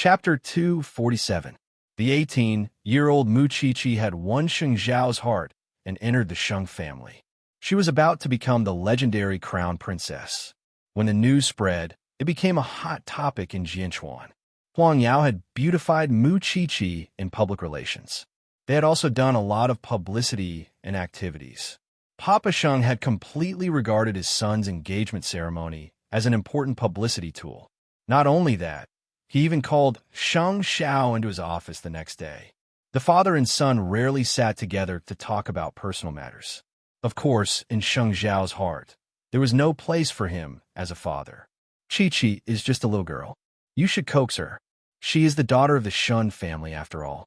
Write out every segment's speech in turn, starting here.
Chapter 247. The 18-year-old Mu Qiqi had won Sheng Zhao's heart and entered the Sheng family. She was about to become the legendary crown princess. When the news spread, it became a hot topic in Jianchuan. Huang Yao had beautified Mu Qiqi in public relations. They had also done a lot of publicity and activities. Papa Sheng had completely regarded his son's engagement ceremony as an important publicity tool. Not only that, he even called Sheng Xiao into his office the next day. The father and son rarely sat together to talk about personal matters. Of course, in Sheng Zhao's heart, there was no place for him as a father. Qiqi is just a little girl. You should coax her. She is the daughter of the Shun family after all.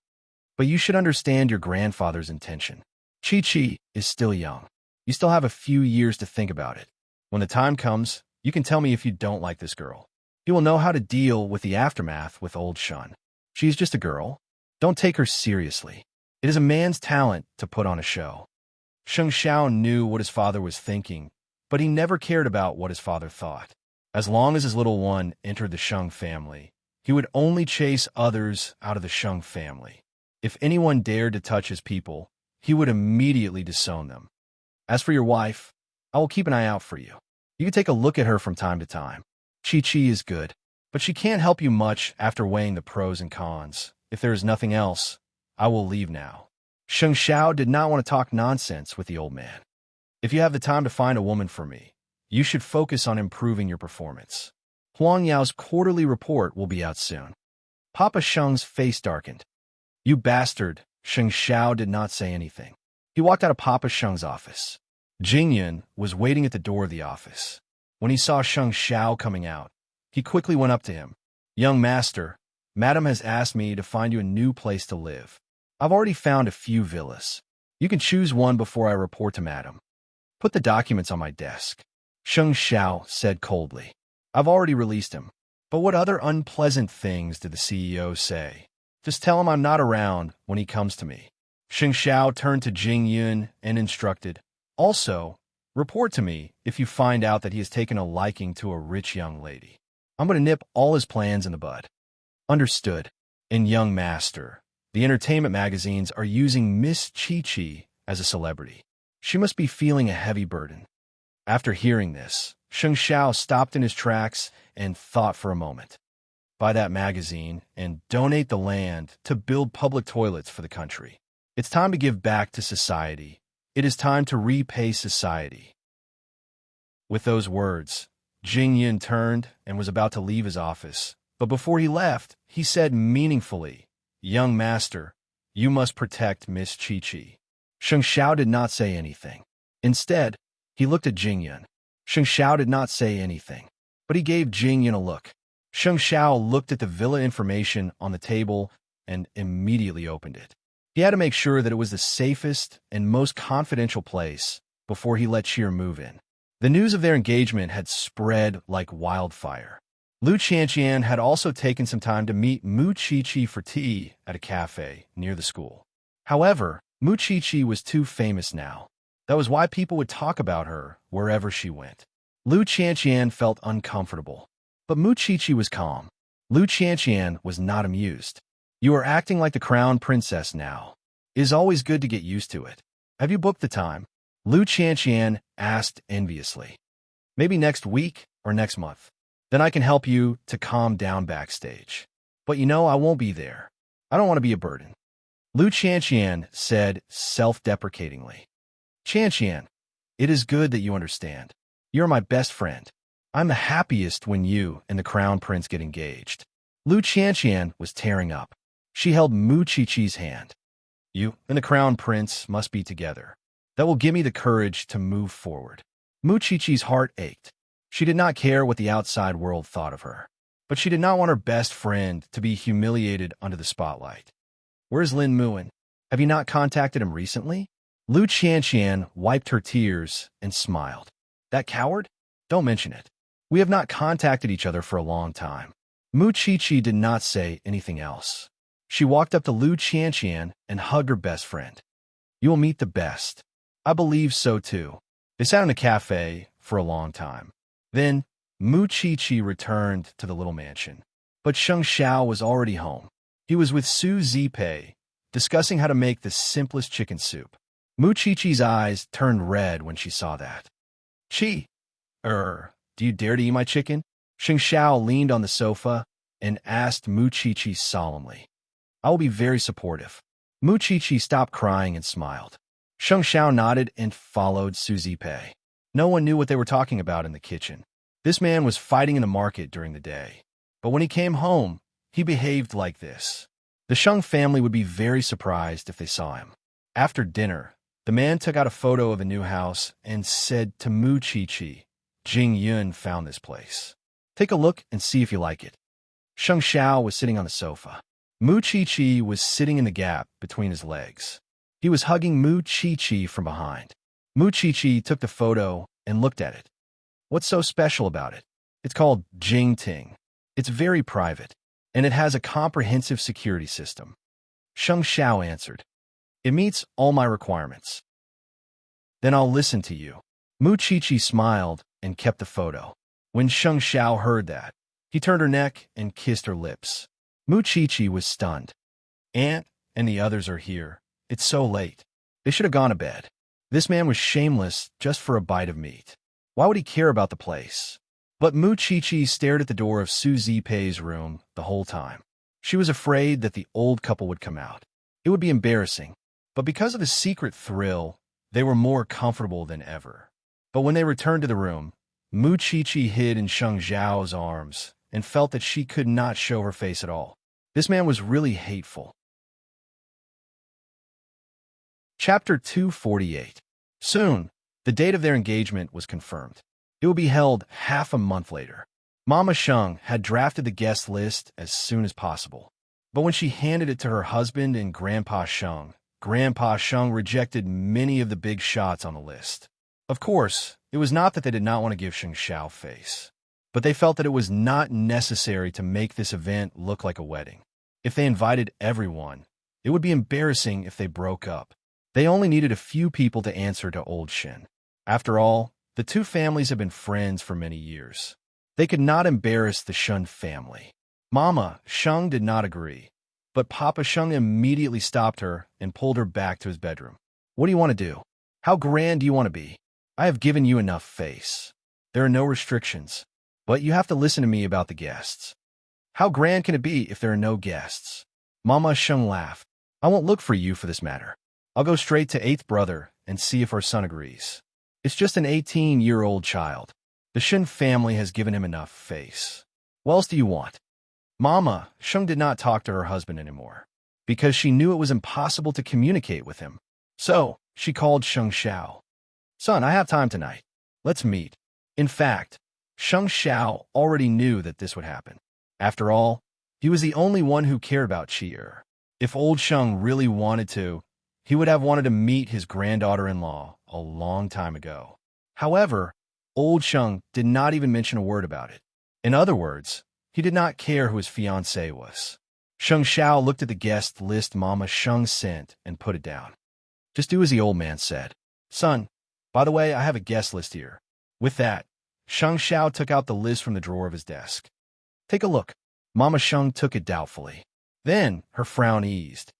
But you should understand your grandfather's intention. Qiqi is still young. You still have a few years to think about it. When the time comes, you can tell me if you don't like this girl. You will know how to deal with the aftermath with old Shun. She is just a girl. Don't take her seriously. It is a man's talent to put on a show. Sheng Xiao knew what his father was thinking, but he never cared about what his father thought. As long as his little one entered the Sheng family, he would only chase others out of the Sheng family. If anyone dared to touch his people, he would immediately disown them. As for your wife, I will keep an eye out for you. You can take a look at her from time to time. Qiqi is good, but she can't help you much after weighing the pros and cons. If there is nothing else, I will leave now. Sheng Xiao did not want to talk nonsense with the old man. If you have the time to find a woman for me, you should focus on improving your performance. Huang Yao's quarterly report will be out soon. Papa Sheng's face darkened. You bastard! Sheng Xiao did not say anything. He walked out of Papa Sheng's office. Jingyun was waiting at the door of the office. When he saw Sheng Xiao coming out, he quickly went up to him. Young master, Madam has asked me to find you a new place to live. I've already found a few villas. You can choose one before I report to Madam. Put the documents on my desk. Sheng Xiao said coldly. I've already released him. But what other unpleasant things did the CEO say? Just tell him I'm not around when he comes to me. Sheng Xiao turned to Jingyun and instructed. Also, report to me if you find out that he has taken a liking to a rich young lady. I'm going to nip all his plans in the bud. Understood. And young master, the entertainment magazines are using Miss Qiqi as a celebrity. She must be feeling a heavy burden. After hearing this, Sheng Xiao stopped in his tracks and thought for a moment. Buy that magazine and donate the land to build public toilets for the country. It's time to give back to society. It is time to repay society. With those words, Jingyun turned and was about to leave his office. But before he left, he said meaningfully, Young master, you must protect Miss Qiqi. Sheng Xiao did not say anything. Instead, he looked at Jingyun. Sheng Xiao did not say anything, but he gave Jingyun a look. Sheng Xiao looked at the villa information on the table and immediately opened it. He had to make sure that it was the safest and most confidential place before he let Cheer move in. The news of their engagement had spread like wildfire. Lu Qianqian had also taken some time to meet Mu Qiqi for tea at a cafe near the school. However, Mu Qiqi was too famous now. That was why people would talk about her wherever she went. Lu Qianqian felt uncomfortable, but Mu Qiqi was calm. Lu Qianqian was not amused. You are acting like the crown princess now. It is always good to get used to it. Have you booked the time? Lu Qianqian asked enviously. Maybe next week or next month. Then I can help you to calm down backstage. But you know I won't be there. I don't want to be a burden. Lu Qianqian said self-deprecatingly. Qianqian, it is good that you understand. You're my best friend. I'm the happiest when you and the crown prince get engaged. Lu Qianqian was tearing up. She held Mu Qiqi's hand. You and the crown prince must be together. That will give me the courage to move forward. Mu Qiqi's heart ached. She did not care what the outside world thought of her, but she did not want her best friend to be humiliated under the spotlight. Where's Lin Muan? Have you not contacted him recently? Lu Qianqian wiped her tears and smiled. That coward? Don't mention it. We have not contacted each other for a long time. Mu Qiqi did not say anything else. She walked up to Lu Qianqian and hugged her best friend. You will meet the best. I believe so too. They sat in a cafe for a long time. Then, Mu Qiqi returned to the little mansion. But Sheng Xiao was already home. He was with Su Zipei, discussing how to make the simplest chicken soup. Mu Chi-Chi's eyes turned red when she saw that. Chi, do you dare to eat my chicken? Sheng Xiao leaned on the sofa and asked Mu Chi-Chi solemnly. I will be very supportive. Mu Chi-Chi stopped crying and smiled. Sheng Xiao nodded and followed Su Zipei. No one knew what they were talking about in the kitchen. This man was fighting in the market during the day. But when he came home, he behaved like this. The Sheng family would be very surprised if they saw him. After dinner, the man took out a photo of a new house and said to Mu Chi-Chi, Jing Yun found this place. Take a look and see if you like it. Sheng Xiao was sitting on the sofa. Mu Chi-Chi was sitting in the gap between his legs. He was hugging Mu Chi-Chi from behind. Mu Chi-Chi took the photo and looked at it. What's so special about it? It's called Jing Ting. It's very private, and it has a comprehensive security system. Sheng Xiao answered. It meets all my requirements. Then I'll listen to you. Mu Chi-Chi smiled and kept the photo. When Sheng Xiao heard that, he turned her neck and kissed her lips. Mu Chi-Chi was stunned. Aunt and the others are here. It's so late. They should have gone to bed. This man was shameless just for a bite of meat. Why would he care about the place? But Mu Chi-Chi stared at the door of Su Zipei's room the whole time. She was afraid that the old couple would come out. It would be embarrassing. But because of the secret thrill, they were more comfortable than ever. But when they returned to the room, Mu Chi-Chi hid in Sheng Xiao's arms and felt that she could not show her face at all. This man was really hateful. Chapter 248. Soon, the date of their engagement was confirmed. It would be held half a month later. Mama Sheng had drafted the guest list as soon as possible. But when she handed it to her husband and Grandpa Sheng rejected many of the big shots on the list. Of course, it was not that they did not want to give Sheng Xiao face, but they felt that it was not necessary to make this event look like a wedding. If they invited everyone, it would be embarrassing if they broke up. They only needed a few people to answer to Old Shin. After all, the two families had been friends for many years. They could not embarrass the Shun family. Mama Sheng did not agree, but Papa Sheng immediately stopped her and pulled her back to his bedroom. What do you want to do? How grand do you want to be? I have given you enough face. There are no restrictions, but you have to listen to me about the guests. How grand can it be if there are no guests? Mama Sheng laughed. I won't look for you for this matter. I'll go straight to eighth brother and see if our son agrees. It's just an 18-year-old child. The Shin family has given him enough face. What else do you want? Mama Sheng did not talk to her husband anymore, because she knew it was impossible to communicate with him. So, she called Sheng Xiao. Son, I have time tonight. Let's meet. In fact, Sheng Xiao already knew that this would happen. After all, he was the only one who cared about Chi-er. If old Sheng really wanted to, he would have wanted to meet his granddaughter-in-law a long time ago. However, old Sheng did not even mention a word about it. In other words, he did not care who his fiancée was. Sheng Xiao looked at the guest list Mama Sheng sent and put it down. Just do as the old man said. Son, by the way, I have a guest list here. With that, Sheng Xiao took out the list from the drawer of his desk. Take a look. Mama Sheng took it doubtfully. Then her frown eased.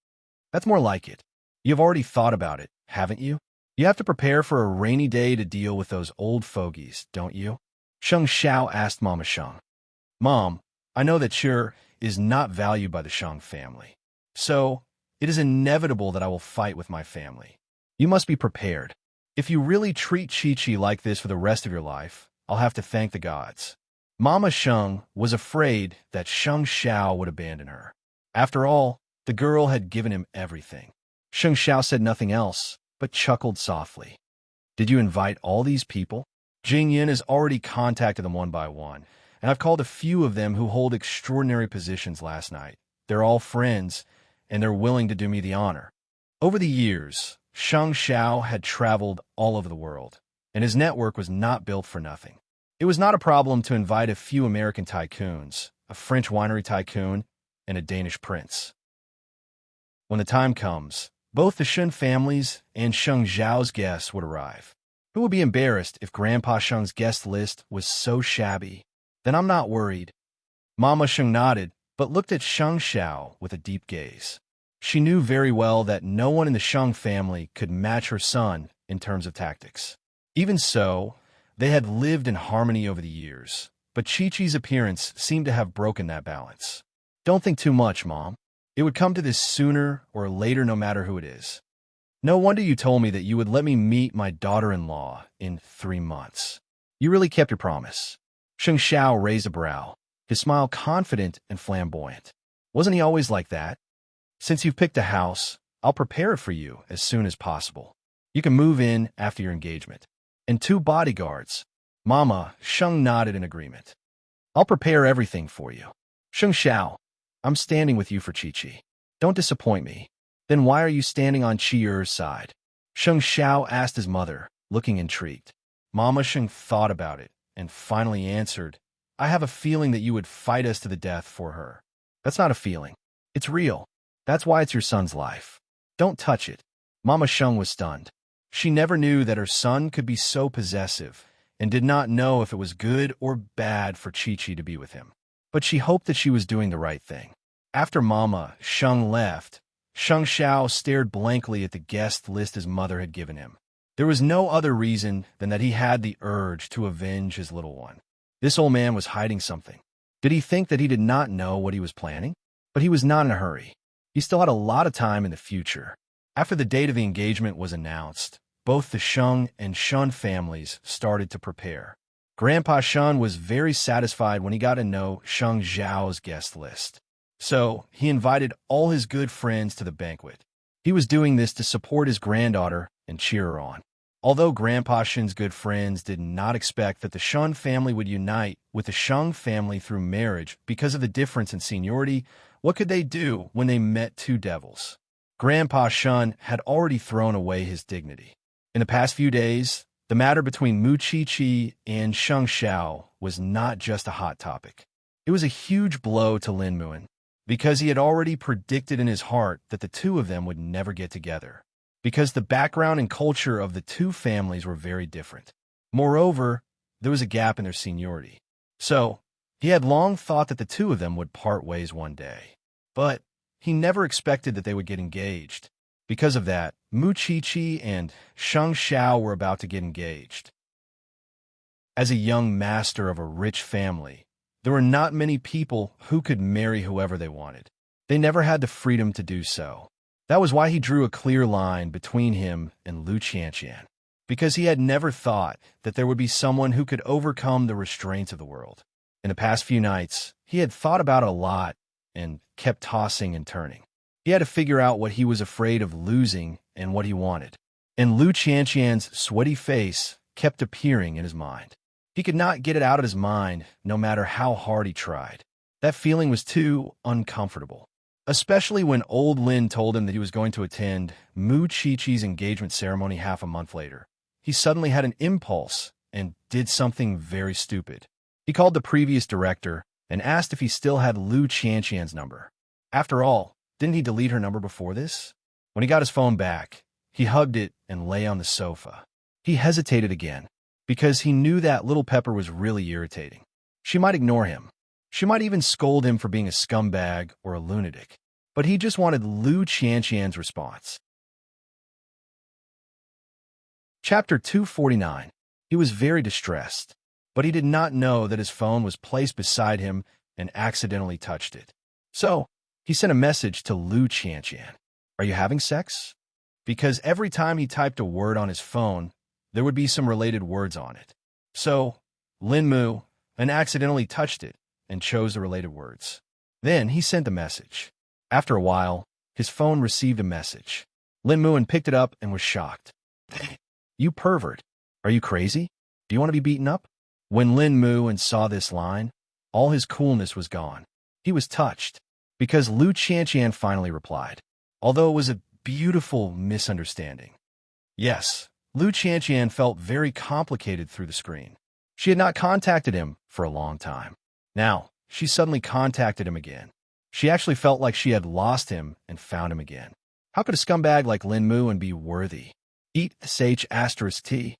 That's more like it. You've already thought about it, haven't you? You have to prepare for a rainy day to deal with those old fogies, don't you? Sheng Xiao asked Mama Sheng. Mom, I know that Chi is not valued by the Sheng family. So, it is inevitable that I will fight with my family. You must be prepared. If you really treat Chi-Chi like this for the rest of your life, I'll have to thank the gods. Mama Sheng was afraid that Sheng Xiao would abandon her. After all, the girl had given him everything. Sheng Xiao said nothing else, but chuckled softly. Did you invite all these people? Jing Yin has already contacted them one by one, and I've called a few of them who hold extraordinary positions last night. They're all friends, and they're willing to do me the honor. Over the years, Sheng Xiao had traveled all over the world, and his network was not built for nothing. It was not a problem to invite a few American tycoons, a French winery tycoon, and a Danish prince. When the time comes, both the Shun families and Sheng Xiao's guests would arrive. Who would be embarrassed if Grandpa Sheng's guest list was so shabby? Then I'm not worried. Mama Sheng nodded but looked at Sheng Xiao with a deep gaze. She knew very well that no one in the Sheng family could match her son in terms of tactics. Even so, they had lived in harmony over the years, but Chi-Chi's appearance seemed to have broken that balance. Don't think too much, Mom. It would come to this sooner or later no matter who it is. No wonder you told me that you would let me meet my daughter-in-law in 3 months. You really kept your promise. Sheng Xiao raised a brow, his smile confident and flamboyant. Wasn't he always like that? Since you've picked a house, I'll prepare it for you as soon as possible. You can move in after your engagement. And 2 bodyguards. Mama, Sheng nodded in agreement. I'll prepare everything for you. Sheng Xiao, I'm standing with you for Chi-Chi. Don't disappoint me. Then why are you standing on Chi-Er's side? Sheng Xiao asked his mother, looking intrigued. Mama Sheng thought about it and finally answered, I have a feeling that you would fight us to the death for her. That's not a feeling. It's real. That's why it's your son's life. Don't touch it. Mama Sheng was stunned. She never knew that her son could be so possessive and did not know if it was good or bad for Chi-Chi to be with him. But she hoped that she was doing the right thing. After Mama Sheng left, Sheng Xiao stared blankly at the guest list his mother had given him. There was no other reason than that he had the urge to avenge his little one. This old man was hiding something. Did he think that he did not know what he was planning? But he was not in a hurry. He still had a lot of time in the future. After the date of the engagement was announced, both the Sheng and Shun families started to prepare. Grandpa Shun was very satisfied when he got to know Sheng Zhao's guest list. So, he invited all his good friends to the banquet. He was doing this to support his granddaughter and cheer her on. Although Grandpa Shun's good friends did not expect that the Shun family would unite with the Sheng family through marriage because of the difference in seniority, what could they do when they met 2 devils? Grandpa Shun had already thrown away his dignity. In the past few days, the matter between Mu Chi-Chi and Sheng Xiao was not just a hot topic. It was a huge blow to Lin Muin, because he had already predicted in his heart that the 2 of them would never get together, because the background and culture of the 2 families were very different. Moreover, there was a gap in their seniority. So, he had long thought that the 2 of them would part ways one day. But he never expected that they would get engaged. Because of that, Mu Chi-Chi and Sheng Xiao were about to get engaged. As a young master of a rich family, there were not many people who could marry whoever they wanted. They never had the freedom to do so. That was why he drew a clear line between him and Lu Qianqian, because he had never thought that there would be someone who could overcome the restraints of the world. In the past few nights, he had thought about it a lot and kept tossing and turning. He had to figure out what he was afraid of losing and what he wanted. And Lu Qianqian's sweaty face kept appearing in his mind. He could not get it out of his mind no matter how hard he tried. That feeling was too uncomfortable. Especially when old Lin told him that he was going to attend Mu Chi-Chi's engagement ceremony half a month later. He suddenly had an impulse and did something very stupid. He called the previous director and asked if he still had Lu Qianqian's number. After all, didn't he delete her number before this? When he got his phone back, he hugged it and lay on the sofa. He hesitated again, because he knew that little Pepper was really irritating. She might ignore him. She might even scold him for being a scumbag or a lunatic. But he just wanted Lu Qianqian's response. Chapter 249. He was very distressed, but he did not know that his phone was placed beside him and accidentally touched it. So, he sent a message to Lu Qianqian. Are you having sex? Because every time he typed a word on his phone, there would be some related words on it. So, Lin Mu and accidentally touched it and chose the related words. Then he sent the message. After a while, his phone received a message. Lin Muin picked it up and was shocked. You pervert. Are you crazy? Do you want to be beaten up? When Lin Muin saw this line, all his coolness was gone. He was touched, because Lu Qianqian finally replied, although it was a beautiful misunderstanding. Yes, Lu Qianqian felt very complicated through the screen. She had not contacted him for a long time. Now, she suddenly contacted him again. She actually felt like she had lost him and found him again. How could a scumbag like Lin Muin be worthy? Eat *T.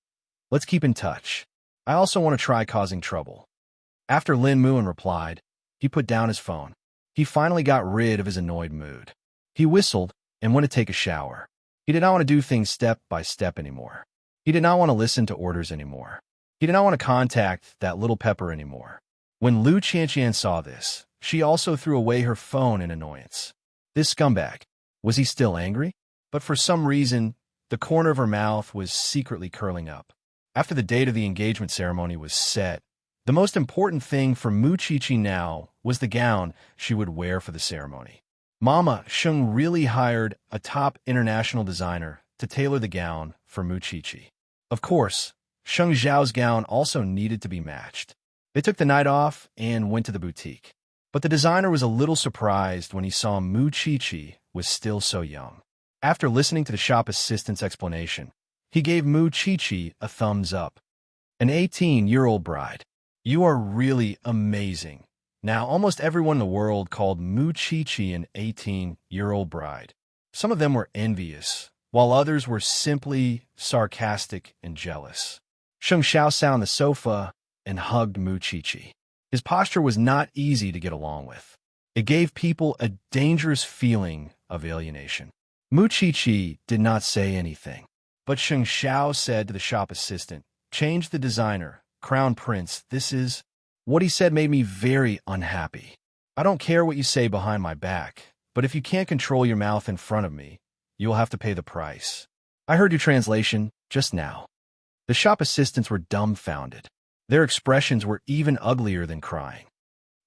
Let's keep in touch. I also want to try causing trouble. After Lin Muin replied, he put down his phone. he finally got rid of his annoyed mood. He whistled and went to take a shower. He did not want to do things step by step anymore. He did not want to listen to orders anymore. He did not want to contact that little pepper anymore. When Lu Qianqian saw this, she also threw away her phone in annoyance. This scumbag. Was he still angry? But for some reason, the corner of her mouth was secretly curling up. After the date of the engagement ceremony was set, the most important thing for Mu Qiqi now was the gown she would wear for the ceremony. Mama Sheng really hired a top international designer to tailor the gown for Mu Qiqi. Of course, Sheng Zhao's gown also needed to be matched. They took the night off and went to the boutique. But the designer was a little surprised when he saw Mu Qiqi was still so young. After listening to the shop assistant's explanation, he gave Mu Qiqi a thumbs up. An 18-year-old bride. You are really amazing. Now, almost everyone in the world called Mu Qiqi an 18-year-old bride. Some of them were envious, while others were simply sarcastic and jealous. Sheng Xiao sat on the sofa and hugged Mu Qiqi. His posture was not easy to get along with. It gave people a dangerous feeling of alienation. Mu Qiqi did not say anything, but Sheng Xiao said to the shop assistant, "Change the designer, Crown Prince, this is..." What he said made me very unhappy. I don't care what you say behind my back, but if you can't control your mouth in front of me, you will have to pay the price. I heard your translation just now. The shop assistants were dumbfounded. Their expressions were even uglier than crying.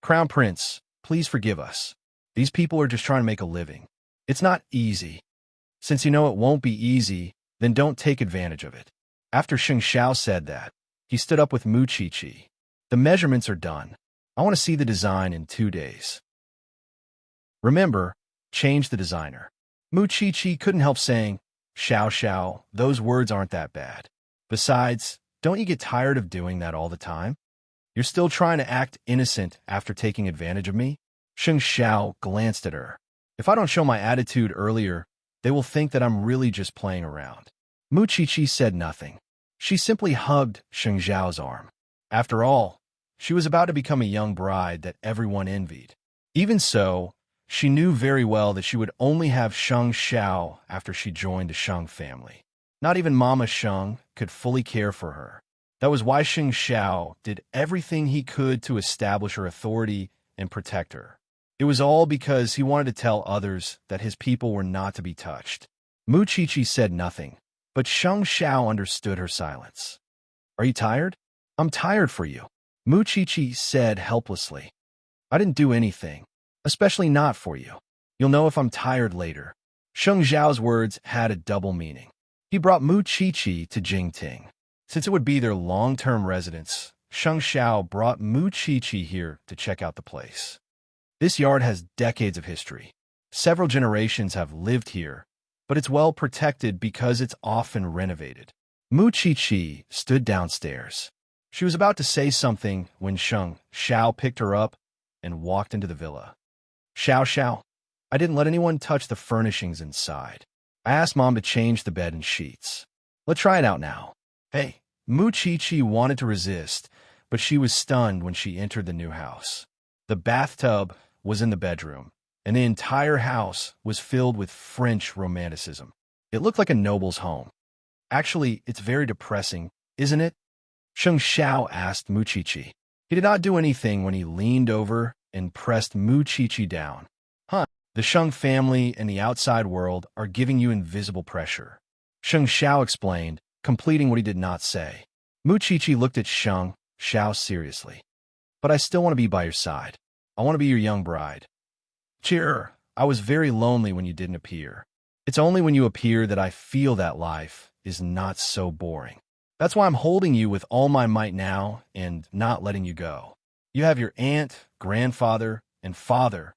Crown Prince, please forgive us. These people are just trying to make a living. It's not easy. Since you know it won't be easy, then don't take advantage of it. After Sheng Xiao said that, he stood up with Mu Qiqi. The measurements are done. I want to see the design in 2 days. Remember, change the designer. Mu Qiqi couldn't help saying, "Xiao Xiao, those words aren't that bad. Besides, don't you get tired of doing that all the time? You're still trying to act innocent after taking advantage of me?" Sheng Xiao glanced at her. If I don't show my attitude earlier, they will think that I'm really just playing around. Mu Qiqi said nothing. She simply hugged Sheng Xiao's arm. After all, she was about to become a young bride that everyone envied. Even so, she knew very well that she would only have Sheng Xiao after she joined the Sheng family. Not even Mama Sheng could fully care for her. That was why Sheng Xiao did everything he could to establish her authority and protect her. It was all because he wanted to tell others that his people were not to be touched. Mu Qiqi said nothing, but Sheng Xiao understood her silence. "Are you tired?" "I'm tired for you," Mu Qiqi said helplessly. "I didn't do anything, especially not for you. You'll know if I'm tired later." Sheng Xiao's words had a double meaning. He brought Mu Qiqi to Jingting. Since it would be their long-term residence, Sheng Xiao brought Mu Qiqi here to check out the place. This yard has decades of history. Several generations have lived here, but it's well protected because it's often renovated. Mu Qiqi stood downstairs. She was about to say something when Sheng Xiao picked her up and walked into the villa. "Xiao Xiao, I didn't let anyone touch the furnishings inside. I asked Mom to change the bed and sheets. Let's try it out now." "Hey." Mu Qiqi wanted to resist, but she was stunned when she entered the new house. The bathtub was in the bedroom, and the entire house was filled with French romanticism. It looked like a noble's home. "Actually, it's very depressing, isn't it?" Sheng Xiao asked Mu Qiqi. He did not do anything when he leaned over and pressed Mu Qiqi down. "Huh, the Sheng family and the outside world are giving you invisible pressure," Sheng Xiao explained, completing what he did not say. Mu Qiqi looked at Sheng Xiao seriously. "But I still want to be by your side. I want to be your young bride." "Cheer, I was very lonely when you didn't appear. It's only when you appear that I feel that life is not so boring. That's why I'm holding you with all my might now and not letting you go. You have your aunt, grandfather, and father,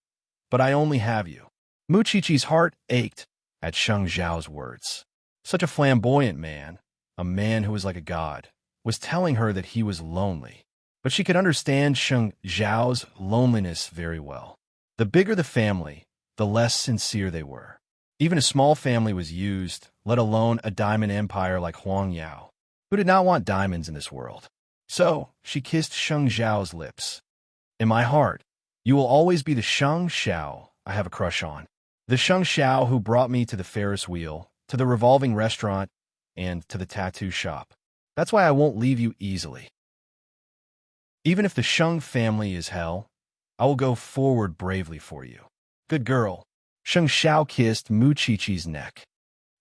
but I only have you." Mu Qiqi's heart ached at Sheng Xiao's words. Such a flamboyant man, a man who was like a god, was telling her that he was lonely. But she could understand Sheng Xiao's loneliness very well. The bigger the family, the less sincere they were. Even a small family was used, let alone a diamond empire like Huang Yao, who did not want diamonds in this world. So she kissed Sheng Xiao's lips. "In my heart, You will always be the Sheng Xiao I have a crush on. The Sheng Xiao who brought me to the Ferris wheel, to the revolving restaurant, and to the tattoo shop. That's why I won't leave you easily. Even if the Sheng family is hell, I will go forward bravely for you. Good girl. Sheng Xiao kissed Mu Qiqi's neck.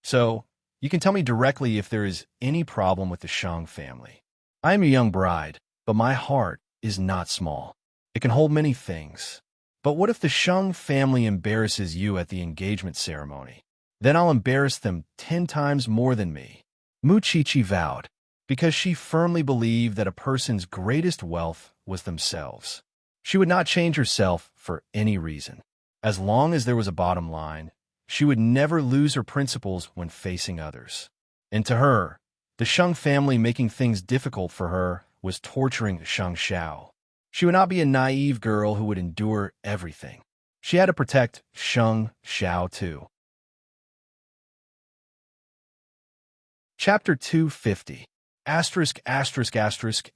So, you can tell me directly if there is any problem with the Sheng family. I am a young bride, but my heart is not small. It can hold many things. But what if the Sheng family embarrasses you at the engagement ceremony? Then I'll embarrass them 10 times more than me. Mu Qiqi vowed, because she firmly believed that a person's greatest wealth was themselves. She would not change herself for any reason. As long as there was a bottom line, she would never lose her principles when facing others. And to her, the Sheng family making things difficult for her was torturing Sheng Xiao. She would not be a naive girl who would endure everything. She had to protect Sheng Xiao too. Chapter 250.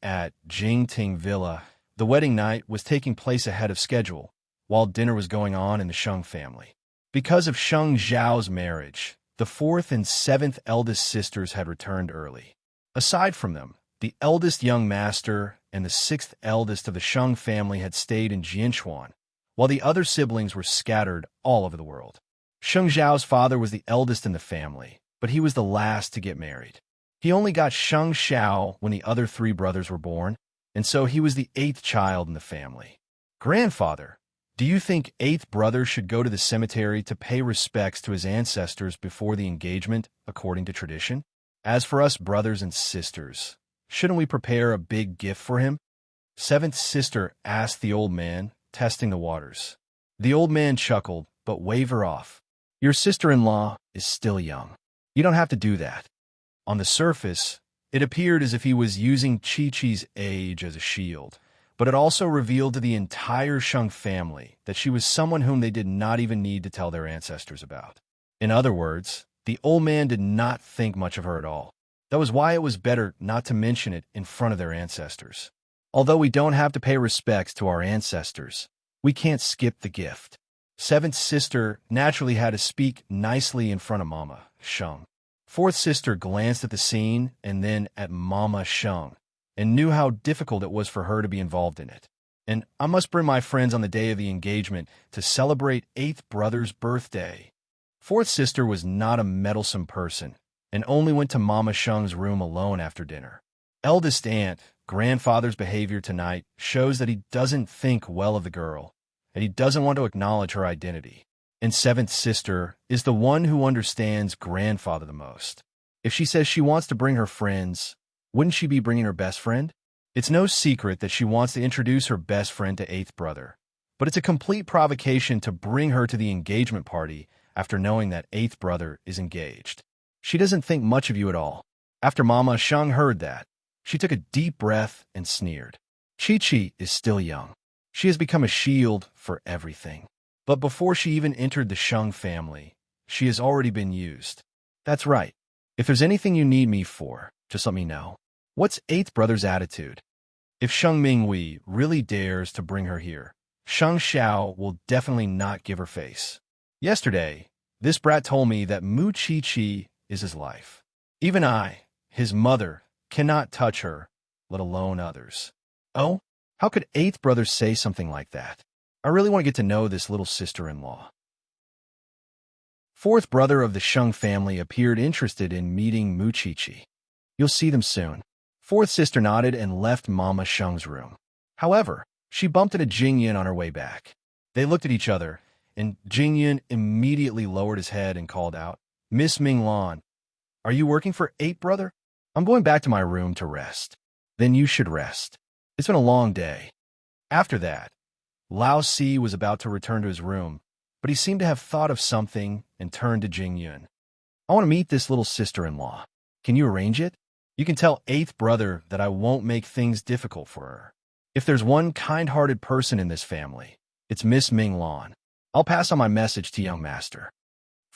At Jingting Villa, the wedding night was taking place ahead of schedule, while dinner was going on in the Sheng family. Because of Sheng Zhao's marriage, the 4th and 7th eldest sisters had returned early. Aside from them, the eldest young master and the 6th eldest of the Sheng family had stayed in Jianchuan, while the other siblings were scattered all over the world. Sheng Zhao's father was the eldest in the family, but he was the last to get married. He only got Sheng Xiao when the other 3 brothers were born, and so he was the 8th child in the family. Grandfather, do you think 8th brother should go to the cemetery to pay respects to his ancestors before the engagement, according to tradition? As for us brothers and sisters, shouldn't we prepare a big gift for him? 7th sister asked the old man, testing the waters. The old man chuckled, but waved her off. Your sister-in-law is still young. You don't have to do that. On the surface, it appeared as if he was using Qiqi's age as a shield, but it also revealed to the entire Sheng family that she was someone whom they did not even need to tell their ancestors about. In other words, the old man did not think much of her at all. That was why it was better not to mention it in front of their ancestors. Although we don't have to pay respects to our ancestors, we can't skip the gift. 7th sister naturally had to speak nicely in front of Mama Sheng. 4th sister glanced at the scene and then at Mama Sheng, and knew how difficult it was for her to be involved in it. And I must bring my friends on the day of the engagement to celebrate 8th brother's birthday. 4th sister was not a meddlesome person, and only went to Mama Sheng's room alone after dinner. Eldest aunt, grandfather's behavior tonight shows that he doesn't think well of the girl, and he doesn't want to acknowledge her identity. And 7th sister is the one who understands grandfather the most. If she says she wants to bring her friends, wouldn't she be bringing her best friend? It's no secret that she wants to introduce her best friend to 8th brother, but it's a complete provocation to bring her to the engagement party after knowing that 8th brother is engaged. She doesn't think much of you at all. After Mama Sheng heard that, she took a deep breath and sneered. Qiqi is still young. She has become a shield for everything. But before she even entered the Sheng family, she has already been used. That's right. If there's anything you need me for, just let me know. What's 8th brother's attitude? If Sheng Mingwei really dares to bring her here, Sheng Xiao will definitely not give her face. Yesterday, this brat told me that Mu Qiqi is his life. Even I, his mother, cannot touch her, let alone others. Oh, how could 8th brother say something like that? I really want to get to know this little sister-in-law. 4th brother of the Sheng family appeared interested in meeting Mu Qiqi. You'll see them soon. 4th sister nodded and left Mama Sheng's room. However, she bumped into Jingyan on her way back. They looked at each other, and Jingyan immediately lowered his head and called out, Miss Minglan, are you working for 8th brother? I'm going back to my room to rest. Then you should rest. It's been a long day. After that, Lao Si was about to return to his room, but he seemed to have thought of something and turned to Jingyun. I want to meet this little sister-in-law. Can you arrange it? You can tell 8th brother that I won't make things difficult for her. If there's one kind-hearted person in this family, it's Miss Minglan. I'll pass on my message to young master.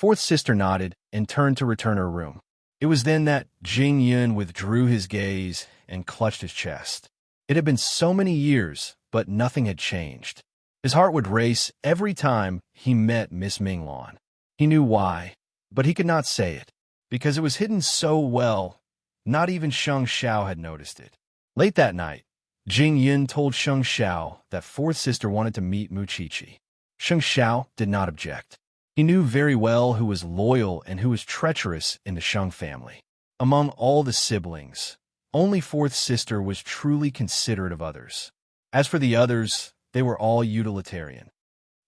4th sister nodded and turned to return her room. It was then that Jingyun withdrew his gaze and clutched his chest. It had been so many years, but nothing had changed. His heart would race every time he met Miss Minglan. He knew why, but he could not say it, because it was hidden so well, not even Sheng Xiao had noticed it. Late that night, Jing Yun told Sheng Xiao that fourth sister wanted to meet Muqiqi. Sheng Xiao did not object. He knew very well who was loyal and who was treacherous in the Sheng family. Among all the siblings, only fourth sister was truly considerate of others. As for the others, they were all utilitarian.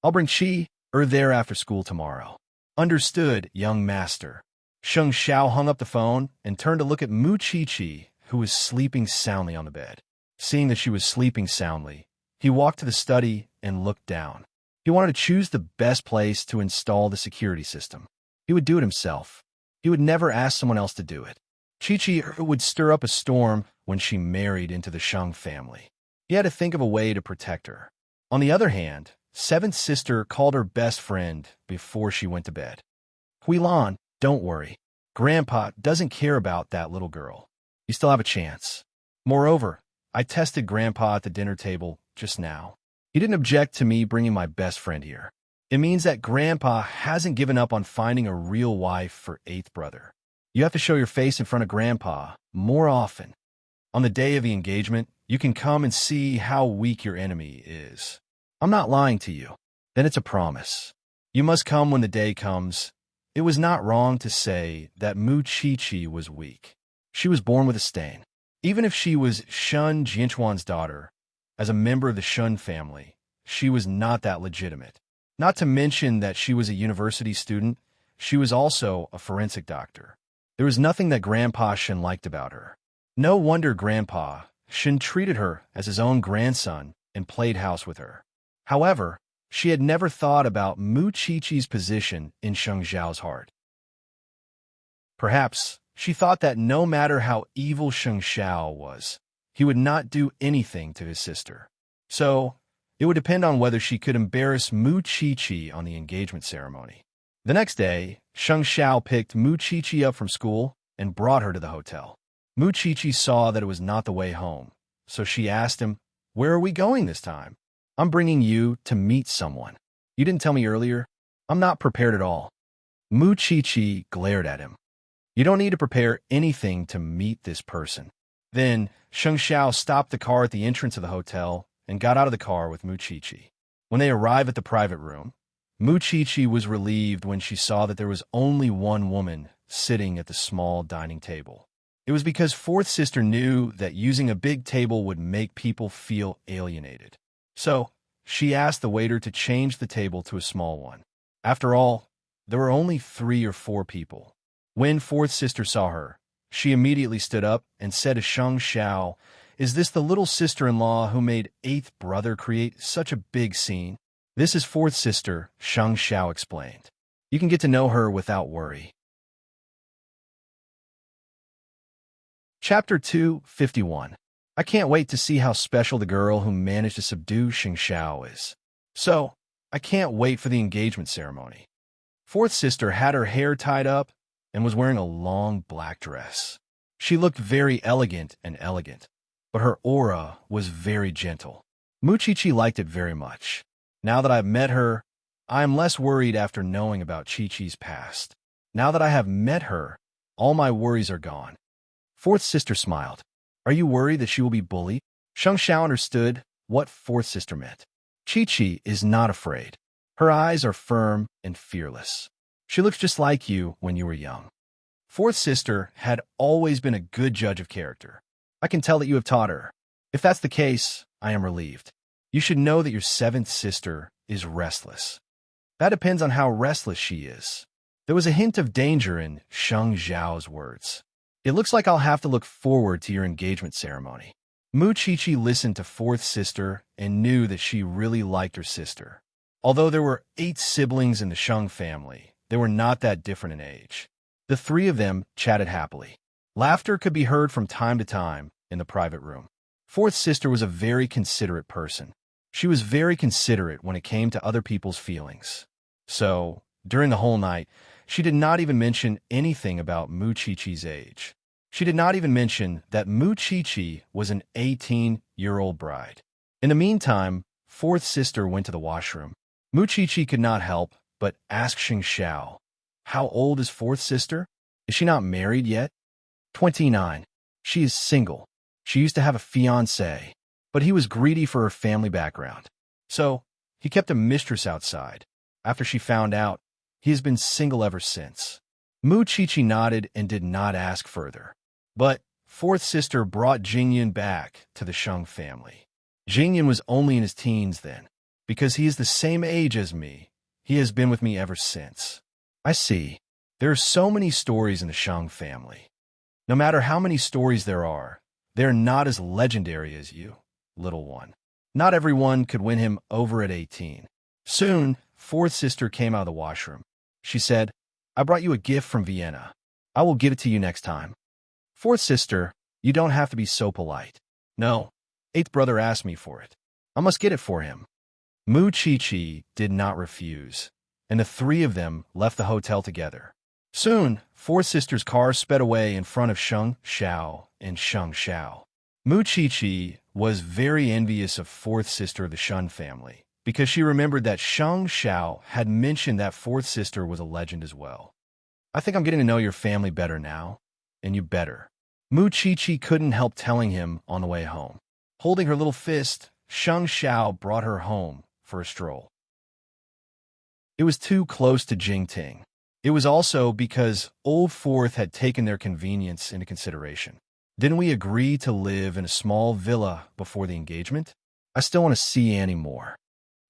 I'll bring Qi there after school tomorrow. Understood, young master. Sheng Xiao hung up the phone and turned to look at Muqiqi, who was sleeping soundly on the bed. Seeing that she was sleeping soundly, he walked to the study and looked down. He wanted to choose the best place to install the security system. He would do it himself. He would never ask someone else to do it. Qi would stir up a storm when she married into the Sheng family. He had to think of a way to protect her. On the other hand, seventh sister called her best friend before she went to bed. Huilan, don't worry. Grandpa doesn't care about that little girl. You still have a chance. Moreover, I tested Grandpa at the dinner table just now. He didn't object to me bringing my best friend here. It means that Grandpa hasn't given up on finding a real wife for eighth brother. You have to show your face in front of Grandpa more often. On the day of the engagement, you can come and see how weak your enemy is. I'm not lying to you. Then it's a promise. You must come when the day comes. It was not wrong to say that Muqiqi was weak. She was born with a stain. Even if she was Shun Jianchuan's daughter, as a member of the Shun family, she was not that legitimate. Not to mention that she was a university student, she was also a forensic doctor. There was nothing that Grandpa Shen liked about her. No wonder Grandpa Shen treated her as his own grandson and played house with her. However, she had never thought about Muqiqi's position in Sheng Xiao's heart. Perhaps she thought that no matter how evil Sheng Xiao was, he would not do anything to his sister. So, it would depend on whether she could embarrass Muqiqi on the engagement ceremony. The next day, Sheng Xiao picked Muqiqi up from school and brought her to the hotel. Muqiqi saw that it was not the way home, so she asked him, "Where are we going this time?" "I'm bringing you to meet someone. You didn't tell me earlier. I'm not prepared at all." Muqiqi glared at him. "You don't need to prepare anything to meet this person." Then, Sheng Xiao stopped the car at the entrance of the hotel and got out of the car with Muqiqi. When they arrived at the private room, Muqiqi was relieved when she saw that there was only one woman sitting at the small dining table. It was because fourth sister knew that using a big table would make people feel alienated. So, she asked the waiter to change the table to a small one. After all, there were only 3 or 4 people. When fourth sister saw her, she immediately stood up and said to Sheng Xiao, "Is this the little sister-in-law who made eighth brother create such a big scene?" "This is fourth sister," Sheng Xiao explained. "You can get to know her without worry." Chapter 251. I can't wait to see how special the girl who managed to subdue Sheng Xiao is. So, I can't wait for the engagement ceremony. Fourth sister had her hair tied up and was wearing a long black dress. She looked very elegant, but her aura was very gentle. Muqiqi liked it very much. Now that I've met her, I am less worried after knowing about Qiqi's past. Now that I have met her, all my worries are gone. Fourth sister smiled. "Are you worried that she will be bullied?" Sheng Xiao understood what fourth sister meant. Qiqi is not afraid. Her eyes are firm and fearless. She looks just like you when you were young. Fourth sister had always been a good judge of character. I can tell that you have taught her. If that's the case, I am relieved. You should know that your seventh sister is restless. That depends on how restless she is. There was a hint of danger in Sheng Xiao's words. It looks like I'll have to look forward to your engagement ceremony. Muqiqi listened to fourth sister and knew that she really liked her sister. Although there were 8 siblings in the Sheng family, they were not that different in age. The 3 of them chatted happily. Laughter could be heard from time to time in the private room. Fourth sister was a very considerate person. She was very considerate when it came to other people's feelings. So, during the whole night, she did not even mention anything about Muqiqi's age. She did not even mention that Muqiqi was an 18-year-old bride. In the meantime, fourth sister went to the washroom. Muchichi could not help but ask Xing Xiao, "How old is fourth sister? Is she not married yet?" 29. She is single. She used to have a fiancé, but he was greedy for her family background. So, he kept a mistress outside. After she found out, he has been single ever since. Muchichi nodded and did not ask further. But fourth sister brought Jingyan back to the Sheng family. Jingyan was only in his teens then. Because he is the same age as me, he has been with me ever since. I see. There are so many stories in the Sheng family. No matter how many stories there are, they're not as legendary as you, little one. Not everyone could win him over at 18. Soon, fourth sister came out of the washroom. She said, "I brought you a gift from Vienna. I will give it to you next time." Fourth sister, you don't have to be so polite. No, eighth brother asked me for it. I must get it for him. Muchichi did not refuse, and the three of them left the hotel together. Soon, fourth sister's car sped away in front of Sheng Xiao and Sheng Xiao. Muchichi was very envious of fourth sister of the Shun family, because she remembered that Sheng Xiao had mentioned that fourth sister was a legend as well. "I think I'm getting to know your family better now, and you better." Muchichi couldn't help telling him on the way home. Holding her little fist, Sheng Xiao brought her home for a stroll. It was too close to Jingting. It was also because old fourth had taken their convenience into consideration. Didn't we agree to live in a small villa before the engagement? I still want to see Annie more.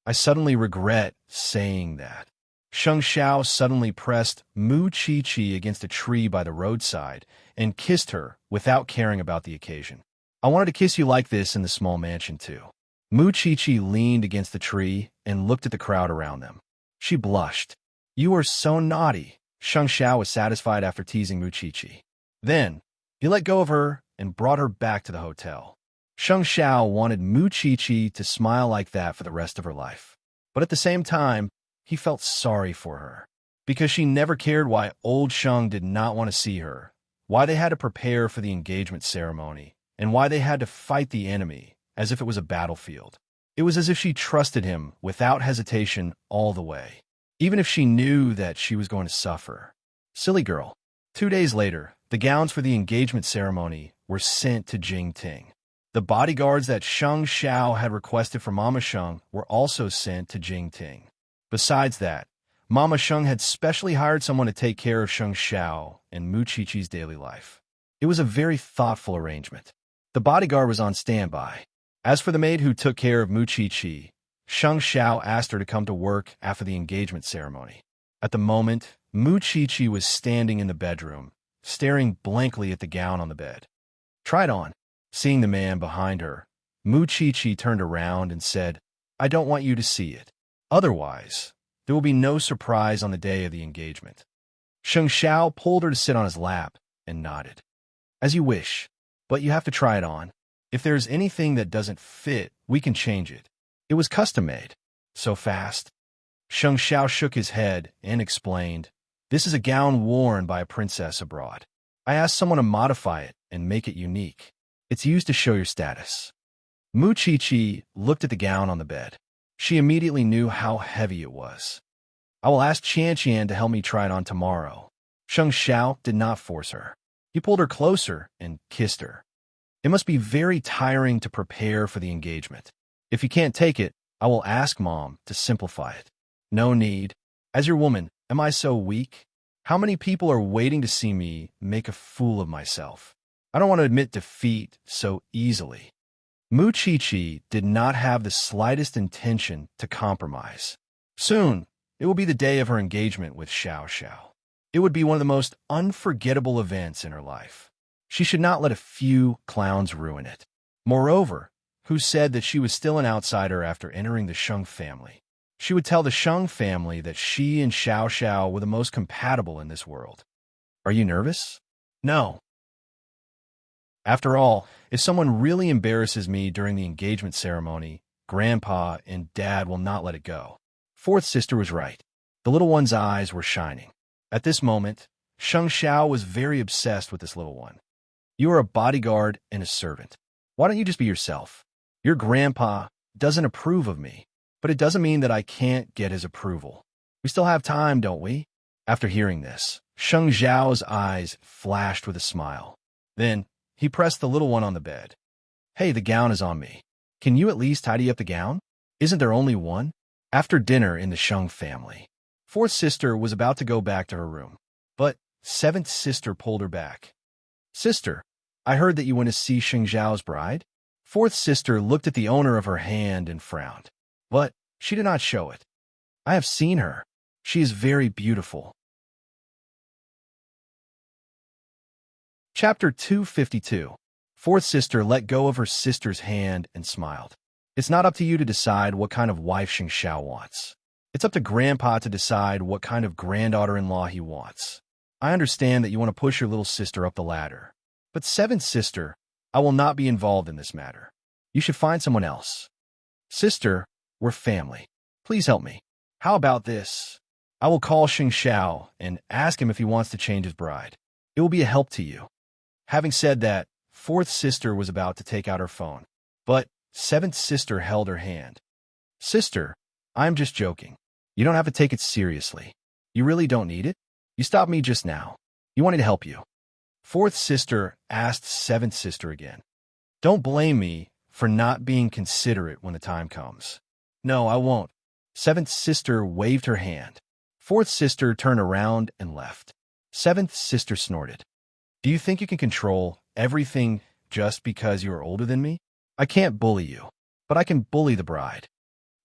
I suddenly regret saying that. Sheng Xiao suddenly pressed Muchichi against a tree by the roadside and kissed her without caring about the occasion. "I wanted to kiss you like this in the small mansion too." Muchichi leaned against the tree and looked at the crowd around them. She blushed. "You are so naughty." Sheng Xiao was satisfied after teasing Muchichi. Then, he let go of her and brought her back to the hotel. Sheng Xiao wanted Muchichi to smile like that for the rest of her life. But at the same time, he felt sorry for her. Because she never cared why old Sheng did not want to see her, why they had to prepare for the engagement ceremony, and why they had to fight the enemy as if it was a battlefield. It was as if she trusted him without hesitation all the way, even if she knew that she was going to suffer. Silly girl. 2 days later, the gowns for the engagement ceremony were sent to Jingting. The bodyguards that Sheng Xiao had requested for Mama Sheng were also sent to Jingting. Besides that, Mama Sheng had specially hired someone to take care of Sheng Xiao and Muchichi's daily life. It was a very thoughtful arrangement. The bodyguard was on standby. As for the maid who took care of Muchichi, Sheng Xiao asked her to come to work after the engagement ceremony. At the moment, Muchichi was standing in the bedroom, staring blankly at the gown on the bed. "Try it on." Seeing the man behind her, Muchichi turned around and said, "I don't want you to see it. Otherwise, there will be no surprise on the day of the engagement." Sheng Xiao pulled her to sit on his lap and nodded. "As you wish, but you have to try it on. If there's anything that doesn't fit, we can change it." It was custom-made. So fast. Sheng Xiao shook his head and explained, "This is a gown worn by a princess abroad. I asked someone to modify it and make it unique. It's used to show your status." Muchichi looked at the gown on the bed. She immediately knew how heavy it was. "I will ask Qian to help me try it on tomorrow." Sheng Xiao did not force her. He pulled her closer and kissed her. "It must be very tiring to prepare for the engagement. If you can't take it, I will ask Mom to simplify it." "No need. As your woman, am I so weak? How many people are waiting to see me make a fool of myself? I don't want to admit defeat so easily." Muchichi did not have the slightest intention to compromise. Soon, it will be the day of her engagement with Xiao Xiao. It would be one of the most unforgettable events in her life. She should not let a few clowns ruin it. Moreover, who said that she was still an outsider after entering the Sheng family? She would tell the Sheng family that she and Xiao Xiao were the most compatible in this world. Are you nervous? No. After all, if someone really embarrasses me during the engagement ceremony, Grandpa and Dad will not let it go. Fourth sister was right. The little one's eyes were shining. At this moment, Sheng Xiao was very obsessed with this little one. "You are a bodyguard and a servant. Why don't you just be yourself? Your grandpa doesn't approve of me, but it doesn't mean that I can't get his approval. We still have time, don't we? After hearing this, Sheng Zhao's eyes flashed with a smile. Then, he pressed the little one on the bed. Hey, the gown is on me. Can you at least tidy up the gown? Isn't there only one? After dinner in the Sheng family, fourth sister was about to go back to her room, but seventh sister pulled her back. Sister, I heard that you went to see Sheng Zhao's bride? Fourth sister looked at the owner of her hand and frowned, but she did not show it. I have seen her. She is very beautiful. Chapter 252. Fourth sister let go of her sister's hand and smiled. It's not up to you to decide what kind of wife Sheng Xiao wants. It's up to Grandpa to decide what kind of granddaughter-in-law he wants. I understand that you want to push your little sister up the ladder. But seventh sister, I will not be involved in this matter. You should find someone else. Sister, we're family. Please help me. How about this? I will call Sheng Xiao and ask him if he wants to change his bride. It will be a help to you. Having said that, fourth sister was about to take out her phone, but seventh sister held her hand. Sister, I'm just joking. You don't have to take it seriously. You really don't need it? You stopped me just now. You wanted to help you. Fourth sister asked seventh sister again. Don't blame me for not being considerate when the time comes. No, I won't. Seventh sister waved her hand. Fourth sister turned around and left. Seventh sister snorted. Do you think you can control everything just because you are older than me? I can't bully you, but I can bully the bride.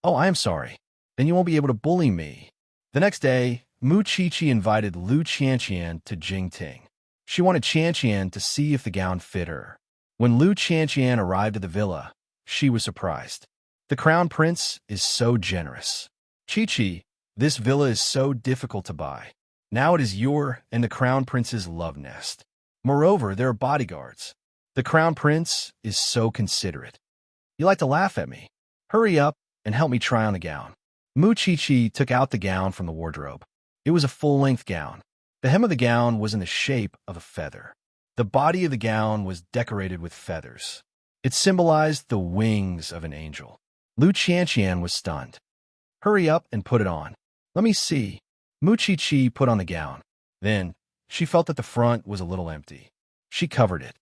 Oh, I am sorry. Then you won't be able to bully me. The next day, Mu Qiqi invited Lu Qianqian to Jingting. She wanted Qianqian to see if the gown fit her. When Lu Qianqian arrived at the villa, she was surprised. The crown prince is so generous. Qiqi, this villa is so difficult to buy. Now it is your and the crown prince's love nest. Moreover, there are bodyguards. The crown prince is so considerate. You like to laugh at me. Hurry up and help me try on the gown. Mu Qiqi took out the gown from the wardrobe. It was a full-length gown. The hem of the gown was in the shape of a feather. The body of the gown was decorated with feathers. It symbolized the wings of an angel. Lu Qianqian was stunned. Hurry up and put it on. Let me see. Mu Qiqi put on the gown. Then, she felt that the front was a little empty. She covered it.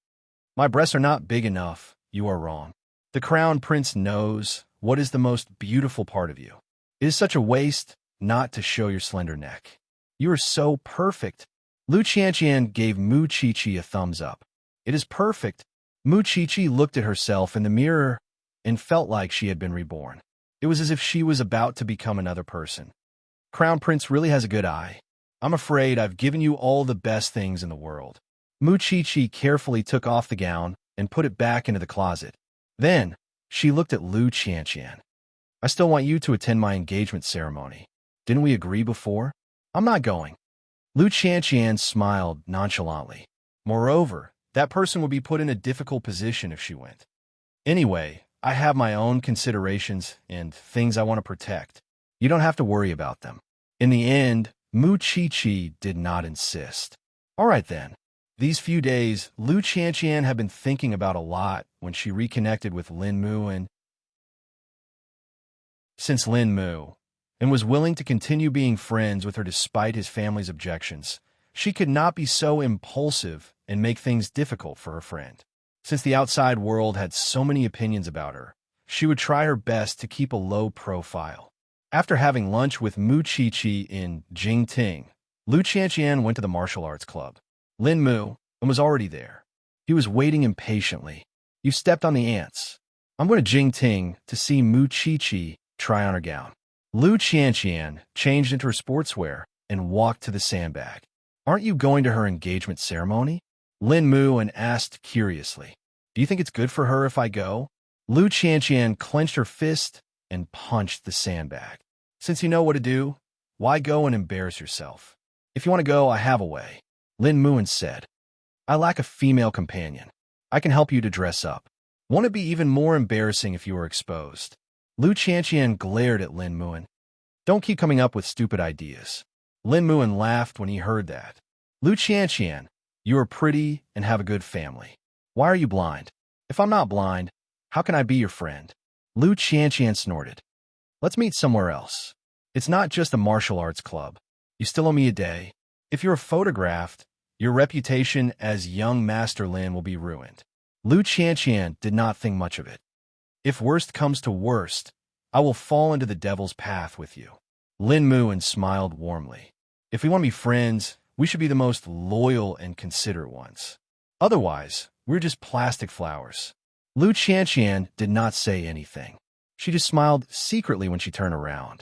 My breasts are not big enough. You are wrong. The crown prince knows what is the most beautiful part of you. It is such a waste not to show your slender neck. You are so perfect. Lu Qianqian gave Mu Qiqi a thumbs up. It is perfect. Mu Qiqi looked at herself in the mirror and felt like she had been reborn. It was as if she was about to become another person. Crown Prince really has a good eye. I'm afraid I've given you all the best things in the world. Mu Qiqi carefully took off the gown and put it back into the closet. Then, she looked at Lu Qianqian. I still want you to attend my engagement ceremony. Didn't we agree before? I'm not going. Lu Qianqian smiled nonchalantly. Moreover, that person would be put in a difficult position if she went. Anyway, I have my own considerations and things I want to protect. You don't have to worry about them. In the end, Mu Qiqi did not insist. All right then. These few days, Lu Qianqian had been thinking about a lot when she reconnected with Lin Mu and was willing to continue being friends with her despite his family's objections. She could not be so impulsive and make things difficult for her friend. Since the outside world had so many opinions about her, she would try her best to keep a low profile. After having lunch with Mu Qiqi in Jingting, Lu Qianqian went to the martial arts club. Lin Mu was already there. He was waiting impatiently. You stepped on the ants. I'm going to Jingting to see Mu Qiqi try on her gown. Lu Qianqian changed into her sportswear and walked to the sandbag. Aren't you going to her engagement ceremony? Lin Mu asked curiously. Do you think it's good for her if I go? Lu Qianqian clenched her fist and punched the sandbag. Since you know what to do, why go and embarrass yourself? If you want to go, I have a way. Lin Mu said. I lack a female companion. I can help you to dress up. Won't it be even more embarrassing if you were exposed? Lu Qianqian glared at Lin Mu. Don't keep coming up with stupid ideas. Lin Mu laughed when he heard that. Lu Qianqian, you are pretty and have a good family. Why are you blind? If I'm not blind, how can I be your friend? Lu Qianqian snorted. Let's meet somewhere else. It's not just a martial arts club. You still owe me a day. If you're photographed, your reputation as young Master Lin will be ruined. Lu Qianqian did not think much of it. If worst comes to worst, I will fall into the devil's path with you. Lin Muan smiled warmly. If we want to be friends, we should be the most loyal and considerate ones. Otherwise, we're just plastic flowers. Lu Qianqian did not say anything. She just smiled secretly when she turned around.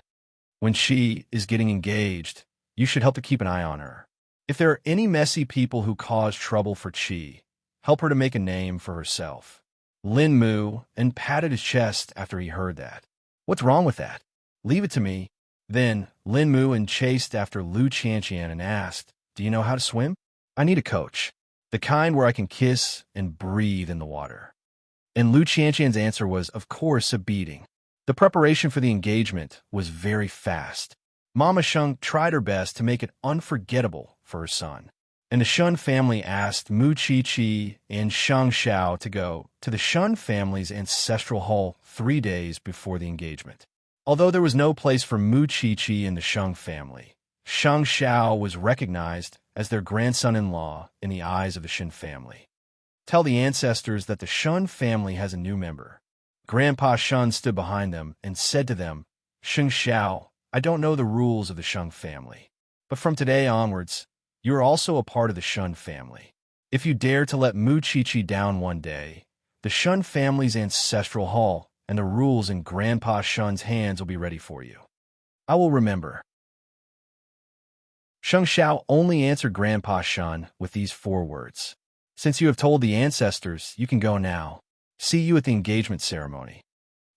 When she is getting engaged, you should help to keep an eye on her. If there are any messy people who cause trouble for Qi, help her to make a name for herself. Lin Mu and patted his chest after he heard that. What's wrong with that? Leave it to me. Then Lin Mu and chased after Lu Qianqian and asked, do you know how to swim? I need a coach. The kind where I can kiss and breathe in the water. And Lu Qianqian's answer was, of course, a beating. The preparation for the engagement was very fast. Mama Sheng tried her best to make it unforgettable for her son. And the Shun family asked Mu Qiqi and Shang Xiao to go to the Shun family's ancestral hall 3 days before the engagement. Although there was no place for Mu Qiqi in the Sheng family, Shang Xiao was recognized as their grandson-in-law in the eyes of the Shin family. Tell the ancestors that the Shun family has a new member. Grandpa Shun stood behind them and said to them, Sheng Xiao, I don't know the rules of the Shun family, but from today onwards, you are also a part of the Shun family. If you dare to let Mu Qiqi down one day, the Shun family's ancestral hall and the rules in Grandpa Shun's hands will be ready for you. I will remember. Sheng Xiao only answered Grandpa Shun with these 4 words. Since you have told the ancestors, you can go now. See you at the engagement ceremony.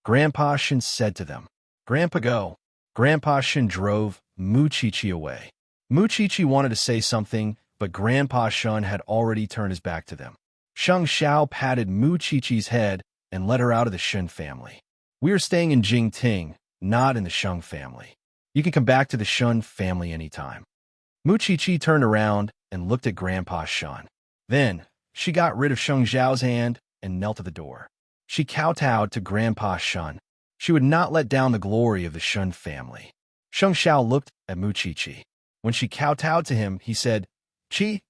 Grandpa Shun said to them. Grandpa, go. Grandpa Shun drove Mu Qiqi away. Mu Qiqi wanted to say something, but Grandpa Shun had already turned his back to them. Sheng Xiao patted Mu Qiqi's head and led her out of the Shin family. We are staying in Jingting, not in the Sheng family. You can come back to the Shun family anytime. Mu Qiqi turned around and looked at Grandpa Shun. Then, she got rid of Sheng Xiao's hand and knelt at the door. She kowtowed to Grandpa Shun. She would not let down the glory of the Shun family. Sheng Xiao looked at Mu Qiqi. When she kowtowed to him, he said, Qi,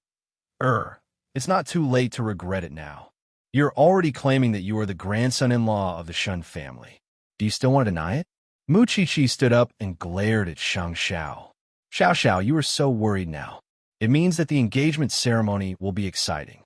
it's not too late to regret it now. You're already claiming that you are the grandson-in-law of the Shun family. Do you still want to deny it? Mu Qiqi stood up and glared at Sheng Xiao. Xiao, you are so worried now. It means that the engagement ceremony will be exciting.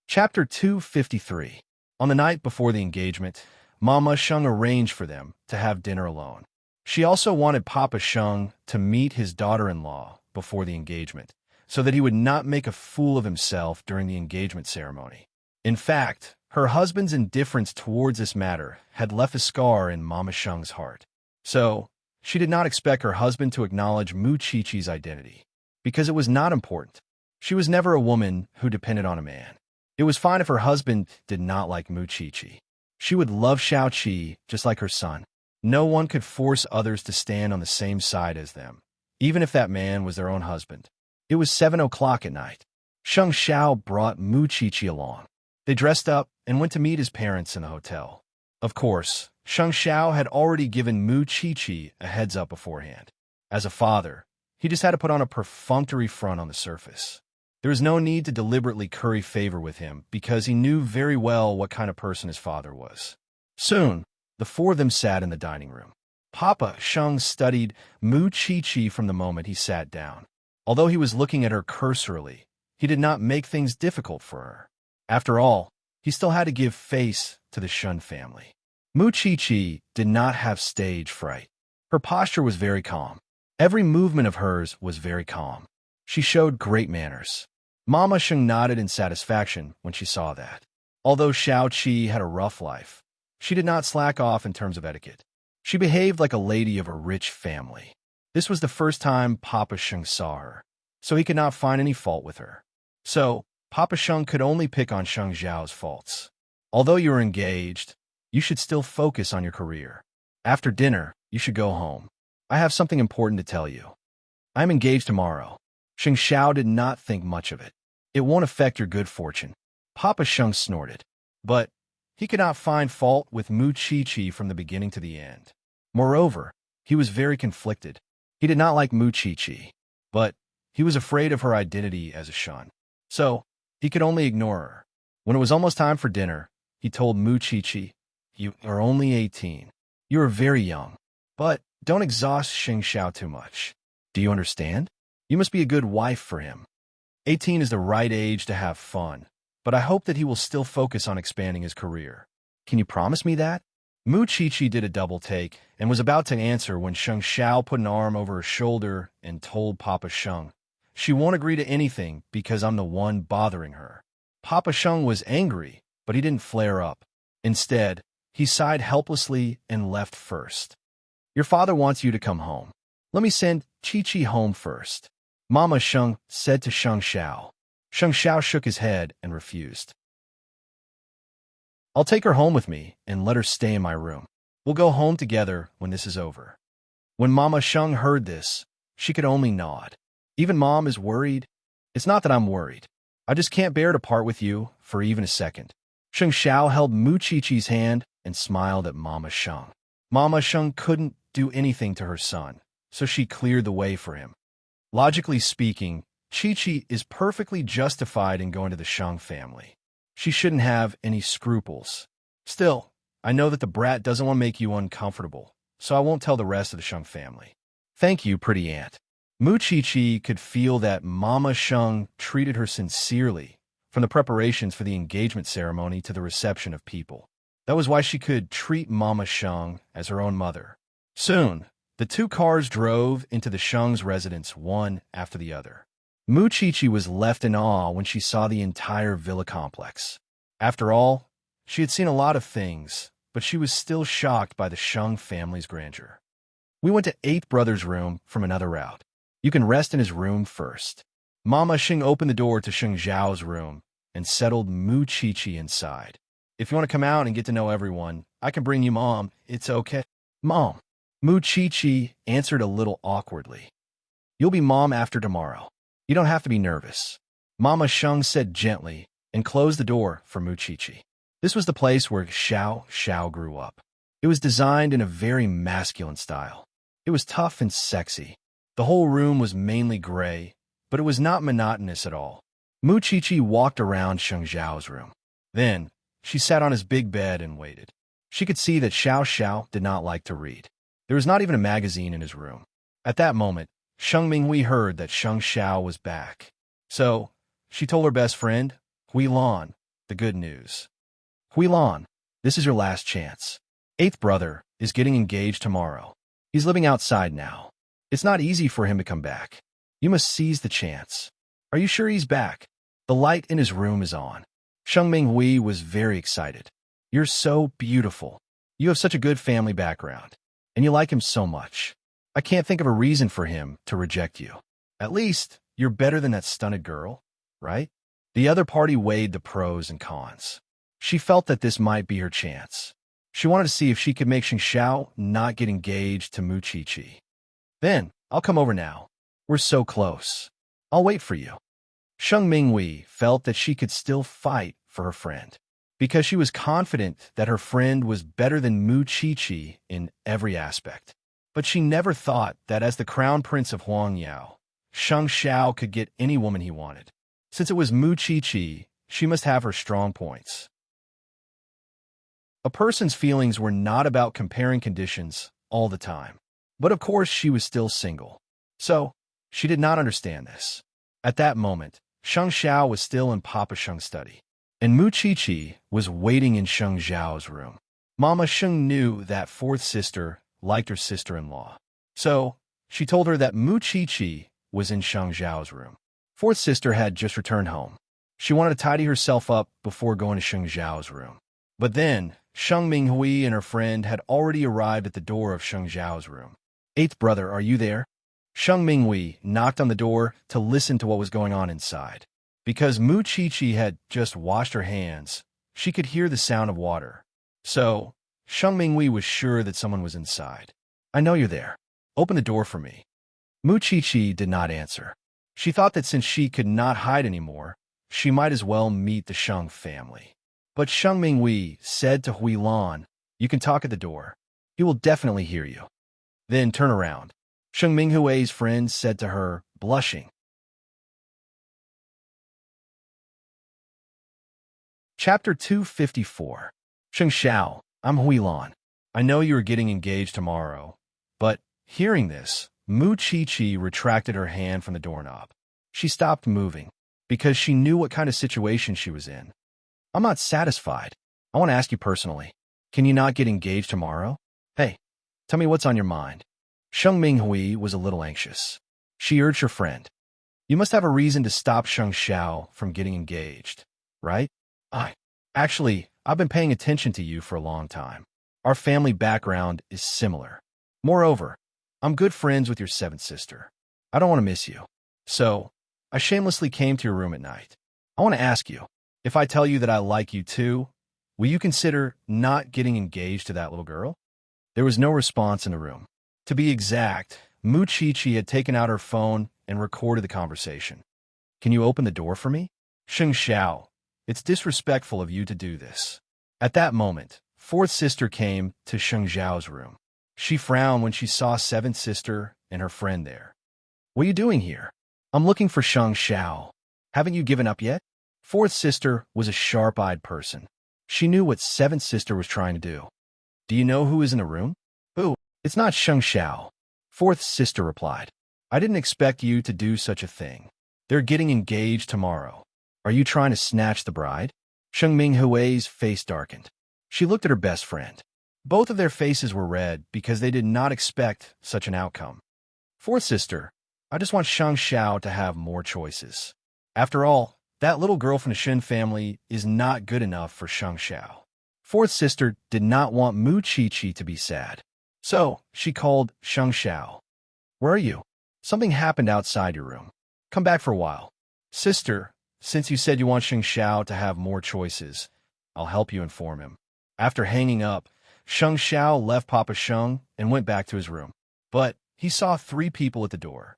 Chapter 253. On the night before the engagement, Mama Sheng arranged for them to have dinner alone. She also wanted Papa Sheng to meet his daughter-in-law before the engagement, so that he would not make a fool of himself during the engagement ceremony. In fact, her husband's indifference towards this matter had left a scar in Mama Sheng's heart. So, she did not expect her husband to acknowledge Mu Qiqi's identity, because it was not important. She was never a woman who depended on a man. It was fine if her husband did not like Mu Qiqi. She would love Xiao Qi just like her son. No one could force others to stand on the same side as them, even if that man was their own husband. It was 7 o'clock at night. Sheng Xiao brought Mu Qiqi along. They dressed up and went to meet his parents in the hotel. Of course, Sheng Xiao had already given Mu Qiqi a heads-up beforehand. As a father, he just had to put on a perfunctory front on the surface. There was no need to deliberately curry favor with him because he knew very well what kind of person his father was. Soon, the 4 of them sat in the dining room. Papa Sheng studied Mu Qiqi from the moment he sat down. Although he was looking at her cursorily, he did not make things difficult for her. After all, he still had to give face to the Shun family. Mu Qiqi did not have stage fright. Her posture was very calm. Every movement of hers was very calm. She showed great manners. Mama Sheng nodded in satisfaction when she saw that. Although Xiao Qi had a rough life, she did not slack off in terms of etiquette. She behaved like a lady of a rich family. This was the first time Papa Sheng saw her, so he could not find any fault with her. So, Papa Sheng could only pick on Sheng Xiao's faults. Although you are engaged, you should still focus on your career. After dinner, you should go home. I have something important to tell you. I'm engaged tomorrow. Sheng Xiao did not think much of it. It won't affect your good fortune. Papa Sheng snorted. But he could not find fault with Mu Chi-Chi from the beginning to the end. Moreover, he was very conflicted. He did not like Mu Chi-Chi, but he was afraid of her identity as a shun. So, he could only ignore her. When it was almost time for dinner, he told Mu Chi-Chi, "You are only 18. You are very young. But don't exhaust Xing Xiao too much. Do you understand? You must be a good wife for him. 18 is the right age to have fun, but I hope that he will still focus on expanding his career. Can you promise me that?" Mu Chi-Chi did a double take and was about to answer when Sheng Xiao put an arm over her shoulder and told Papa Sheng, "She won't agree to anything because I'm the one bothering her." Papa Sheng was angry, but he didn't flare up. Instead, he sighed helplessly and left first. "Your father wants you to come home. Let me send Chi-Chi home first," Mama Sheng said to Sheng Xiao. Sheng Xiao shook his head and refused. "I'll take her home with me and let her stay in my room. We'll go home together when this is over." When Mama Sheng heard this, she could only nod. "Even Mom is worried?" "It's not that I'm worried. I just can't bear to part with you for even a second." Sheng Xiao held Mu Chi-Chi's hand and smiled at Mama Sheng. Mama Sheng couldn't do anything to her son, so she cleared the way for him. Logically speaking, Chi-Chi is perfectly justified in going to the Sheng family. She shouldn't have any scruples. Still, I know that the brat doesn't want to make you uncomfortable, so I won't tell the rest of the Sheng family. "Thank you, pretty aunt." Mu Chi-Chi could feel that Mama Sheng treated her sincerely, from the preparations for the engagement ceremony to the reception of people. That was why she could treat Mama Sheng as her own mother. Soon, the two cars drove into the Sheng's residence one after the other. Mu Chi-Chi was left in awe when she saw the entire villa complex. After all, she had seen a lot of things, but she was still shocked by the Sheng family's grandeur. "We went to 8th brother's room from another route. You can rest in his room first." Mama Sheng opened the door to Sheng Zhao's room and settled Mu Chi-Chi inside. "If you want to come out and get to know everyone, I can bring you Mom. It's okay." "Mom." Mu Chi-Chi answered a little awkwardly. "You'll be Mom after tomorrow. You don't have to be nervous," Mama Sheng said gently and closed the door for Mu Chi-Chi. This was the place where Xiao Xiao grew up. It was designed in a very masculine style. It was tough and sexy. The whole room was mainly gray, but it was not monotonous at all. Mu Chi-Chi walked around Sheng Zhao's room. Then, she sat on his big bed and waited. She could see that Xiao Xiao did not like to read. There was not even a magazine in his room. At that moment, Sheng Minghui heard that Sheng Xiao was back. So, she told her best friend, Hui Lan, the good news. "Hui Lan, this is your last chance. 8th brother is getting engaged tomorrow. He's living outside now. It's not easy for him to come back. You must seize the chance. Are you sure he's back? The light in his room is on." Sheng Minghui was very excited. "You're so beautiful. You have such a good family background. And you like him so much. I can't think of a reason for him to reject you. At least, you're better than that stunted girl, right?" The other party weighed the pros and cons. She felt that this might be her chance. She wanted to see if she could make Xing Xiao not get engaged to Mu Chi-Chi. "Then, I'll come over now. We're so close. I'll wait for you." Sheng Minghui felt that she could still fight for her friend, because she was confident that her friend was better than Mu Chi-Chi in every aspect. But she never thought that as the crown prince of Huangyao, Sheng Xiao could get any woman he wanted. Since it was Mu Chi-Chi, she must have her strong points. A person's feelings were not about comparing conditions all the time. But of course she was still single. So, she did not understand this. At that moment, Sheng Xiao was still in Papa Sheng's study, and Mu Chi-Chi was waiting in Sheng Zhao's room. Mama Sheng knew that 4th sister liked her sister-in-law. So, she told her that Mu Chi-Chi was in Sheng Zhao's room. 4th sister had just returned home. She wanted to tidy herself up before going to Sheng Zhao's room. But then, Sheng Minghui and her friend had already arrived at the door of Sheng Zhao's room. "8th brother, are you there?" Sheng Minghui knocked on the door to listen to what was going on inside. Because Mu Chi-Chi had just washed her hands, she could hear the sound of water. So, Sheng Minghui was sure that someone was inside. "I know you're there. Open the door for me." Mu Chi-Chi did not answer. She thought that since she could not hide anymore, she might as well meet the Sheng family. But Sheng Mingwei said to Hui Lan, "You can talk at the door. He will definitely hear you." Then turn around. Sheng Minghui's friend said to her, blushing. Chapter 254. Sheng Xiao, I'm Hui Lan. I know you are getting engaged tomorrow. But, hearing this, Mu Chi-Chi retracted her hand from the doorknob. She stopped moving, because she knew what kind of situation she was in. I'm not satisfied. I want to ask you personally. Can you not get engaged tomorrow? Hey, tell me what's on your mind. Sheng Minghui was a little anxious. She urged her friend. You must have a reason to stop Sheng Xiao from getting engaged, right? I've been paying attention to you for a long time. Our family background is similar. Moreover, I'm good friends with your seventh sister. I don't want to miss you. So, I shamelessly came to your room at night. I want to ask you, if I tell you that I like you too, will you consider not getting engaged to that little girl? There was no response in the room. To be exact, Mu Chi-Chi had taken out her phone and recorded the conversation. Can you open the door for me? Sheng Xiao, it's disrespectful of you to do this. At that moment, fourth sister came to Sheng Xiao's room. She frowned when she saw seventh sister and her friend there. What are you doing here? I'm looking for Sheng Xiao. Haven't you given up yet? Fourth sister was a sharp-eyed person. She knew what seventh sister was trying to do. Do you know who is in the room? Who? It's not Sheng Xiao. Fourth sister replied. I didn't expect you to do such a thing. They're getting engaged tomorrow. Are you trying to snatch the bride? Sheng Minghui's face darkened. She looked at her best friend. Both of their faces were red because they did not expect such an outcome. Fourth sister, I just want Sheng Xiao to have more choices. After all, that little girl from the Shen family is not good enough for Sheng Xiao. Fourth sister did not want Mu Chi-Chi to be sad. So, she called Sheng Xiao. Where are you? Something happened outside your room. Come back for a while. Sister, since you said you want Sheng Xiao to have more choices, I'll help you inform him. After hanging up, Sheng Xiao left Papa Sheng and went back to his room. But he saw 3 people at the door.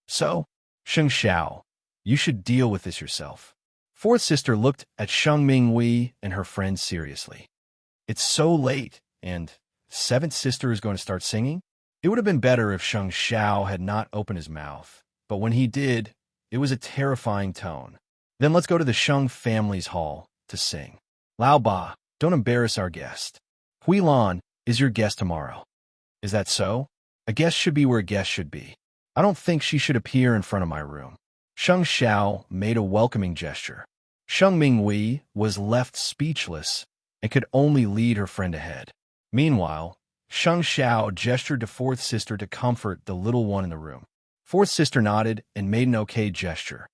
So, Sheng Xiao, you should deal with this yourself. Fourth sister looked at Sheng Minghui and her friend seriously. It's so late, and seventh sister is going to start singing? It would have been better if Sheng Xiao had not opened his mouth, but when he did, it was a terrifying tone. Then let's go to the Sheng family's hall to sing. Lao Ba, don't embarrass our guest. Hui Lan is your guest tomorrow. Is that so? A guest should be where a guest should be. I don't think she should appear in front of my room. Sheng Xiao made a welcoming gesture. Sheng Minghui was left speechless and could only lead her friend ahead. Meanwhile, Sheng Xiao gestured to fourth sister to comfort the little one in the room. Fourth sister nodded and made an okay gesture.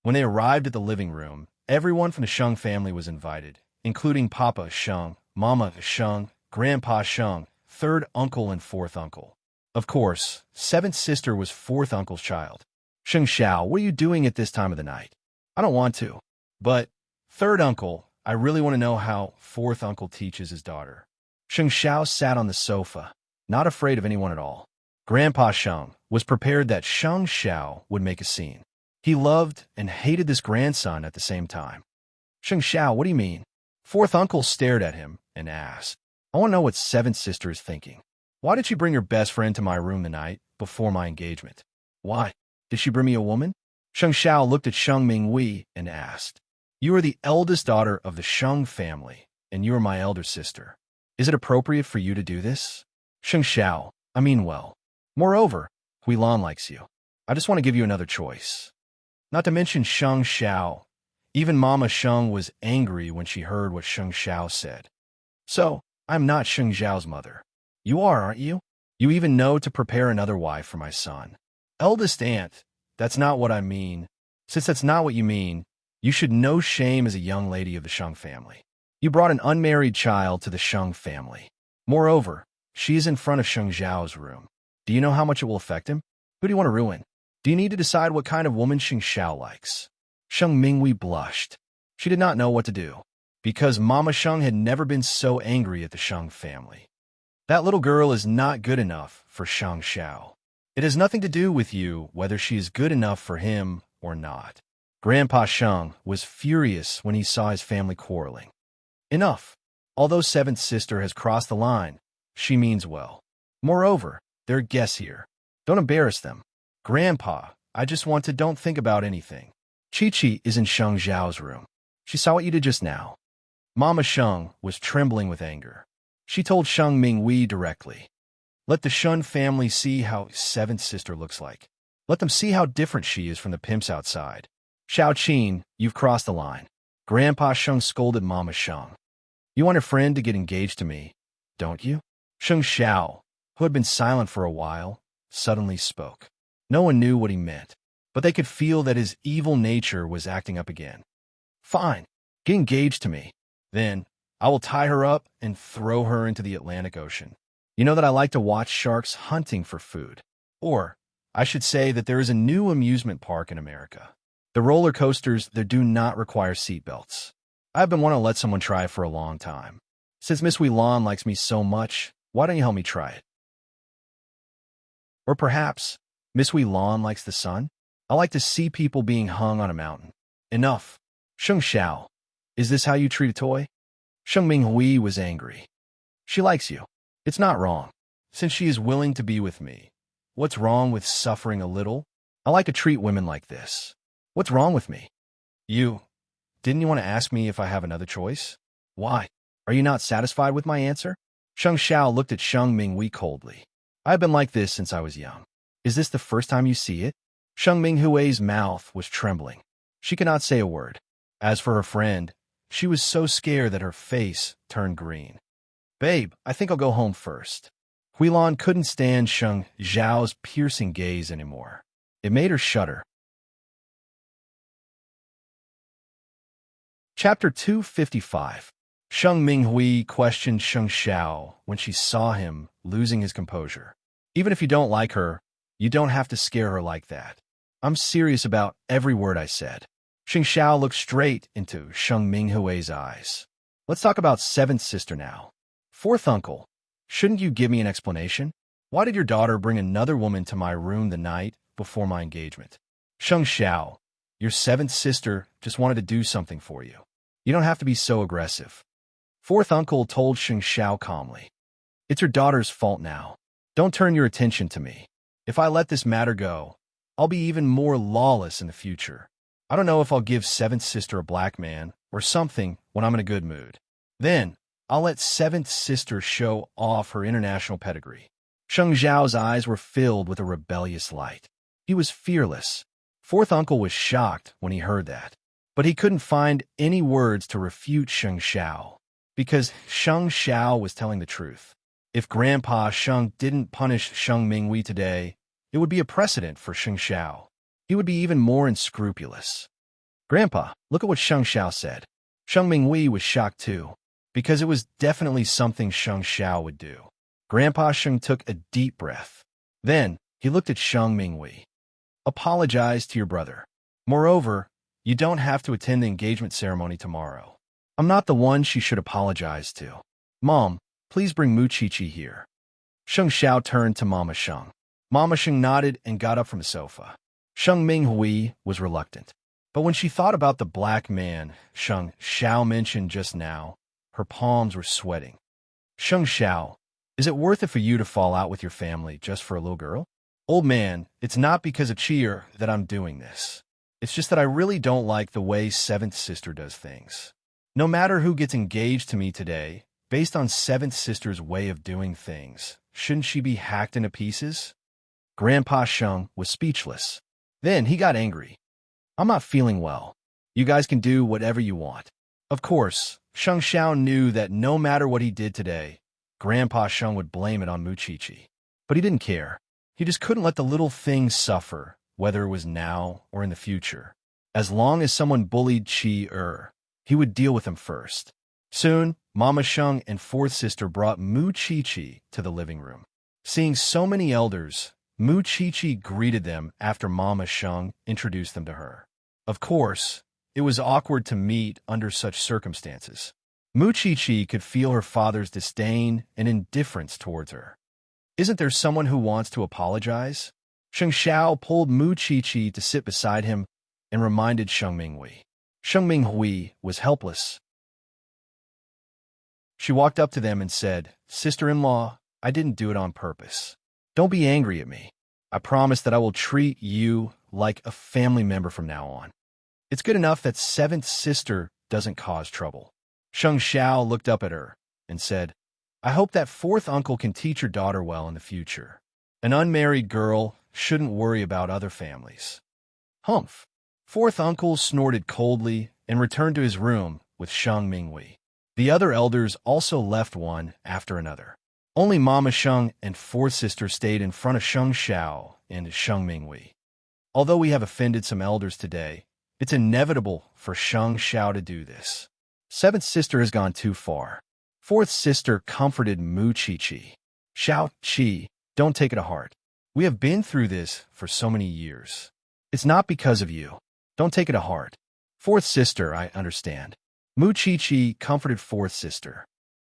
When they arrived at the living room, everyone from the Sheng family was invited, including Papa Sheng, Mama Sheng, Grandpa Sheng, third uncle and fourth uncle. Of course, seventh sister was fourth uncle's child. Sheng Xiao, what are you doing at this time of the night? I don't want to. But, third uncle, I really want to know how fourth uncle teaches his daughter. Sheng Xiao sat on the sofa, not afraid of anyone at all. Grandpa Sheng was prepared that Sheng Xiao would make a scene. He loved and hated this grandson at the same time. Sheng Xiao, what do you mean? Fourth uncle stared at him and asked, I want to know what seventh sister is thinking. Why did she bring her best friend to my room the night before my engagement? Why? Did she bring me a woman? Sheng Xiao looked at Sheng Minghui and asked, You are the eldest daughter of the Sheng family, and you are my elder sister. Is it appropriate for you to do this? Sheng Xiao, I mean well. Moreover, Hui Lan likes you. I just want to give you another choice. Not to mention Sheng Xiao. Even Mama Sheng was angry when she heard what Sheng Xiao said. So, I'm not Sheng Xiao's mother. You are, aren't you? You even know to prepare another wife for my son. Eldest aunt, that's not what I mean. Since that's not what you mean, you should know shame as a young lady of the Sheng family. You brought an unmarried child to the Sheng family. Moreover, she is in front of Sheng Xiao's room. Do you know how much it will affect him? Who do you want to ruin? Do you need to decide what kind of woman Sheng Xiao likes? Sheng Minghui blushed. She did not know what to do, because Mama Sheng had never been so angry at the Sheng family. That little girl is not good enough for Sheng Xiao. It has nothing to do with you whether she is good enough for him or not. Grandpa Sheng was furious when he saw his family quarreling. Enough. Although seventh sister has crossed the line, she means well. Moreover, they're guests here. Don't embarrass them. Grandpa, I just want to don't think about anything. Chi-Chi is in Sheng Zhao's room. She saw what you did just now. Mama Sheng was trembling with anger. She told Sheng Minghui directly. Let the Shun family see how seventh sister looks like. Let them see how different she is from the pimps outside. Xiao Qin, you've crossed the line. Grandpa Sheng scolded Mama Sheng. You want a friend to get engaged to me, don't you? Sheng Xiao, who had been silent for a while, suddenly spoke. No one knew what he meant, but they could feel that his evil nature was acting up again. Fine, get engaged to me. Then, I will tie her up and throw her into the Atlantic Ocean. You know that I like to watch sharks hunting for food. Or, I should say that there is a new amusement park in America. The roller coasters that do not require seatbelts. I've been wanting to let someone try it for a long time. Since Miss Wei Lan likes me so much, why don't you help me try it? Or perhaps, Miss Wei Lan likes the sun? I like to see people being hung on a mountain. Enough. Sheng Xiao, is this how you treat a toy? Sheng Minghui was angry. She likes you. It's not wrong. Since she is willing to be with me. What's wrong with suffering a little? I like to treat women like this. What's wrong with me? Didn't you want to ask me if I have another choice? Why? Are you not satisfied with my answer? Sheng Xiao looked at Sheng Minghui coldly. I've been like this since I was young. Is this the first time you see it? Sheng Minghui's mouth was trembling. She could not say a word. As for her friend, she was so scared that her face turned green. Babe, I think I'll go home first. Huilan couldn't stand Sheng Zhao's piercing gaze anymore. It made her shudder. Chapter 255. Sheng Minghui questioned Sheng Xiao when she saw him losing his composure. Even if you don't like her, you don't have to scare her like that. I'm serious about every word I said. Sheng Xiao looked straight into Sheng Minghui's eyes. Let's talk about seventh sister now. Fourth uncle, shouldn't you give me an explanation? Why did your daughter bring another woman to my room the night before my engagement? Sheng Xiao, your seventh sister just wanted to do something for you. You don't have to be so aggressive. Fourth uncle told Sheng Xiao calmly. It's your daughter's fault now. Don't turn your attention to me. If I let this matter go, I'll be even more lawless in the future. I don't know if I'll give seventh sister a black man or something when I'm in a good mood. Then, I'll let seventh sister show off her international pedigree. Sheng Zhao's eyes were filled with a rebellious light. He was fearless. Fourth uncle was shocked when he heard that, but he couldn't find any words to refute Sheng Xiao, because Sheng Xiao was telling the truth. If Grandpa Sheng didn't punish Sheng Minghui today, it would be a precedent for Sheng Xiao. He would be even more unscrupulous. Grandpa, look at what Sheng Xiao said. Sheng Minghui was shocked too, because it was definitely something Sheng Xiao would do. Grandpa Sheng took a deep breath. Then, he looked at Sheng Minghui. Apologize to your brother. Moreover, you don't have to attend the engagement ceremony tomorrow. I'm not the one she should apologize to. Mom, please bring Mu Chi-Chi here. Sheng Xiao turned to Mama Sheng. Mama Sheng nodded and got up from the sofa. Sheng Minghui was reluctant. But when she thought about the black man Sheng Xiao mentioned just now, her palms were sweating. Sheng Xiao, is it worth it for you to fall out with your family just for a little girl? Old man, it's not because of cheer that I'm doing this. It's just that I really don't like the way seventh sister does things. No matter who gets engaged to me today, based on seventh sister's way of doing things, shouldn't she be hacked into pieces? Grandpa Sheng was speechless. Then he got angry. I'm not feeling well. You guys can do whatever you want. Of course, Sheng Xiao knew that no matter what he did today, Grandpa Sheng would blame it on Mu Chi-Chi. But he didn't care. He just couldn't let the little thing suffer, whether it was now or in the future. As long as someone bullied Chi, he would deal with him first. Soon, Mama Sheng and fourth sister brought Mu Chi-Chi to the living room. Seeing so many elders, Mu Chi-Chi greeted them after Mama Sheng introduced them to her. Of course, it was awkward to meet under such circumstances. Mu Chi-Chi could feel her father's disdain and indifference towards her. Isn't there someone who wants to apologize? Sheng Xiao pulled Mu Chi-Chi to sit beside him and reminded Sheng Minghui. Sheng Minghui was helpless. She walked up to them and said, "Sister-in-law, I didn't do it on purpose. Don't be angry at me. I promise that I will treat you like a family member from now on. It's good enough that seventh sister doesn't cause trouble." Sheng Xiao looked up at her and said, "I hope that fourth uncle can teach your daughter well in the future. An unmarried girl shouldn't worry about other families." Humph. Fourth uncle snorted coldly and returned to his room with Sheng Minghui. The other elders also left one after another. Only Mama Sheng and fourth sister stayed in front of Sheng Xiao and Sheng Minghui. Although we have offended some elders today, it's inevitable for Sheng Xiao to do this. Seventh sister has gone too far. Fourth sister comforted Mu Chi-Chi. "Xiao Chi, don't take it to heart. We have been through this for so many years. It's not because of you. Don't take it to heart." "Fourth sister, I understand." Mu Chi-Chi comforted fourth sister.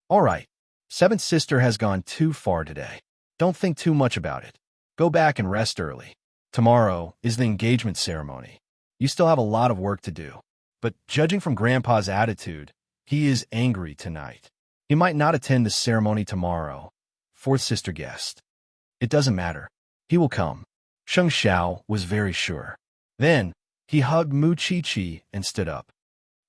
"All right. Seventh sister has gone too far today. Don't think too much about it. Go back and rest early. Tomorrow is the engagement ceremony. You still have a lot of work to do. But judging from Grandpa's attitude, he is angry tonight. He might not attend the ceremony tomorrow," fourth sister guessed. "It doesn't matter. He will come." Sheng Xiao was very sure. Then he hugged Mu Chi-Chi and stood up.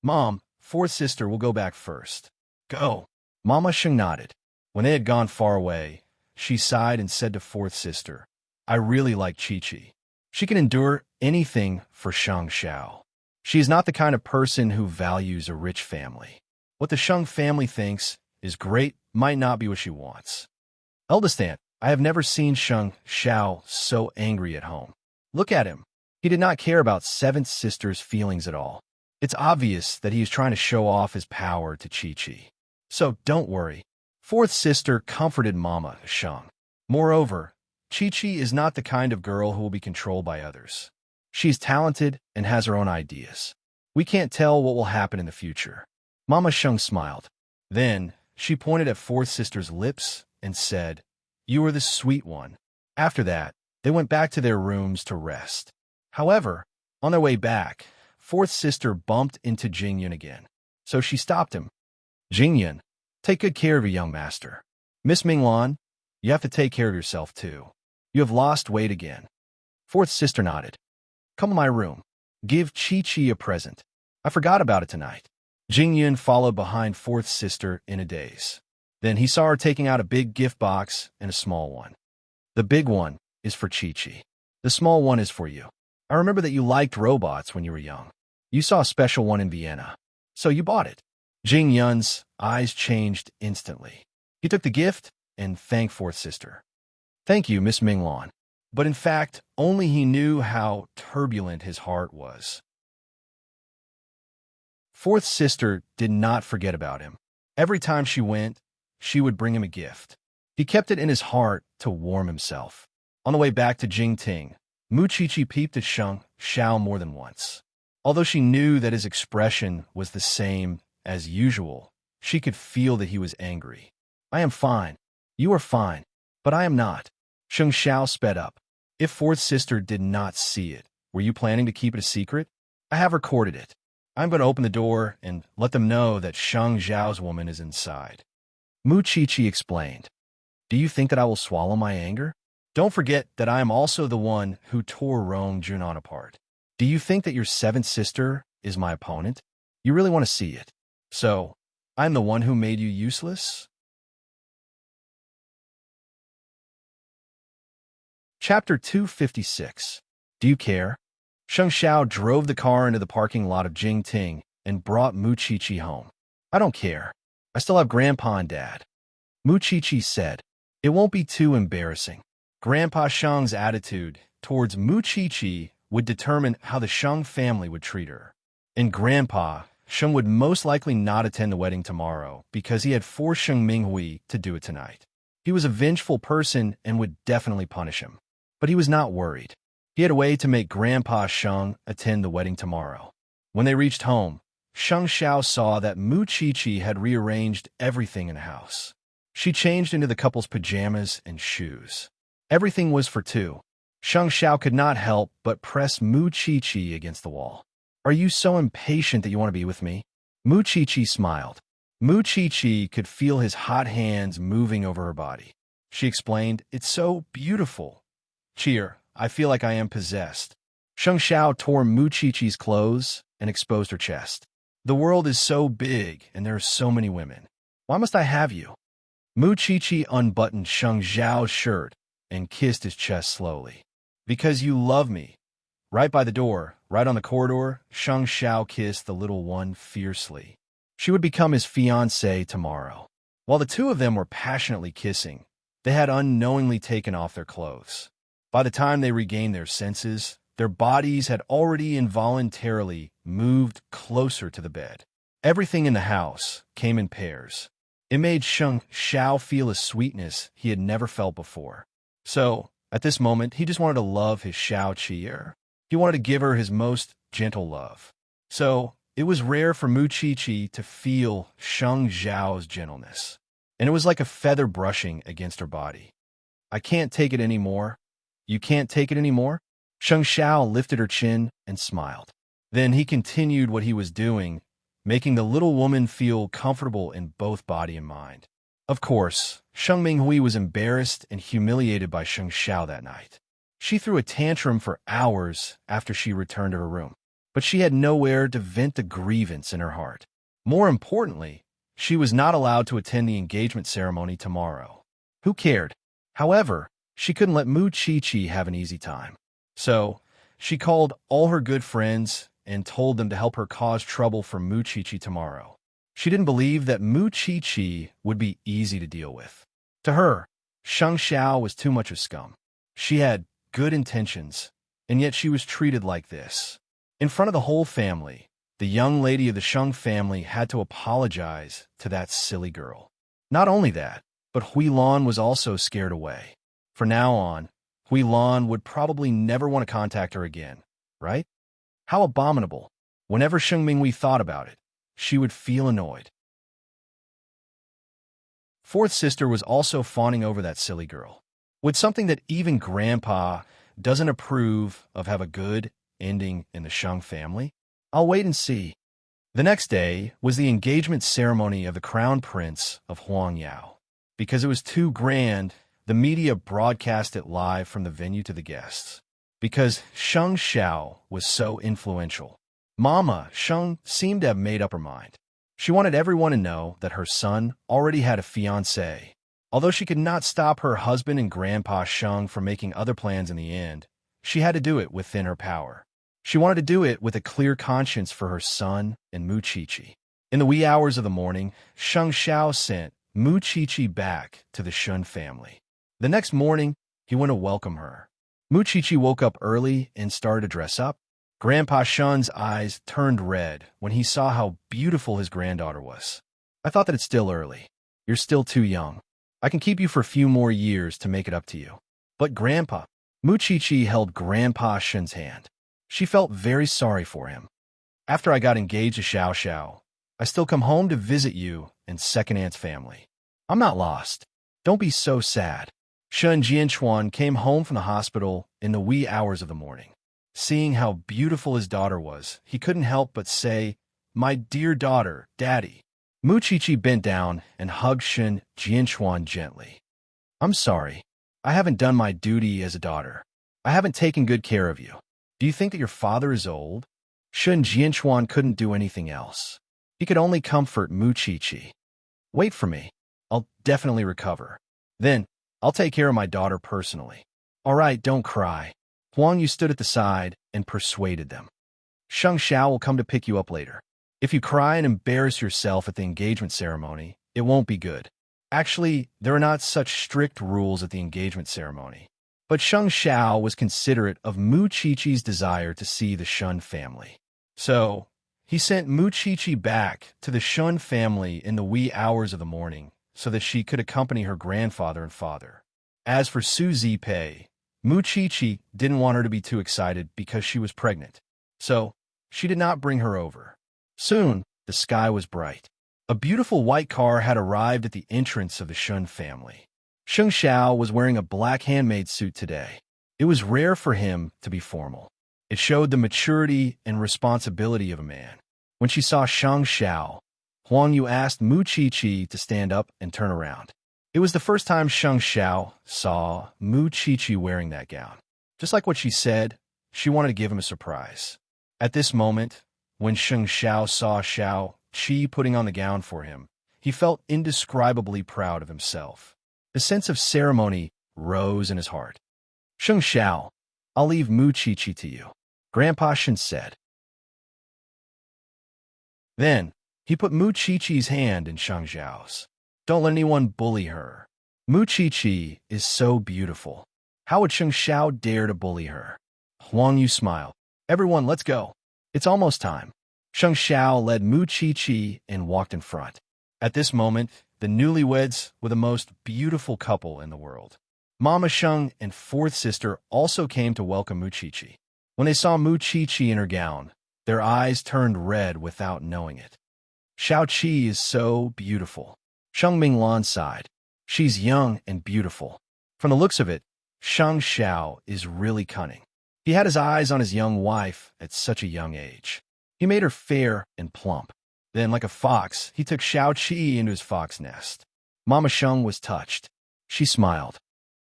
"Mom, fourth sister will go back first." "Go." Mama Sheng nodded. When they had gone far away, she sighed and said to fourth sister, "I really like Chi-Chi. She can endure anything for Sheng Xiao. She is not the kind of person who values a rich family. What the Sheng family thinks is great might not be what she wants." "Eldest aunt, I have never seen Sheng Xiao so angry at home. Look at him. He did not care about seventh sister's feelings at all. It's obvious that he is trying to show off his power to Chi-Chi. So don't worry." Fourth sister comforted Mama Sheng. "Moreover, Chi-Chi is not the kind of girl who will be controlled by others. She is talented and has her own ideas. We can't tell what will happen in the future." Mama Sheng smiled. Then she pointed at fourth sister's lips and said, "You are the sweet one." After that, they went back to their rooms to rest. However, on their way back, fourth sister bumped into Jingyun again. So she stopped him. "Jingyun, take good care of your young master. Miss Minglan, you have to take care of yourself too. You have lost weight again." Fourth sister nodded. "Come to my room. Give Chi-Chi a present. I forgot about it tonight." Jingyun followed behind fourth sister in a daze. Then he saw her taking out a big gift box and a small one. "The big one is for Chi-Chi. The small one is for you. I remember that you liked robots when you were young. You saw a special one in Vienna, so you bought it." Jing Yun's eyes changed instantly. He took the gift and thanked fourth sister. "Thank you, Miss Minglan." But in fact, only he knew how turbulent his heart was. Fourth sister did not forget about him. Every time she went, she would bring him a gift. He kept it in his heart to warm himself. On the way back to Jingting, Mu Chi-Chi peeped at Sheng Xiao more than once. Although she knew that his expression was the same as usual, she could feel that he was angry. "I am fine. You are fine. But I am not." Sheng Xiao sped up. "If fourth sister did not see it, were you planning to keep it a secret? I have recorded it. I'm going to open the door and let them know that Sheng Xiao's woman is inside." Mu Chi-Chi explained. "Do you think that I will swallow my anger? Don't forget that I am also the one who tore Rong Junon apart. Do you think that your seventh sister is my opponent? You really want to see it. So, I'm the one who made you useless?" Chapter 256. Do you care? Sheng Xiao drove the car into the parking lot of Jingting and brought Mu Chi-Chi home. "I don't care. I still have Grandpa and Dad." Mu Chi-Chi said. It won't be too embarrassing. Grandpa Sheng's attitude towards Mu Chi-Chi would determine how the Sheng family would treat her. And Grandpa Sheng would most likely not attend the wedding tomorrow because he had forced Sheng Minghui to do it tonight. He was a vengeful person and would definitely punish him. But he was not worried. He had a way to make Grandpa Sheng attend the wedding tomorrow. When they reached home, Sheng Xiao saw that Mu Chi-Chi had rearranged everything in the house. She changed into the couple's pajamas and shoes. Everything was for two. Sheng Xiao could not help but press Mu Chi-Chi against the wall. Are you so impatient that you want to be with me? Mu Chi-Chi smiled. Mu Chi-Chi could feel his hot hands moving over her body. She explained, "It's so beautiful. Cheer, I feel like I am possessed." Sheng Xiao tore Mu Chi-Chi's clothes and exposed her chest. "The world is so big, and there are so many women. Why must I have you?" Mu Chi-Chi unbuttoned Sheng Xiao's shirt and kissed his chest slowly. "Because you love me." Right by the door, right on the corridor, Sheng Xiao kissed the little one fiercely. She would become his fiancée tomorrow. While the two of them were passionately kissing, they had unknowingly taken off their clothes. By the time they regained their senses, their bodies had already involuntarily moved closer to the bed. Everything in the house came in pairs. It made Sheng Xiao feel a sweetness he had never felt before. So, at this moment, he just wanted to love his Xiao Qi. He wanted to give her his most gentle love. So, it was rare for Mu Chi-Chi to feel Sheng Xiao's gentleness. And it was like a feather brushing against her body. "I can't take it anymore." "You can't take it anymore?" Sheng Xiao lifted her chin and smiled. Then he continued what he was doing, making the little woman feel comfortable in both body and mind. Of course, Sheng Minghui was embarrassed and humiliated by Sheng Xiao that night. She threw a tantrum for hours after she returned to her room, but she had nowhere to vent the grievance in her heart. More importantly, she was not allowed to attend the engagement ceremony tomorrow. Who cared? However, she couldn't let Mu Chi-Chi have an easy time. So, she called all her good friends and told them to help her cause trouble for Mu Chi-Chi tomorrow. She didn't believe that Mu Chi-Chi would be easy to deal with. To her, Sheng Xiao was too much of scum. She had good intentions, and yet she was treated like this. In front of the whole family, the young lady of the Sheng family had to apologize to that silly girl. Not only that, but Huilan was also scared away. From now on, Huilan would probably never want to contact her again, right? How abominable. Whenever Sheng Minghui thought about it, she would feel annoyed. Fourth sister was also fawning over that silly girl. Would something that even Grandpa doesn't approve of have a good ending in the Sheng family? I'll wait and see. The next day was the engagement ceremony of the Crown Prince of Huangyao. Because it was too grand, the media broadcast it live from the venue to the guests. Because Sheng Xiao was so influential, Mama Sheng seemed to have made up her mind. She wanted everyone to know that her son already had a fiancée. Although she could not stop her husband and Grandpa Sheng from making other plans in the end, she had to do it within her power. She wanted to do it with a clear conscience for her son and Mu Chi-Chi. In the wee hours of the morning, Sheng Xiao sent Mu Chi-Chi back to the Shun family. The next morning, he went to welcome her. Mu Chi-Chi woke up early and started to dress up. Grandpa Shun's eyes turned red when he saw how beautiful his granddaughter was. "I thought that it's still early. You're still too young. I can keep you for a few more years to make it up to you." "But Grandpa..." Mu Chi-Chi held Grandpa Shun's hand. She felt very sorry for him. "After I got engaged to Xiao Xiao, I still come home to visit you and second aunt's family. I'm not lost. Don't be so sad." Shun Jianchuan came home from the hospital in the wee hours of the morning. Seeing how beautiful his daughter was, he couldn't help but say, "My dear daughter, Daddy." Mu Chi-Chi bent down and hugged Shun Jianchuan gently. "I'm sorry. I haven't done my duty as a daughter. I haven't taken good care of you. Do you think that your father is old?" Shun Jianchuan couldn't do anything else. He could only comfort Mu Chi-Chi. "Wait for me. I'll definitely recover. Then, I'll take care of my daughter personally." "All right, don't cry." Huang Yu stood at the side and persuaded them. "Sheng Xiao will come to pick you up later. If you cry and embarrass yourself at the engagement ceremony, it won't be good." Actually, there are not such strict rules at the engagement ceremony. But Sheng Xiao was considerate of Mu Chi-Chi's desire to see the Shun family. So, he sent Mu Chi-Chi back to the Shun family in the wee hours of the morning so that she could accompany her grandfather and father. As for Su Zipei, Mu Chi-Chi didn't want her to be too excited because she was pregnant. So, she did not bring her over. Soon, the sky was bright. A beautiful white car had arrived at the entrance of the Shun family. Sheng Xiao was wearing a black handmade suit today. It was rare for him to be formal. It showed the maturity and responsibility of a man. When she saw Shang Xiao, Huang Yu asked Mu Qiqi to stand up and turn around. It was the first time Shang Xiao saw Mu Qiqi wearing that gown. Just like what she said, she wanted to give him a surprise. At this moment, when Shang Xiao saw Xiao Qi putting on the gown for him, he felt indescribably proud of himself. The sense of ceremony rose in his heart. Shang Xiao, I'll leave Mu Qiqi to you, Grandpa Shen said. Then, he put Mu Qiqi's hand in Shang Xiao's. Don't let anyone bully her. Mu Qiqi is so beautiful. How would Shang Xiao dare to bully her? Huang Yu smiled. Everyone, let's go. It's almost time. Shang Xiao led Mu Qiqi and walked in front. At this moment, the newlyweds were the most beautiful couple in the world. Mama Sheng and fourth sister also came to welcome Mu Qiqi. When they saw Mu Qiqi in her gown, their eyes turned red without knowing it. Xiao Qi is so beautiful. Sheng Minglan sighed. She's young and beautiful. From the looks of it, Shang Xiao is really cunning. He had his eyes on his young wife at such a young age. He made her fair and plump. Then, like a fox, he took Xiao Qi into his fox nest. Mama Sheng was touched. She smiled.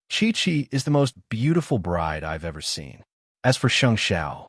Qi is the most beautiful bride I've ever seen. As for Shang Xiao.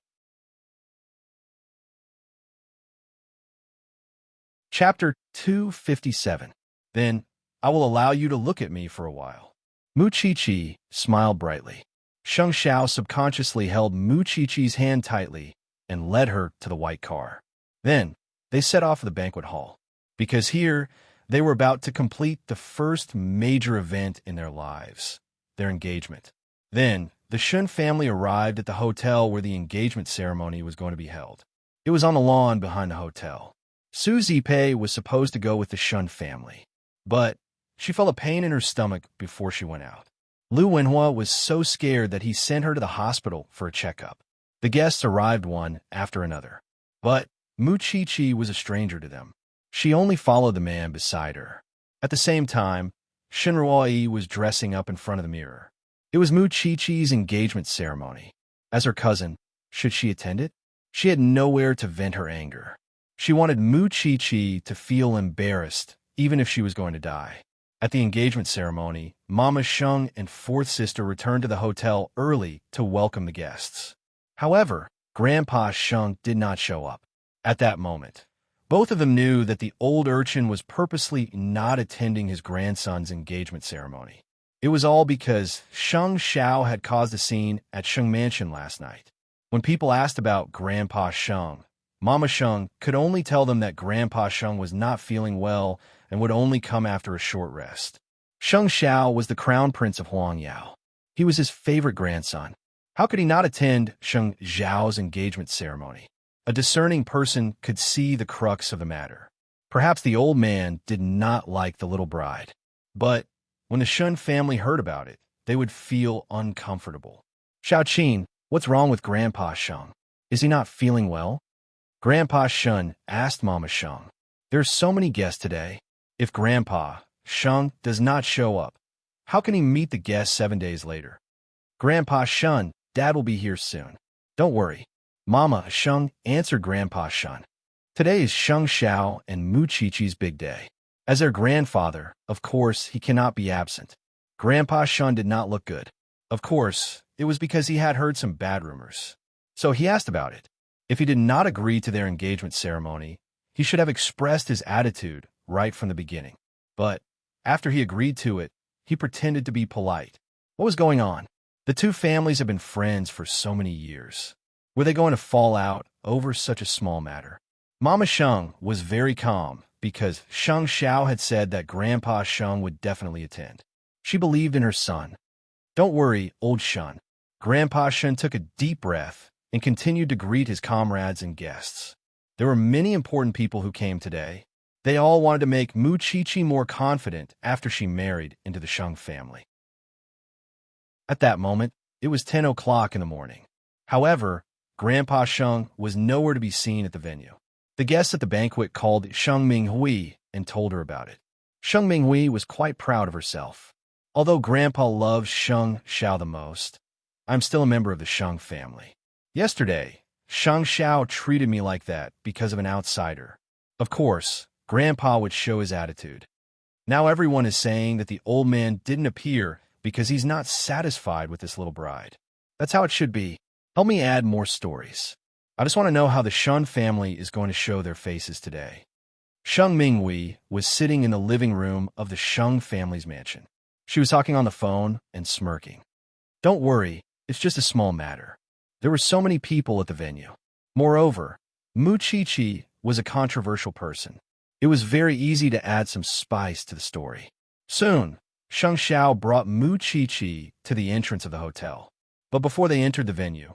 Chapter 257. Then, I will allow you to look at me for a while. Mu Qiqi smiled brightly. Shang Xiao subconsciously held Mu Qiqi's hand tightly and led her to the white car. Then, they set off to the banquet hall, because here they were about to complete the first major event in their lives, their engagement. Then, the Shun family arrived at the hotel where the engagement ceremony was going to be held. It was on the lawn behind the hotel. Su Zipei was supposed to go with the Shun family, but she felt a pain in her stomach before she went out. Lu Wenhua was so scared that he sent her to the hospital for a checkup. The guests arrived one after another, but Mu Qiqi was a stranger to them. She only followed the man beside her. At the same time, Shinruo was dressing up in front of the mirror. It was Mu Qiqi's engagement ceremony. As her cousin, should she attend it? She had nowhere to vent her anger. She wanted Mu Qiqi to feel embarrassed, even if she was going to die. At the engagement ceremony, Mama Sheng and fourth sister returned to the hotel early to welcome the guests. However, Grandpa Sheng did not show up. At that moment, both of them knew that the old urchin was purposely not attending his grandson's engagement ceremony. It was all because Shang Xiao had caused a scene at Sheng Mansion last night. When people asked about Grandpa Sheng, Mama Sheng could only tell them that Grandpa Sheng was not feeling well and would only come after a short rest. Sheng Xiao was the crown prince of Huangyao. He was his favorite grandson. How could he not attend Sheng Zhao's engagement ceremony? A discerning person could see the crux of the matter. Perhaps the old man did not like the little bride. But when the Shun family heard about it, they would feel uncomfortable. Xiao Qin, what's wrong with Grandpa Sheng? Is he not feeling well? Grandpa Shun asked Mama Sheng. There's so many guests today. If Grandpa Sheng does not show up, how can he meet the guests 7 days later? Grandpa Shun, Dad will be here soon. Don't worry. Mama Sheng answered Grandpa Shun. Today is Sheng Xiao and Mu Qiqi's big day. As their grandfather, of course, he cannot be absent. Grandpa Shun did not look good. Of course, it was because he had heard some bad rumors. So he asked about it. If he did not agree to their engagement ceremony, he should have expressed his attitude right from the beginning. But after he agreed to it, he pretended to be polite. What was going on? The two families have been friends for so many years. Were they going to fall out over such a small matter? Mama Sheng was very calm because Sheng Xiao had said that Grandpa Sheng would definitely attend. She believed in her son. Don't worry, old Shun. Grandpa Shun took a deep breath and continued to greet his comrades and guests. There were many important people who came today. They all wanted to make Mu Qiqi more confident after she married into the Sheng family. At that moment, it was 10 o'clock in the morning. However, Grandpa Sheng was nowhere to be seen at the venue. The guests at the banquet called Sheng Minghui and told her about it. Sheng Minghui was quite proud of herself. Although Grandpa loved Sheng Xiao the most, I'm still a member of the Sheng family. Yesterday, Sheng Xiao treated me like that because of an outsider. Of course, Grandpa would show his attitude. Now everyone is saying that the old man didn't appear because he's not satisfied with this little bride. That's how it should be. Help me add more stories. I just want to know how the Shun family is going to show their faces today. Sheng Mingwei was sitting in the living room of the Sheng family's mansion. She was talking on the phone and smirking. Don't worry, it's just a small matter. There were so many people at the venue. Moreover, Mu Chi was a controversial person. It was very easy to add some spice to the story. Soon, Sheng Xiao brought Mu Chi to the entrance of the hotel. But before they entered the venue,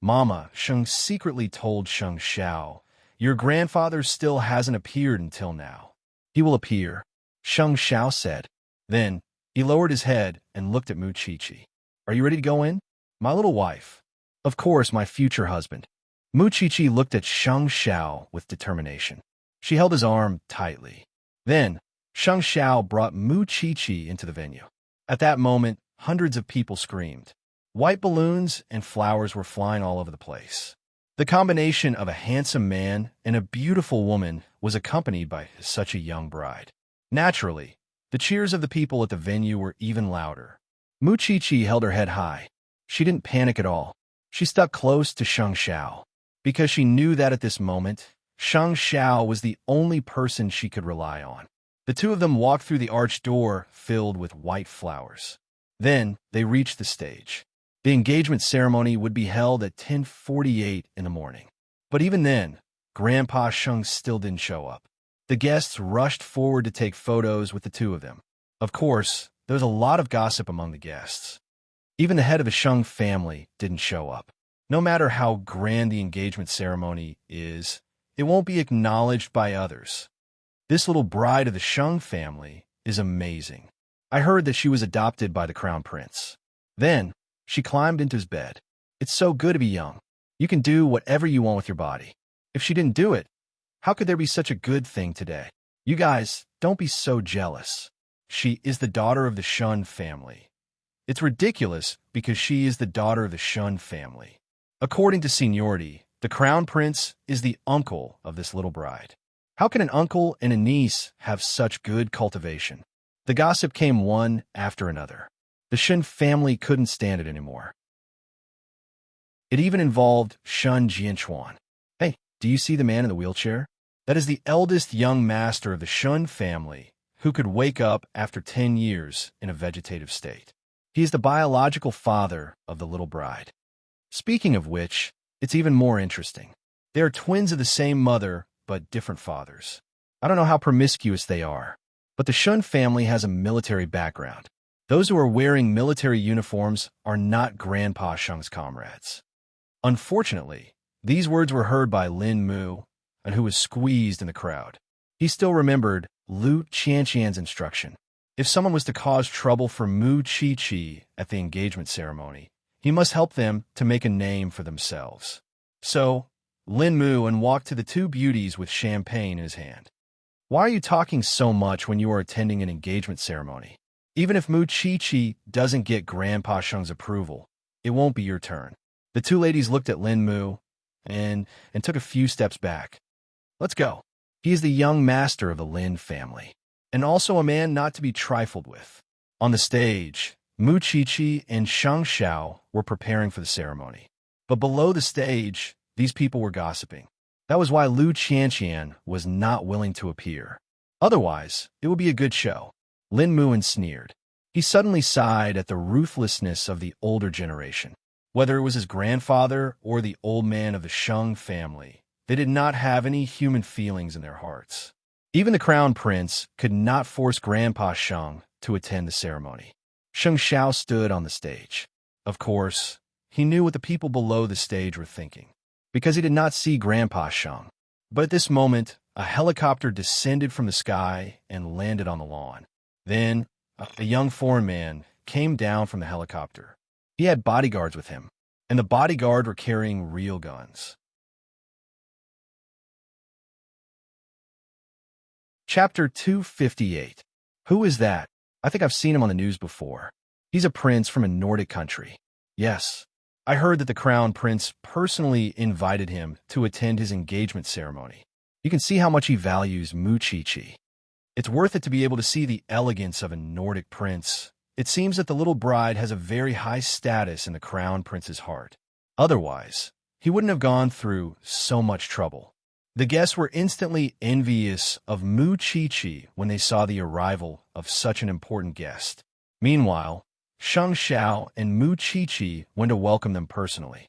Mama Sheng secretly told Sheng Xiao, "Your grandfather still hasn't appeared until now. He will appear," Sheng Xiao said. Then, he lowered his head and looked at Mu Chi. "Are you ready to go in?" "My little wife." "Of course, my future husband." Mu Chi looked at Sheng Xiao with determination. She held his arm tightly. Then, Sheng Xiao brought Mu Chi into the venue. At that moment, hundreds of people screamed. White balloons and flowers were flying all over the place. The combination of a handsome man and a beautiful woman was accompanied by such a young bride. Naturally, the cheers of the people at the venue were even louder. Mu Chi held her head high. She didn't panic at all. She stuck close to Sheng Xiao, because she knew that at this moment, Sheng Xiao was the only person she could rely on. The two of them walked through the arched door filled with white flowers. Then, they reached the stage. The engagement ceremony would be held at 10:48 in the morning. But even then, Grandpa Sheng still didn't show up. The guests rushed forward to take photos with the two of them. Of course, there was a lot of gossip among the guests. Even the head of the Sheng family didn't show up. No matter how grand the engagement ceremony is, it won't be acknowledged by others. This little bride of the Sheng family is amazing. I heard that she was adopted by the crown prince. Then, she climbed into his bed. It's so good to be young. You can do whatever you want with your body. If she didn't do it, how could there be such a good thing today? You guys, don't be so jealous. She is the daughter of the Shun family. It's ridiculous because she is the daughter of the Shun family. According to seniority, the crown prince is the uncle of this little bride. How can an uncle and a niece have such good cultivation? The gossip came one after another. The Shun family couldn't stand it anymore. It even involved Shun Jianchuan. Hey, do you see the man in the wheelchair? That is the eldest young master of the Shun family who could wake up after 10 years in a vegetative state. He is the biological father of the little bride. Speaking of which, it's even more interesting. They are twins of the same mother, but different fathers. I don't know how promiscuous they are, but the Shun family has a military background. Those who are wearing military uniforms are not Grandpa Sheng's comrades. Unfortunately, these words were heard by Lin Mu, and who was squeezed in the crowd. He still remembered Lu Qianqian's instruction. If someone was to cause trouble for Mu Chi at the engagement ceremony, he must help them to make a name for themselves. So, Lin Mu walked to the two beauties with champagne in his hand. Why are you talking so much when you are attending an engagement ceremony? Even if Mu Chi doesn't get Grandpa Sheng's approval, it won't be your turn. The two ladies looked at Lin Mu and took a few steps back. Let's go. He is the young master of the Lin family, and also a man not to be trifled with. On the stage, Mu Chi and Sheng Xiao were preparing for the ceremony. But below the stage, these people were gossiping. That was why Lu Qianqian was not willing to appear. Otherwise, it would be a good show. Lin Mu sneered. He suddenly sighed at the ruthlessness of the older generation. Whether it was his grandfather or the old man of the Sheng family, they did not have any human feelings in their hearts. Even the crown prince could not force Grandpa Sheng to attend the ceremony. Sheng Xiao stood on the stage. Of course, he knew what the people below the stage were thinking, because he did not see Grandpa Sheng. But at this moment, a helicopter descended from the sky and landed on the lawn. Then, a young foreign man came down from the helicopter. He had bodyguards with him, and the bodyguard were carrying real guns. Chapter 258. Who is that? I think I've seen him on the news before. He's a prince from a Nordic country. Yes, I heard that the crown prince personally invited him to attend his engagement ceremony. You can see how much he values Muchichi. It's worth it to be able to see the elegance of a Nordic prince. It seems that the little bride has a very high status in the crown prince's heart. Otherwise, he wouldn't have gone through so much trouble. The guests were instantly envious of Muchichi when they saw the arrival of such an important guest. Meanwhile, Sheng Xiao and Muchichi went to welcome them personally.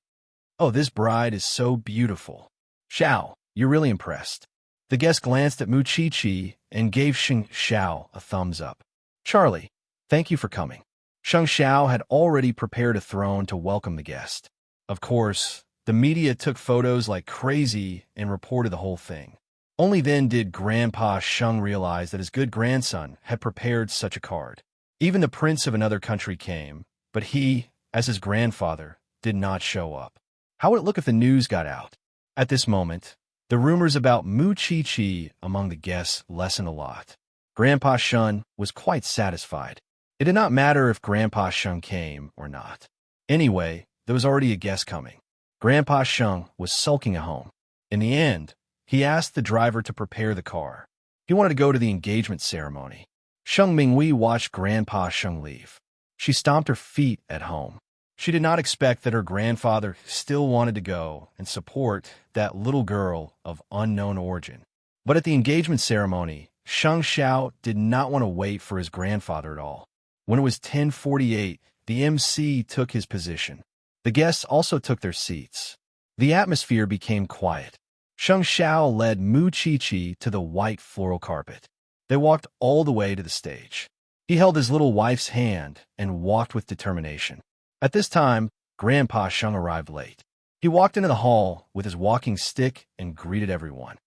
"Oh, this bride is so beautiful. Xiao, you're really impressed." The guest glanced at Muchichi and gave Sheng Xiao a thumbs up. "Charlie, thank you for coming." Sheng Xiao had already prepared a throne to welcome the guest. Of course, the media took photos like crazy and reported the whole thing. Only then did Grandpa Sheng realize that his good grandson had prepared such a card. Even the prince of another country came, but he, as his grandfather, did not show up. How would it look if the news got out? At this moment, the rumors about Muchichi among the guests lessened a lot. Grandpa Shun was quite satisfied. It did not matter if Grandpa Shun came or not. Anyway, there was already a guest coming. Grandpa Shun was sulking at home. In the end, he asked the driver to prepare the car. He wanted to go to the engagement ceremony. Sheng Mingwei watched Grandpa Sheng leave. She stomped her feet at home. She did not expect that her grandfather still wanted to go and support that little girl of unknown origin. But at the engagement ceremony, Sheng Xiao did not want to wait for his grandfather at all. When it was 10:48, the MC took his position. The guests also took their seats. The atmosphere became quiet. Sheng Xiao led Muchichi to the white floral carpet. They walked all the way to the stage. He held his little wife's hand and walked with determination. At this time, Grandpa Sheng arrived late. He walked into the hall with his walking stick and greeted everyone.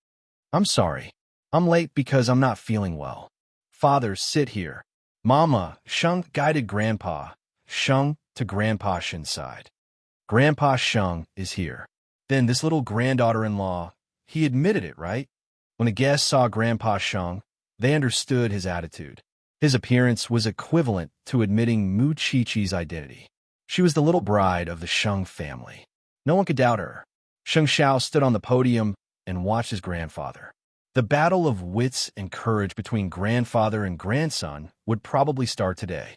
"I'm sorry. I'm late because I'm not feeling well. Father, sit here." "Mama," Sheng guided Grandpa Sheng to Grandpa Shen's side. "Grandpa Sheng is here." Then this little granddaughter-in-law, he admitted it, right? When the guests saw Grandpa Sheng, they understood his attitude. His appearance was equivalent to admitting Muchichi's identity. She was the little bride of the Sheng family. No one could doubt her. Sheng Xiao stood on the podium and watched his grandfather. The battle of wits and courage between grandfather and grandson would probably start today.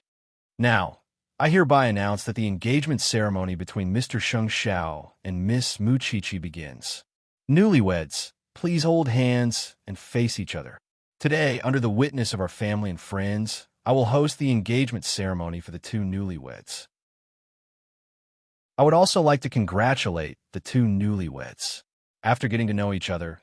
Now, I hereby announce that the engagement ceremony between Mr. Sheng Xiao and Miss Muchichi begins. Newlyweds, please hold hands and face each other. Today, under the witness of our family and friends, I will host the engagement ceremony for the two newlyweds. I would also like to congratulate the two newlyweds. After getting to know each other,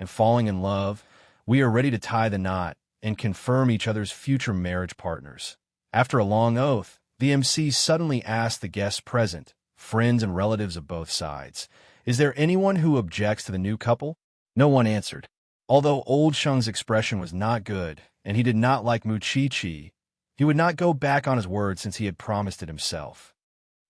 and falling in love, we are ready to tie the knot and confirm each other's future marriage partners. After a long oath, the MC suddenly asked the guests present, friends and relatives of both sides, "Is there anyone who objects to the new couple?" No one answered. Although old Sheng's expression was not good, and he did not like Muchichi, he would not go back on his word since he had promised it himself.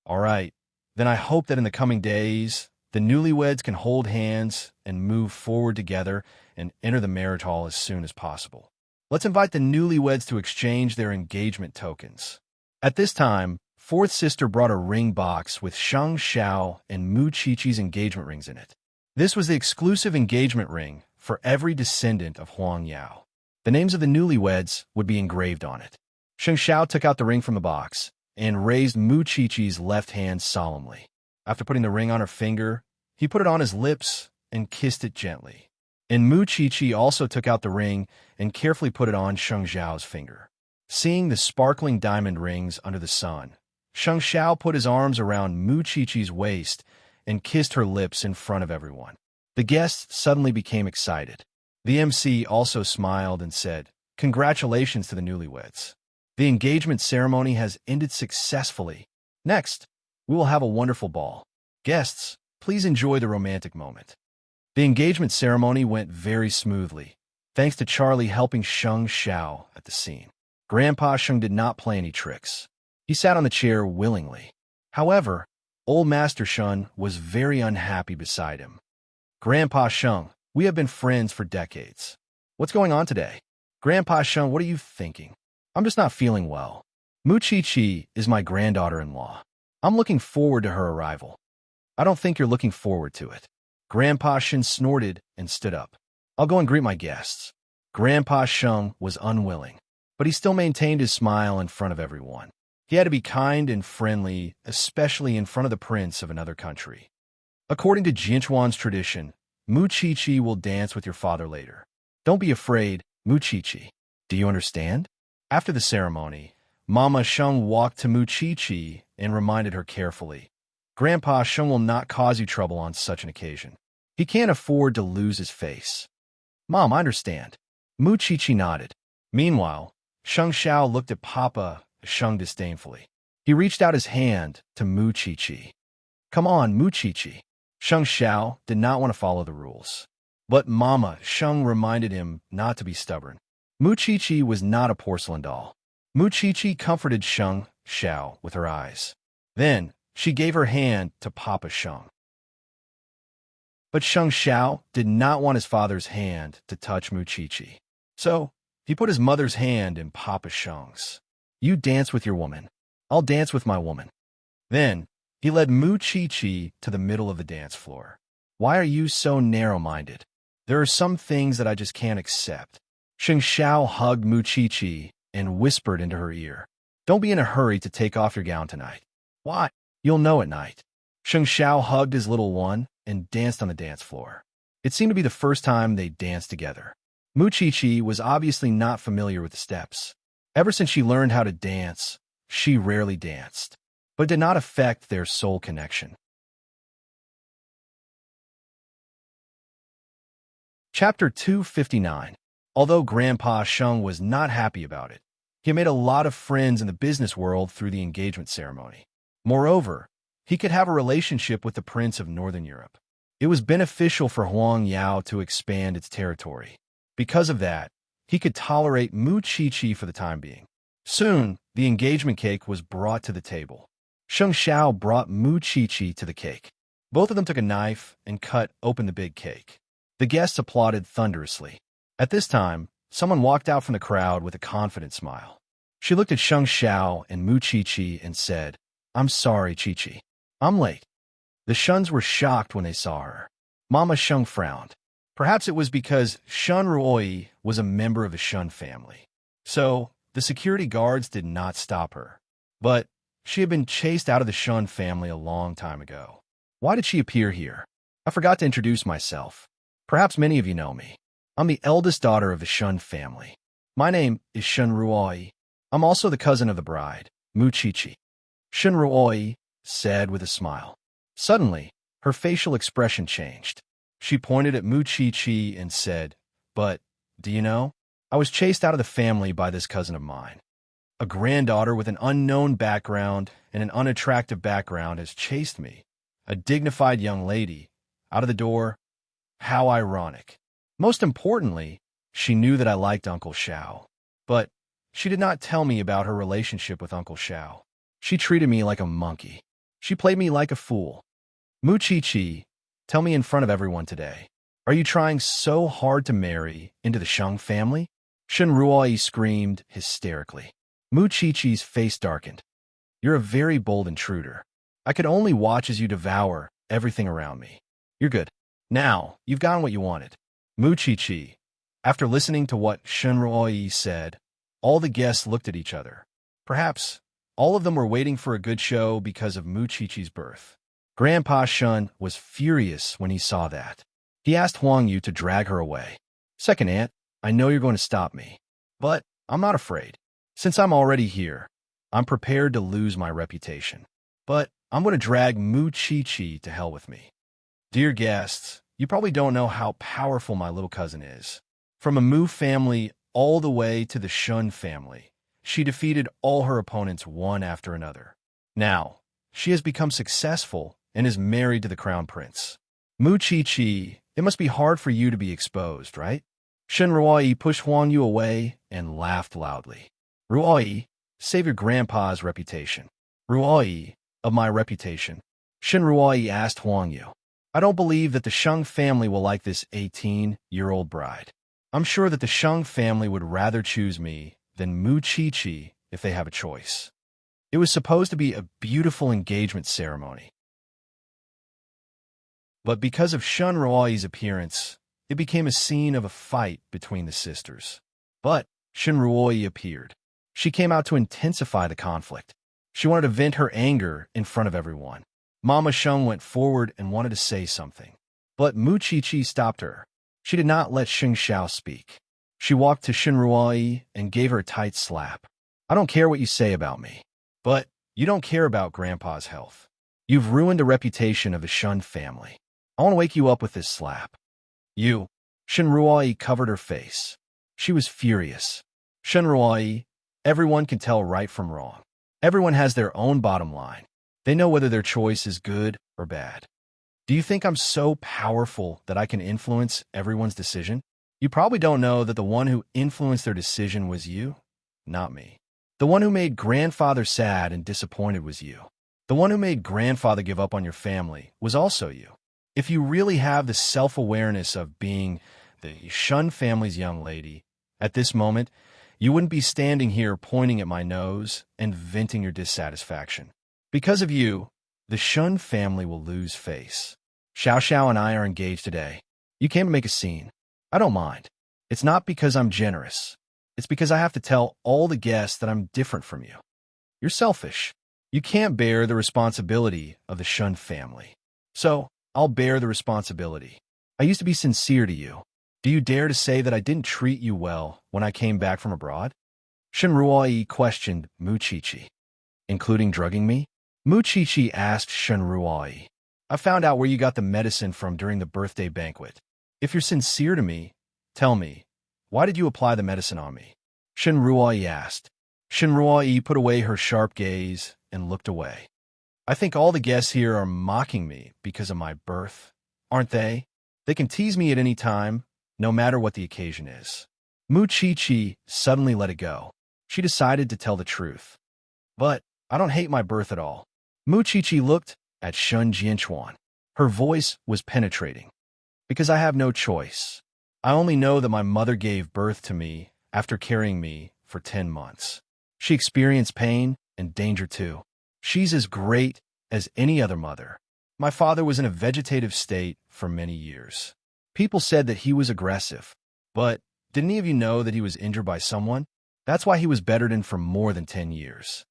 All right, then I hope that in the coming days, the newlyweds can hold hands and move forward together and enter the marriage hall as soon as possible. Let's invite the newlyweds to exchange their engagement tokens. At this time, fourth sister brought a ring box with Sheng Xiao and Muchichi's engagement rings in it. This was the exclusive engagement ring for every descendant of Huang Yao. The names of the newlyweds would be engraved on it. Sheng Xiao took out the ring from the box and raised Muchichi's left hand solemnly. After putting the ring on her finger, he put it on his lips and kissed it gently. And Muchichi also took out the ring and carefully put it on Sheng Xiao's finger. Seeing the sparkling diamond rings under the sun, Sheng Xiao put his arms around Muchichi's waist and kissed her lips in front of everyone. The guests suddenly became excited. The MC also smiled and said, "Congratulations to the newlyweds. The engagement ceremony has ended successfully. Next, we will have a wonderful ball. Guests, please enjoy the romantic moment." The engagement ceremony went very smoothly, thanks to Charlie helping Sheng Xiao at the scene. Grandpa Sheng did not play any tricks. He sat on the chair willingly. However, old Master Shun was very unhappy beside him. "Grandpa Sheng, we have been friends for decades. What's going on today?" "Grandpa Sheng, what are you thinking?" "I'm just not feeling well. Muchichi is my granddaughter-in-law. I'm looking forward to her arrival. I don't think you're looking forward to it. Grandpa Shen snorted and stood up. I'll go and greet my guests. Grandpa Sheng was unwilling, but he still maintained his smile in front of everyone. He had to be kind and friendly, especially in front of the prince of another country. According to Jinchuan's tradition, Mu Chi will dance with your father later. Don't be afraid, Mu Chi. Do you understand? After the ceremony, Mama Sheng walked to Mu Chi and reminded her carefully, Grandpa Sheng will not cause you trouble on such an occasion. He can't afford to lose his face. Mom, I understand. Mu Chi nodded. Meanwhile, Sheng Xiao looked at Papa Sheng disdainfully. He reached out his hand to Mu Chi. Come on, Mu Chi. Sheng Xiao did not want to follow the rules. But Mama Sheng reminded him not to be stubborn. Mu Chi was not a porcelain doll. Mu Chi comforted Sheng Xiao with her eyes. Then, she gave her hand to Papa Sheng. But Sheng Xiao did not want his father's hand to touch Mu Chi. So, he put his mother's hand in Papa Sheng's. You dance with your woman. I'll dance with my woman. Then, he led Mu Chi to the middle of the dance floor. Why are you so narrow-minded? There are some things that I just can't accept. Sheng Xiao hugged Mu Chi and whispered into her ear. Don't be in a hurry to take off your gown tonight. Why? You'll know at night. Sheng Xiao hugged his little one and danced on the dance floor. It seemed to be the first time they danced together. Mu Chi was obviously not familiar with the steps. Ever since she learned how to dance, she rarely danced, but did not affect their soul connection. Chapter 259. Although Grandpa Sheng was not happy about it, he made a lot of friends in the business world through the engagement ceremony. Moreover, he could have a relationship with the Prince of Northern Europe. It was beneficial for Huang Yao to expand its territory. Because of that, he could tolerate Mu Chi for the time being. Soon, the engagement cake was brought to the table. Sheng Xiao brought Mu Chi to the cake. Both of them took a knife and cut open the big cake. The guests applauded thunderously. At this time, someone walked out from the crowd with a confident smile. She looked at Sheng Xiao and Mu Chi and said, I'm sorry, Chi. I'm late. The Shuns were shocked when they saw her. Mama Sheng frowned. Perhaps it was because Shun Ruoi was a member of the Shun family. So, the security guards did not stop her. But she had been chased out of the Shun family a long time ago. Why did she appear here? I forgot to introduce myself. Perhaps many of you know me. I'm the eldest daughter of the Shun family. My name is Shun Ruoi. I'm also the cousin of the bride, Mu Chi. Shun Ruoi said with a smile. Suddenly, her facial expression changed. She pointed at Mu Chi and said, But, do you know? I was chased out of the family by this cousin of mine. A granddaughter with an unknown background and an unattractive background has chased me. A dignified young lady. Out of the door. How ironic. Most importantly, she knew that I liked Uncle Xiao. But she did not tell me about her relationship with Uncle Xiao. She treated me like a monkey. She played me like a fool. Mu Chi, tell me in front of everyone today. Are you trying so hard to marry into the Sheng family? Shun Ruoi screamed hysterically. Mu Chi's face darkened. You're a very bold intruder. I could only watch as you devour everything around me. You're good. Now, you've gotten what you wanted. Mu Chi. After listening to what Shun Ruoi said, all the guests looked at each other. Perhaps all of them were waiting for a good show because of Mu Chi's birth. Grandpa Shun was furious when he saw that. He asked Huang Yu to drag her away. Second aunt, I know you're going to stop me, but I'm not afraid. Since I'm already here, I'm prepared to lose my reputation. But I'm going to drag Mu Chi to hell with me. Dear guests, you probably don't know how powerful my little cousin is. From a Mu family all the way to the Shun family, she defeated all her opponents one after another. Now, she has become successful and is married to the crown prince. Mu Chi, it must be hard for you to be exposed, right? Shun Ruoi pushed Huang Yu away and laughed loudly. Ruoi, save your grandpa's reputation. Ruoi, of my reputation. Shun Ruoi asked Huang Yu. I don't believe that the Sheng family will like this 18-year-old bride. I'm sure that the Sheng family would rather choose me than Mu Chi if they have a choice. It was supposed to be a beautiful engagement ceremony. But because of Shun Ruoyi's appearance, it became a scene of a fight between the sisters. But Shun Ruoyi appeared. She came out to intensify the conflict. She wanted to vent her anger in front of everyone. Mama Sheng went forward and wanted to say something. But Mu Qiqi stopped her. She did not let Xing Xiao speak. She walked to Shun Ruoyi and gave her a tight slap. I don't care what you say about me, but you don't care about Grandpa's health. You've ruined the reputation of the Shun family. I want to wake you up with this slap. You. Shun Ruoyi covered her face. She was furious. Shun Ruoyi, everyone can tell right from wrong. Everyone has their own bottom line. They know whether their choice is good or bad. Do you think I'm so powerful that I can influence everyone's decision? You probably don't know that the one who influenced their decision was you, not me. The one who made Grandfather sad and disappointed was you. The one who made Grandfather give up on your family was also you. If you really have the self-awareness of being the Shun family's young lady, at this moment, you wouldn't be standing here pointing at my nose and venting your dissatisfaction. Because of you, the Shun family will lose face. Xiao Xiao and I are engaged today. You came to make a scene. I don't mind. It's not because I'm generous. It's because I have to tell all the guests that I'm different from you. You're selfish. You can't bear the responsibility of the Shun family. So, I'll bear the responsibility. I used to be sincere to you. Do you dare to say that I didn't treat you well when I came back from abroad? Shun Ruoyi questioned Mu Qiqi. Including drugging me? Mu Qiqi asked Shun Ruoyi. I found out where you got the medicine from during the birthday banquet. If you're sincere to me, tell me, why did you apply the medicine on me? Shun Ruoyi asked. Shun Ruoyi put away her sharp gaze and looked away. I think all the guests here are mocking me because of my birth, aren't they? They can tease me at any time, no matter what the occasion is. Mu Qiqi suddenly let it go. She decided to tell the truth. But I don't hate my birth at all. Mu Qiqi looked at Shun Jianchuan. Her voice was penetrating. Because I have no choice. I only know that my mother gave birth to me after carrying me for 10 months. She experienced pain and danger too. She's as great as any other mother. My father was in a vegetative state for many years. People said that he was aggressive. But didn't any of you know that he was injured by someone? That's why he was bedridden for more than 10 years.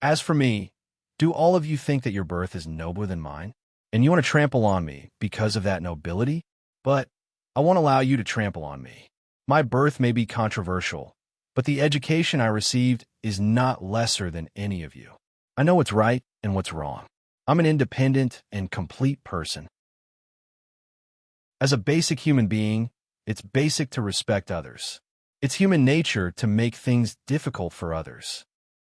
As for me, do all of you think that your birth is nobler than mine? And you want to trample on me because of that nobility? But I won't allow you to trample on me. My birth may be controversial, but the education I received is not lesser than any of you. I know what's right and what's wrong. I'm an independent and complete person. As a basic human being, it's basic to respect others. It's human nature to make things difficult for others.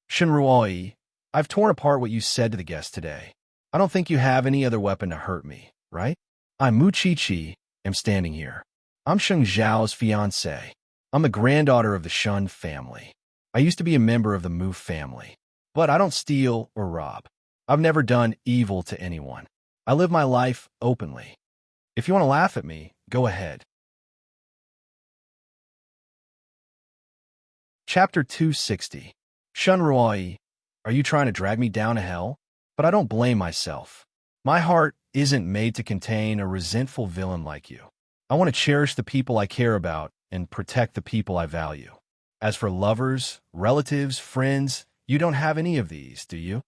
Shun Ruoyi, I've torn apart what you said to the guests today. I don't think you have any other weapon to hurt me, right? I'm Mu Qiqi, am standing here. I'm Sheng Zhao's fiancée. I'm the granddaughter of the Shun family. I used to be a member of the Mu family. But I don't steal or rob. I've never done evil to anyone. I live my life openly. If you want to laugh at me, go ahead. Chapter 260. Shun Ruoyi, are you trying to drag me down to hell? But I don't blame myself. My heart isn't made to contain a resentful villain like you. I want to cherish the people I care about and protect the people I value. As for lovers, relatives, friends, you don't have any of these, do you?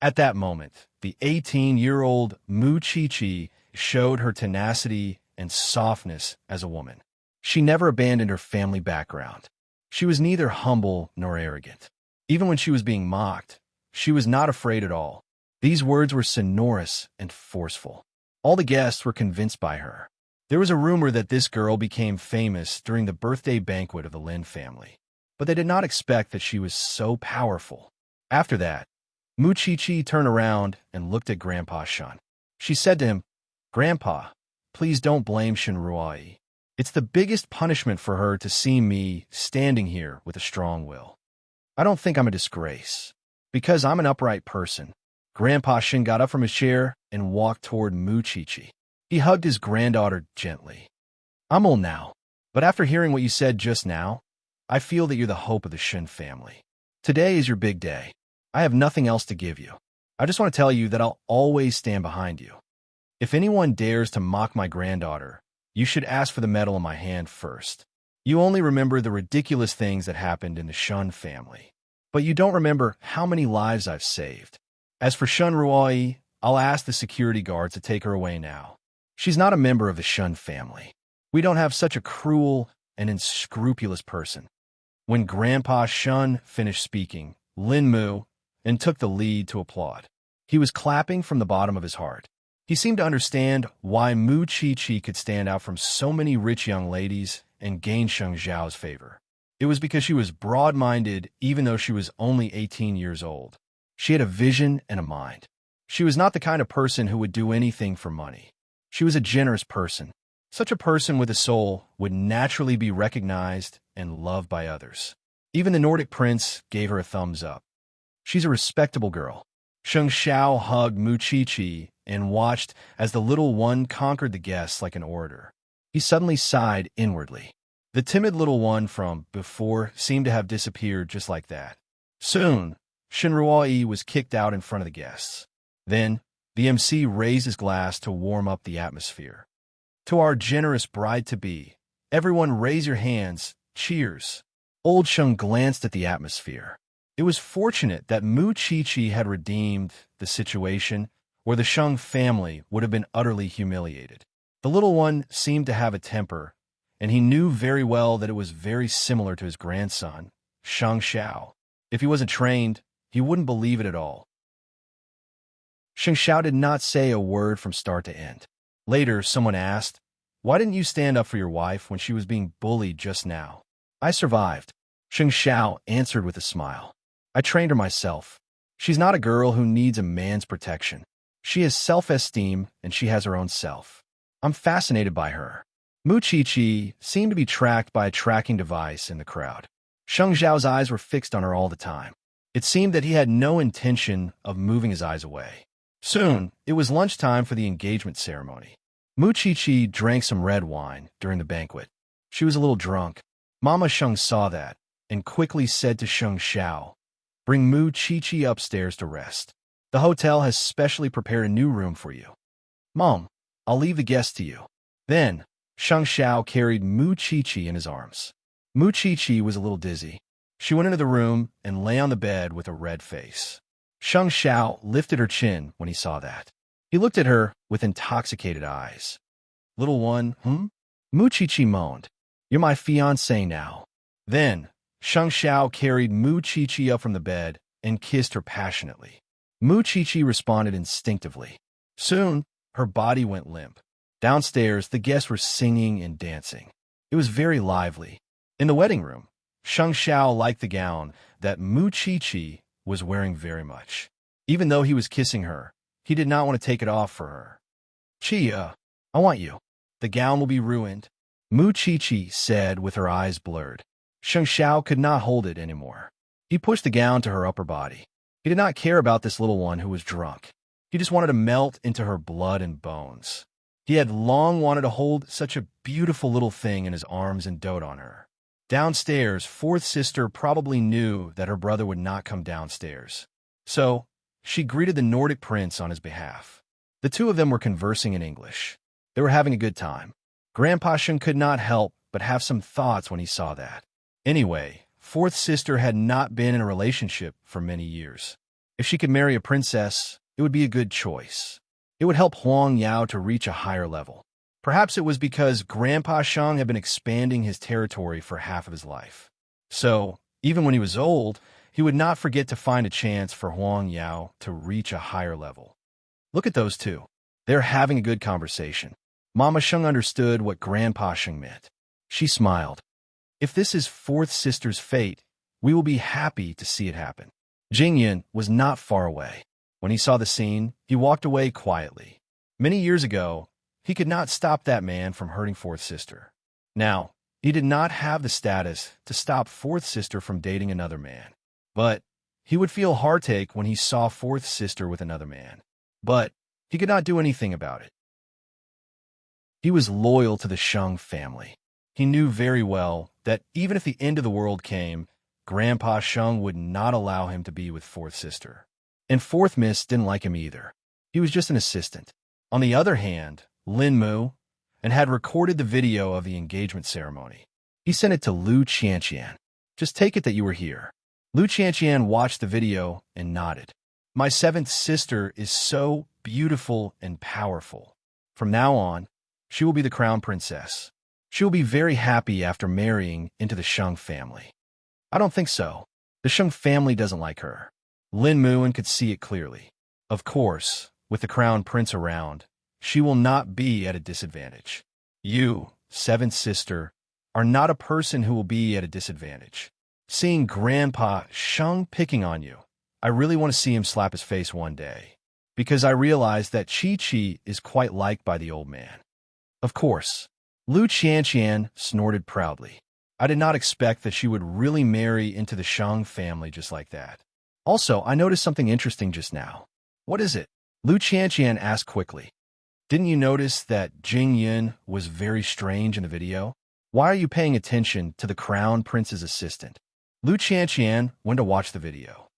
At that moment, the 18-year-old Mu Qiqi showed her tenacity and softness as a woman. She never abandoned her family background. She was neither humble nor arrogant. Even when she was being mocked, she was not afraid at all. These words were sonorous and forceful. All the guests were convinced by her. There was a rumor that this girl became famous during the birthday banquet of the Lin family, but they did not expect that she was so powerful. After that, Mu Qiqi turned around and looked at Grandpa Shun. She said to him, Grandpa, please don't blame Shun Ruoyi. It's the biggest punishment for her to see me standing here with a strong will. I don't think I'm a disgrace. Because I'm an upright person. Grandpa Shun got up from his chair and walked toward Mu Qiqi. He hugged his granddaughter gently. I'm old now, but after hearing what you said just now, I feel that you're the hope of the Shun family. Today is your big day. I have nothing else to give you. I just want to tell you that I'll always stand behind you. If anyone dares to mock my granddaughter, you should ask for the medal in my hand first. You only remember the ridiculous things that happened in the Shun family, but you don't remember how many lives I've saved. As for Shun Ruoi, I'll ask the security guard to take her away now. She's not a member of the Shun family. We don't have such a cruel and unscrupulous person. When Grandpa Shun finished speaking, Lin Mu and took the lead to applaud. He was clapping from the bottom of his heart. He seemed to understand why Mu Chi-Chi could stand out from so many rich young ladies and gain Sheng Zhao's favor. It was because she was broad-minded even though she was only 18 years old. She had a vision and a mind. She was not the kind of person who would do anything for money. She was a generous person. Such a person with a soul would naturally be recognized and loved by others. Even the Nordic prince gave her a thumbs up. She's a respectable girl. Sheng Xiao hugged Mu Chi-Chi and watched as the little one conquered the guests like an orator. He suddenly sighed inwardly. The timid little one from before seemed to have disappeared just like that. Soon, Shen Ruoi was kicked out in front of the guests. Then, the MC raised his glass to warm up the atmosphere. To our generous bride-to-be, everyone raise your hands, cheers. Old Sheng glanced at the atmosphere. It was fortunate that Mu Chi-Chi had redeemed the situation where the Sheng family would have been utterly humiliated. The little one seemed to have a temper, and he knew very well that it was very similar to his grandson, Sheng Xiao. If he wasn't trained, he wouldn't believe it at all. Sheng Xiao did not say a word from start to end. Later, someone asked, "Why didn't you stand up for your wife when she was being bullied just now?" "I survived," Sheng Xiao answered with a smile. "I trained her myself. She's not a girl who needs a man's protection. She has self-esteem, and she has her own self. I'm fascinated by her." Mu Chi-Chi seemed to be tracked by a tracking device in the crowd. Sheng Xiao's eyes were fixed on her all the time. It seemed that he had no intention of moving his eyes away. Soon, it was lunchtime for the engagement ceremony. Mu Chi-Chi drank some red wine during the banquet. She was a little drunk. Mama Sheng saw that and quickly said to Sheng Xiao, "Bring Mu Chi-Chi upstairs to rest. The hotel has specially prepared a new room for you." "Mom, I'll leave the guests to you." Then, Sheng Xiao carried Mu Chi-Chi in his arms. Mu Chi-Chi was a little dizzy. She went into the room and lay on the bed with a red face. Sheng Xiao lifted her chin when he saw that. He looked at her with intoxicated eyes. "Little one, Mu Chi-Chi moaned. "You're my fiancée now." Then, Sheng Xiao carried Mu Chi-Chi up from the bed and kissed her passionately. Mu Chi-Chi responded instinctively. Soon, her body went limp. Downstairs, the guests were singing and dancing. It was very lively. In the wedding room, Sheng Xiao liked the gown that Mu Chi-Chi was wearing very much. Even though he was kissing her, he did not want to take it off for her. "Chi, I want you. The gown will be ruined," Mu Chi-Chi said with her eyes blurred. Sheng Xiao could not hold it anymore. He pushed the gown to her upper body. He did not care about this little one who was drunk. He just wanted to melt into her blood and bones. He had long wanted to hold such a beautiful little thing in his arms and dote on her. Downstairs, fourth sister probably knew that her brother would not come downstairs. So, she greeted the Nordic prince on his behalf. The two of them were conversing in English. They were having a good time. Grandpa Sheng could not help but have some thoughts when he saw that. Anyway, fourth sister had not been in a relationship for many years. If she could marry a princess, it would be a good choice. It would help Huang Yao to reach a higher level. Perhaps it was because Grandpa Sheng had been expanding his territory for half of his life. So, even when he was old, he would not forget to find a chance for Huang Yao to reach a higher level. Look at those two. They're having a good conversation. Mama Sheng understood what Grandpa Sheng meant. She smiled. If this is fourth sister's fate, we will be happy to see it happen. Jingyan was not far away. When he saw the scene, he walked away quietly. Many years ago, he could not stop that man from hurting fourth sister. Now, he did not have the status to stop fourth sister from dating another man. But he would feel heartache when he saw fourth sister with another man. But he could not do anything about it. He was loyal to the Sheng family. He knew very well that even if the end of the world came, Grandpa Sheng would not allow him to be with fourth sister. And fourth miss didn't like him either. He was just an assistant. On the other hand, Lin Mu and had recorded the video of the engagement ceremony. He sent it to Lu Qianqian. Just take it that you were here. Lu Qianqian watched the video and nodded. My seventh sister is so beautiful and powerful. From now on, she will be the crown princess. She will be very happy after marrying into the Sheng family. I don't think so. The Sheng family doesn't like her. Lin Muan could see it clearly. Of course, with the crown prince around, she will not be at a disadvantage. You, seventh sister, are not a person who will be at a disadvantage. Seeing Grandpa Sheng picking on you, I really want to see him slap his face one day, because I realize that Chi-Chi is quite liked by the old man. Of course, Lu Qianqian snorted proudly. I did not expect that she would really marry into the Sheng family just like that. Also, I noticed something interesting just now. What is it? Lu Qianqian asked quickly. Didn't you notice that Jing Yun was very strange in the video? Why are you paying attention to the crown prince's assistant? Lu Qianqian went to watch the video.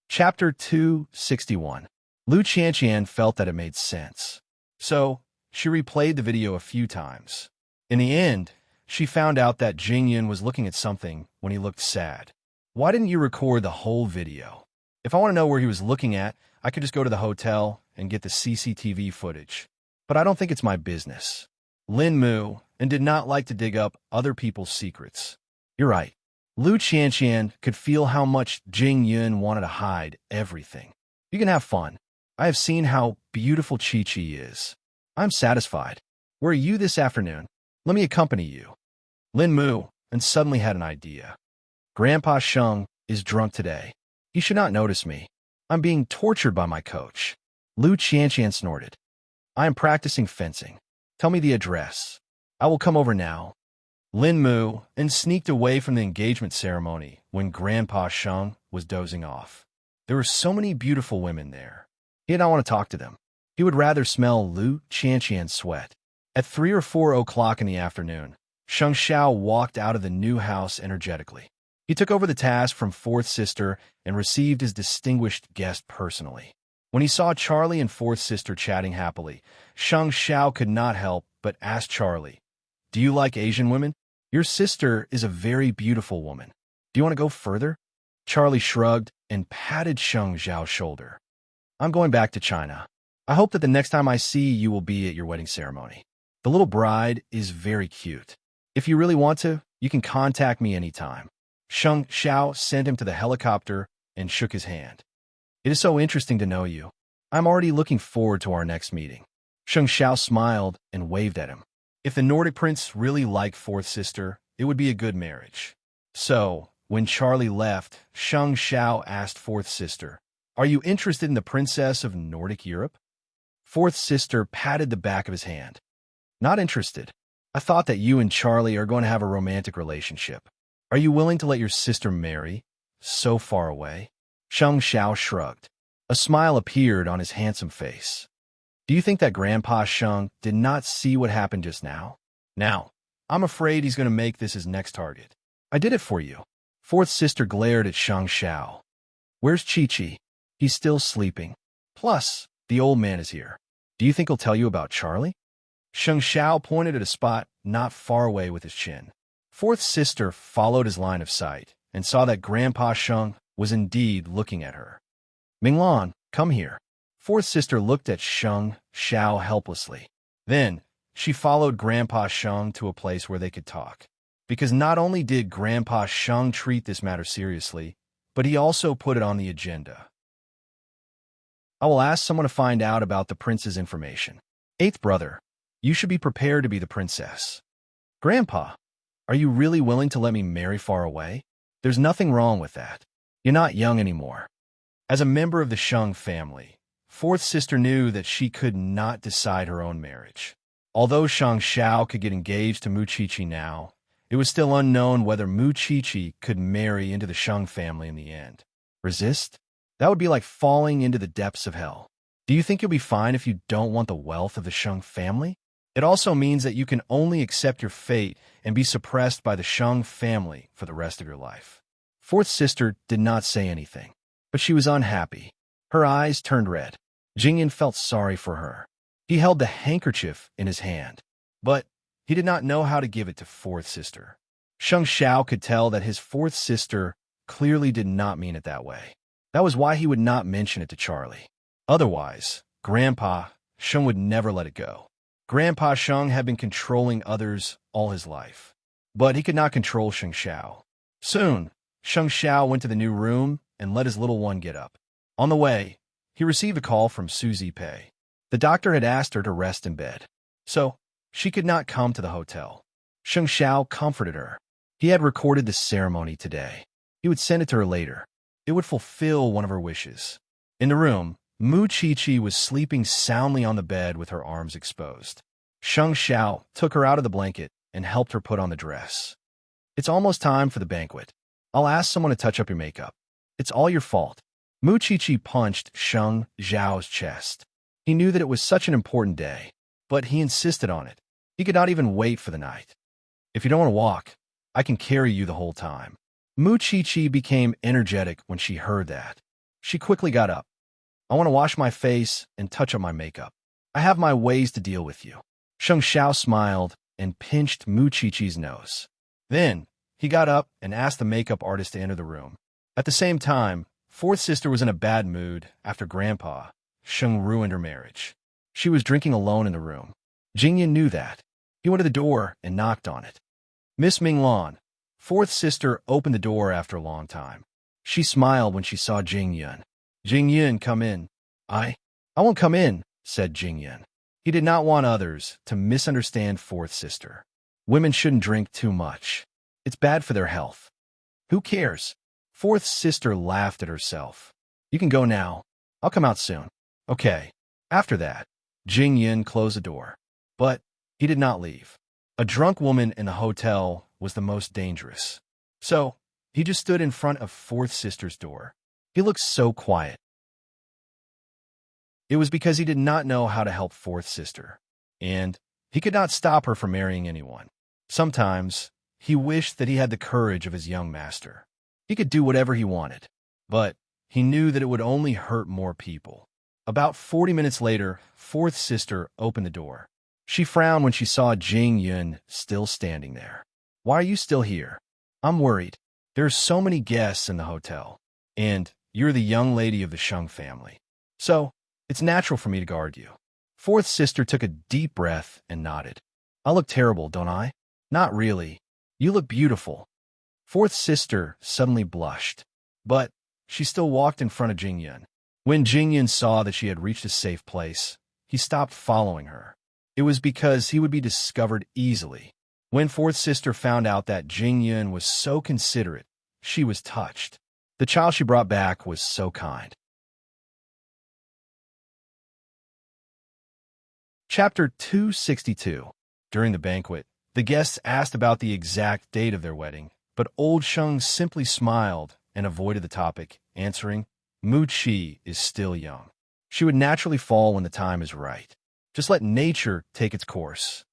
Chapter 261. Lu Qianqian felt that it made sense. So, she replayed the video a few times. In the end, she found out that Jing Yun was looking at something when he looked sad. Why didn't you record the whole video? If I want to know where he was looking at, I could just go to the hotel and get the CCTV footage. But I don't think it's my business. Lin Mu and did not like to dig up other people's secrets. You're right. Lu Qianqian could feel how much Jing Yun wanted to hide everything. You can have fun. I have seen how beautiful Chi-Chi is. I'm satisfied. Where are you this afternoon? Let me accompany you. Lin Mu and suddenly had an idea. Grandpa Sheng is drunk today. He should not notice me. I'm being tortured by my coach. Lu Qianqian snorted. I am practicing fencing. Tell me the address. I will come over now. Lin Mu and sneaked away from the engagement ceremony when Grandpa Sheng was dozing off. There were so many beautiful women there. He did not want to talk to them. He would rather smell Lu Qianqian's sweat. At 3 or 4 o'clock in the afternoon, Sheng Xiao walked out of the new house energetically. He took over the task from fourth sister and received his distinguished guest personally. When he saw Charlie and fourth sister chatting happily, Sheng Xiao could not help but ask Charlie, "Do you like Asian women? Your sister is a very beautiful woman. Do you want to go further?" Charlie shrugged and patted Sheng Xiao's shoulder. I'm going back to China. I hope that the next time I see you will be at your wedding ceremony. The little bride is very cute. If you really want to, you can contact me anytime. Sheng Xiao sent him to the helicopter and shook his hand. It is so interesting to know you. I'm already looking forward to our next meeting. Sheng Xiao smiled and waved at him. If the Nordic prince really liked fourth sister, it would be a good marriage. So, when Charlie left, Sheng Xiao asked fourth sister, "Are you interested in the princess of Nordic Europe?" Fourth sister patted the back of his hand. Not interested. I thought that you and Charlie are going to have a romantic relationship. Are you willing to let your sister marry? So far away? Sheng Xiao shrugged. A smile appeared on his handsome face. Do you think that Grandpa Sheng did not see what happened just now? Now, I'm afraid he's going to make this his next target. I did it for you. Fourth sister glared at Sheng Xiao. Where's Chi-Chi? He's still sleeping. Plus, the old man is here. Do you think he'll tell you about Charlie? Sheng Xiao pointed at a spot not far away with his chin. Fourth sister followed his line of sight and saw that Grandpa Sheng was indeed looking at her. Minglan, come here. Fourth sister looked at Sheng Xiao helplessly. Then, she followed Grandpa Sheng to a place where they could talk. Because not only did Grandpa Sheng treat this matter seriously, but he also put it on the agenda. I will ask someone to find out about the prince's information. Eighth brother, you should be prepared to be the princess. Grandpa, are you really willing to let me marry far away? There's nothing wrong with that. You're not young anymore. As a member of the Sheng family, fourth sister knew that she could not decide her own marriage. Although Sheng Xiao could get engaged to Mu Chi-Chi now, it was still unknown whether Mu Chi-Chi could marry into the Sheng family in the end. Resist? That would be like falling into the depths of hell. Do you think you'll be fine if you don't want the wealth of the Sheng family? It also means that you can only accept your fate and be suppressed by the Shang family for the rest of your life. Fourth sister did not say anything, but she was unhappy. Her eyes turned red. Jingyan felt sorry for her. He held the handkerchief in his hand, but he did not know how to give it to fourth sister. Sheng Xiao could tell that his fourth sister clearly did not mean it that way. That was why he would not mention it to Charlie. Otherwise, Grandpa Sheng would never let it go. Grandpa Sheng had been controlling others all his life, but he could not control Sheng Xiao. Soon, Sheng Xiao went to the new room and let his little one get up. On the way, he received a call from Suzy Pei. The doctor had asked her to rest in bed, so she could not come to the hotel. Sheng Xiao comforted her. He had recorded the ceremony today. He would send it to her later. It would fulfill one of her wishes. In the room, Mu Chi-Chi was sleeping soundly on the bed with her arms exposed. Sheng Xiao took her out of the blanket and helped her put on the dress. It's almost time for the banquet. I'll ask someone to touch up your makeup. It's all your fault. Mu Chi-Chi punched Sheng Xiao's chest. He knew that it was such an important day, but he insisted on it. He could not even wait for the night. If you don't want to walk, I can carry you the whole time. Mu Chi-Chi became energetic when she heard that. She quickly got up. I want to wash my face and touch up my makeup. I have my ways to deal with you. Sheng Xiao smiled and pinched Mu Chi-Chi's nose. Then, he got up and asked the makeup artist to enter the room. At the same time, fourth sister was in a bad mood after Grandpa Sheng ruined her marriage. She was drinking alone in the room. Jingyan knew that. He went to the door and knocked on it. Miss Minglan, fourth sister, opened the door after a long time. She smiled when she saw Jingyan. Jingyan, come in. I won't come in, said Jingyan. He did not want others to misunderstand fourth sister. Women shouldn't drink too much. It's bad for their health. Who cares? Fourth sister laughed at herself. You can go now. I'll come out soon. Okay. After that, Jingyan closed the door. But he did not leave. A drunk woman in the hotel was the most dangerous. So, he just stood in front of fourth sister's door. He looked so quiet. It was because he did not know how to help fourth sister, and he could not stop her from marrying anyone. Sometimes, he wished that he had the courage of his young master. He could do whatever he wanted, but he knew that it would only hurt more people. About 40 minutes later, fourth sister opened the door. She frowned when she saw Jing Yun still standing there. Why are you still here? I'm worried. There are so many guests in the hotel, and you're the young lady of the Sheng family. So, it's natural for me to guard you. Fourth sister took a deep breath and nodded. I look terrible, don't I? Not really. You look beautiful. Fourth sister suddenly blushed, but she still walked in front of Jingyun. When Jingyun saw that she had reached a safe place, he stopped following her. It was because he would be discovered easily. When fourth sister found out that Jingyun was so considerate, she was touched. The child she brought back was so kind. Chapter 262. During the banquet, the guests asked about the exact date of their wedding, but old Sheng simply smiled and avoided the topic, answering, Mu Chi is still young. She would naturally fall when the time is right. Just let nature take its course.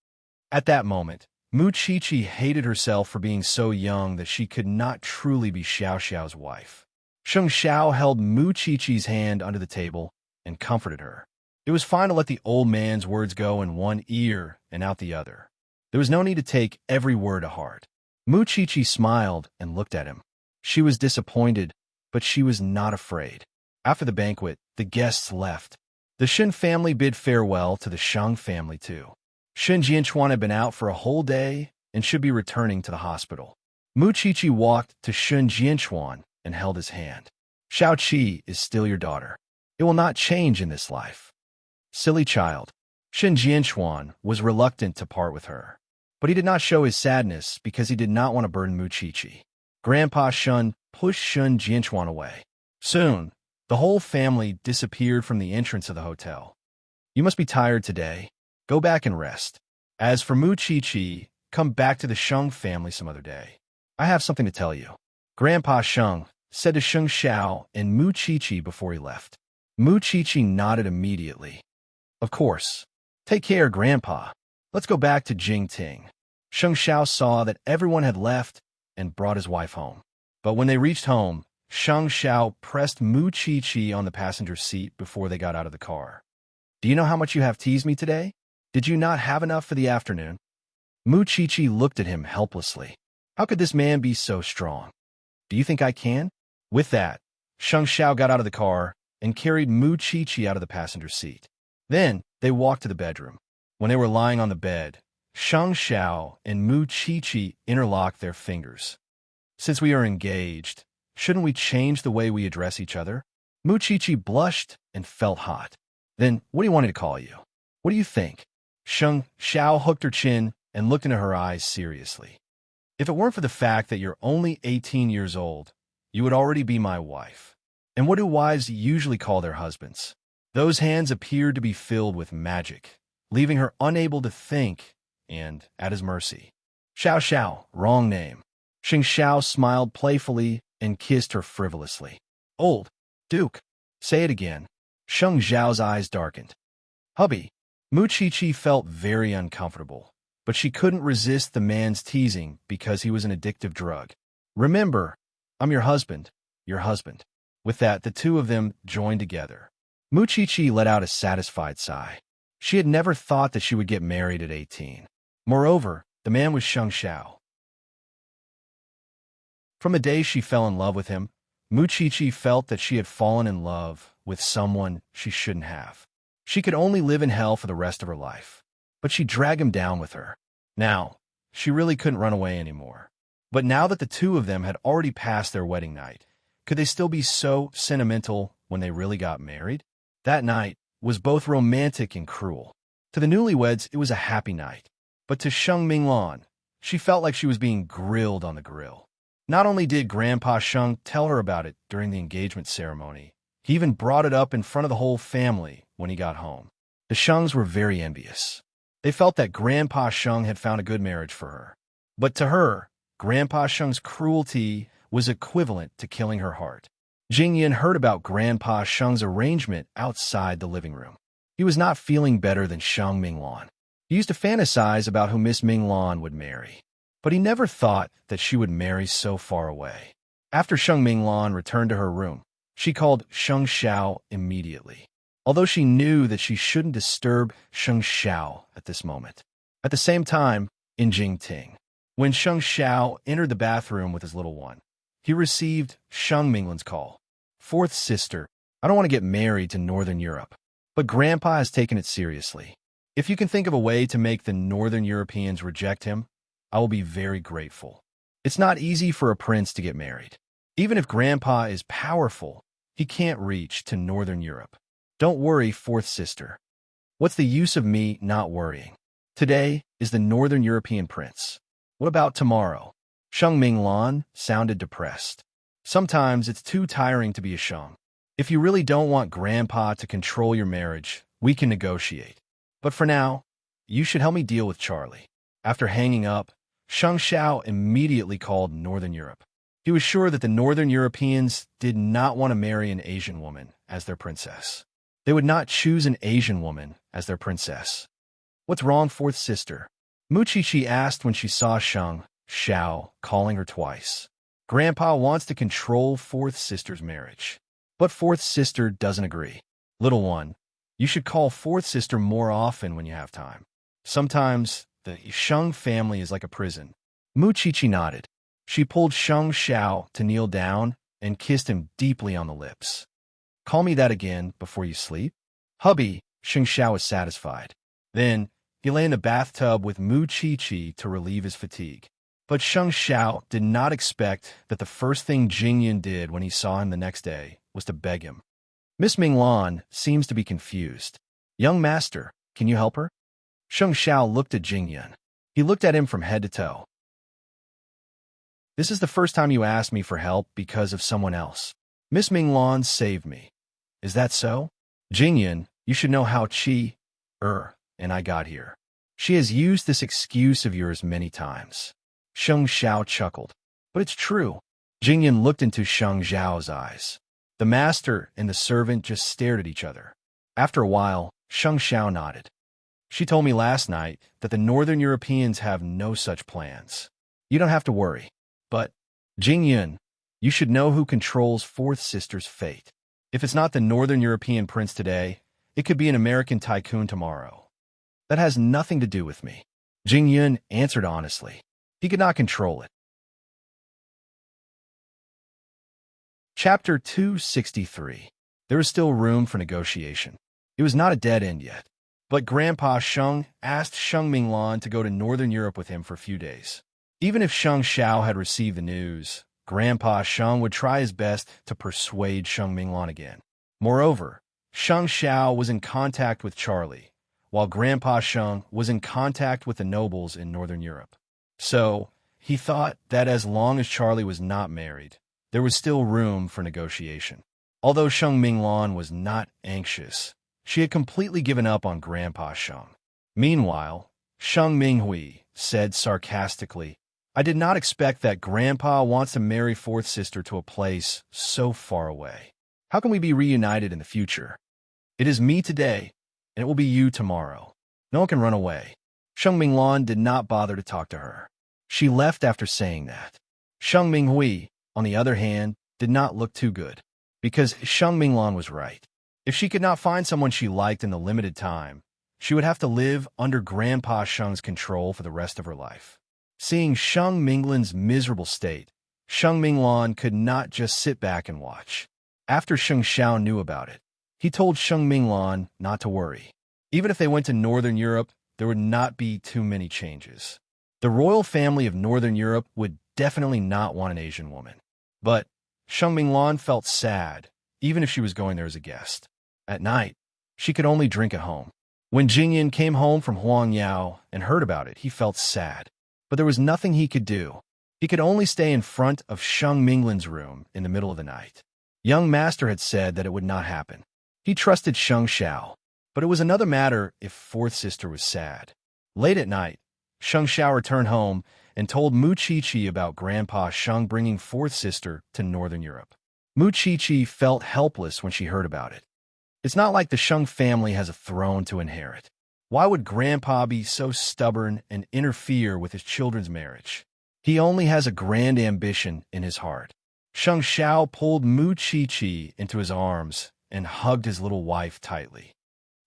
At that moment, Mu Chi-Chi hated herself for being so young that she could not truly be Xiao Xiao's wife. Sheng Xiao held Mu Chi-Chi's hand under the table and comforted her. It was fine to let the old man's words go in one ear and out the other. There was no need to take every word to heart. Mu Chi-Chi smiled and looked at him. She was disappointed, but she was not afraid. After the banquet, the guests left. The Shen family bid farewell to the Shang family too. Shen Jianchuan had been out for a whole day and should be returning to the hospital. Mu Chi-Chi walked to Shen Jianchuan and held his hand. Xiao Qi is still your daughter. It will not change in this life. Silly child. Shen Jianchuan was reluctant to part with her, but he did not show his sadness because he did not want to burden Mu Chi-Chi. Grandpa Shun pushed Shen Jianchuan away. Soon, the whole family disappeared from the entrance of the hotel. You must be tired today. Go back and rest. As for Mu Chi-Chi, come back to the Sheng family some other day. I have something to tell you. Grandpa Sheng said to Sheng Xiao and Mu Chi-Chi before he left. Mu Chi-Chi nodded immediately. Of course. Take care, Grandpa. Let's go back to Jingting. Sheng Xiao saw that everyone had left and brought his wife home. But when they reached home, Sheng Xiao pressed Mu Chi-Chi on the passenger seat before they got out of the car. Do you know how much you have teased me today? Did you not have enough for the afternoon? Mu Chi-Chi looked at him helplessly. How could this man be so strong? Do you think I can? With that, Sheng Xiao got out of the car and carried Mu Chi-Chi out of the passenger seat. Then they walked to the bedroom. When they were lying on the bed, Sheng Xiao and Mu Chi-Chi interlocked their fingers. Since we are engaged, shouldn't we change the way we address each other? Mu Chi-Chi blushed and felt hot. Then, what do you want me to call you? What do you think? Sheng Xiao hooked her chin and looked into her eyes seriously. If it weren't for the fact that you're only 18 years old, you would already be my wife. And what do wives usually call their husbands? Those hands appeared to be filled with magic, leaving her unable to think and at his mercy. Xiao Xiao, wrong name. Sheng Xiao smiled playfully and kissed her frivolously. Old Duke, say it again. Sheng Xiao's eyes darkened. Hubby. Mu Chi-Chi felt very uncomfortable, but she couldn't resist the man's teasing because he was an addictive drug. Remember, I'm your husband, your husband. With that, the two of them joined together. Mu Chi-Chi let out a satisfied sigh. She had never thought that she would get married at 18. Moreover, the man was Sheng Xiao. From the day she fell in love with him, Mu Chi-Chi felt that she had fallen in love with someone she shouldn't have. She could only live in hell for the rest of her life. But she dragged him down with her. Now, she really couldn't run away anymore. But now that the two of them had already passed their wedding night, could they still be so sentimental when they really got married? That night was both romantic and cruel. To the newlyweds, it was a happy night. But to Sheng Minglan, she felt like she was being grilled on the grill. Not only did Grandpa Sheng tell her about it during the engagement ceremony, he even brought it up in front of the whole family when he got home. The Shengs were very envious. They felt that Grandpa Sheng had found a good marriage for her. But to her, Grandpa Sheng's cruelty was equivalent to killing her heart. Jingyan heard about Grandpa Sheng's arrangement outside the living room. He was not feeling better than Sheng Minglan. He used to fantasize about who Miss Minglan would marry, but he never thought that she would marry so far away. After Sheng Minglan returned to her room, she called Sheng Xiao immediately, although she knew that she shouldn't disturb Sheng Xiao at this moment. At the same time, in Jingting, when Sheng Xiao entered the bathroom with his little one, he received Sheng Minglan's call. Fourth sister, I don't want to get married to Northern Europe, but Grandpa has taken it seriously. If you can think of a way to make the Northern Europeans reject him, I will be very grateful. It's not easy for a prince to get married. Even if Grandpa is powerful, he can't reach to Northern Europe. Don't worry, fourth sister. What's the use of me not worrying? Today is the Northern European prince. What about tomorrow? Sheng Minglan sounded depressed. Sometimes it's too tiring to be a Sheng. If you really don't want Grandpa to control your marriage, we can negotiate. But for now, you should help me deal with Charlie. After hanging up, Sheng Xiao immediately called Northern Europe. He was sure that the Northern Europeans did not want to marry an Asian woman as their princess. They would not choose an Asian woman as their princess. What's wrong, fourth sister? Mu Chi-Chi asked when she saw Sheng Xiao calling her twice. Grandpa wants to control fourth sister's marriage, but fourth sister doesn't agree. Little one, you should call fourth sister more often when you have time. Sometimes the Sheng family is like a prison. Mu Chi-Chi nodded. She pulled Sheng Xiao to kneel down and kissed him deeply on the lips. Call me that again before you sleep? Hubby, Sheng Xiao was satisfied. Then he lay in the bathtub with Mu Chi-Chi to relieve his fatigue. But Sheng Xiao did not expect that the first thing Jingyan did when he saw him the next day was to beg him. Miss Minglan seems to be confused. Young master, can you help her? Sheng Xiao looked at Jingyan. He looked at him from head to toe. This is the first time you asked me for help because of someone else. Miss Minglan saved me. Is that so? Jingyan, you should know how and I got here. She has used this excuse of yours many times. Sheng Xiao chuckled. But it's true. Jingyan looked into Sheng Xiao's eyes. The master and the servant just stared at each other. After a while, Sheng Xiao nodded. She told me last night that the Northern Europeans have no such plans. You don't have to worry. But, Jingyun, you should know who controls Fourth Sister's fate. If it's not the Northern European prince today, it could be an American tycoon tomorrow. That has nothing to do with me. Jingyun answered honestly. He could not control it. Chapter 263. There is still room for negotiation. It was not a dead end yet. But Grandpa Sheng asked Sheng Minglan to go to Northern Europe with him for a few days. Even if Sheng Xiao had received the news, Grandpa Sheng would try his best to persuade Sheng Minglan again. Moreover, Sheng Xiao was in contact with Charlie, while Grandpa Sheng was in contact with the nobles in Northern Europe. So, he thought that as long as Charlie was not married, there was still room for negotiation. Although Sheng Minglan was not anxious, she had completely given up on Grandpa Sheng. Meanwhile, Sheng Minghui said sarcastically, I did not expect that Grandpa wants to marry Fourth Sister to a place so far away. How can we be reunited in the future? It is me today, and it will be you tomorrow. No one can run away. Sheng Minglan did not bother to talk to her. She left after saying that. Sheng Minghui, on the other hand, did not look too good. Because Sheng Minglan was right. If she could not find someone she liked in the limited time, she would have to live under Grandpa Sheng's control for the rest of her life. Seeing Sheng Minglan's miserable state, Sheng Minglan could not just sit back and watch. After Sheng Xiao knew about it, he told Sheng Minglan not to worry. Even if they went to Northern Europe, there would not be too many changes. The royal family of Northern Europe would definitely not want an Asian woman. But Sheng Minglan felt sad, even if she was going there as a guest. At night, she could only drink at home. When Jingyun came home from Huangyao and heard about it, he felt sad. But there was nothing he could do. He could only stay in front of Sheng Minglan's room in the middle of the night. Young Master had said that it would not happen. He trusted Sheng Xiao, but it was another matter if Fourth Sister was sad. Late at night, Sheng Xiao returned home and told Mu Qiqi about Grandpa Sheng bringing Fourth Sister to Northern Europe. Mu Qiqi felt helpless when she heard about it. It's not like the Sheng family has a throne to inherit. Why would Grandpa be so stubborn and interfere with his children's marriage? He only has a grand ambition in his heart. Sheng Xiao pulled Mu Qiqi into his arms and hugged his little wife tightly.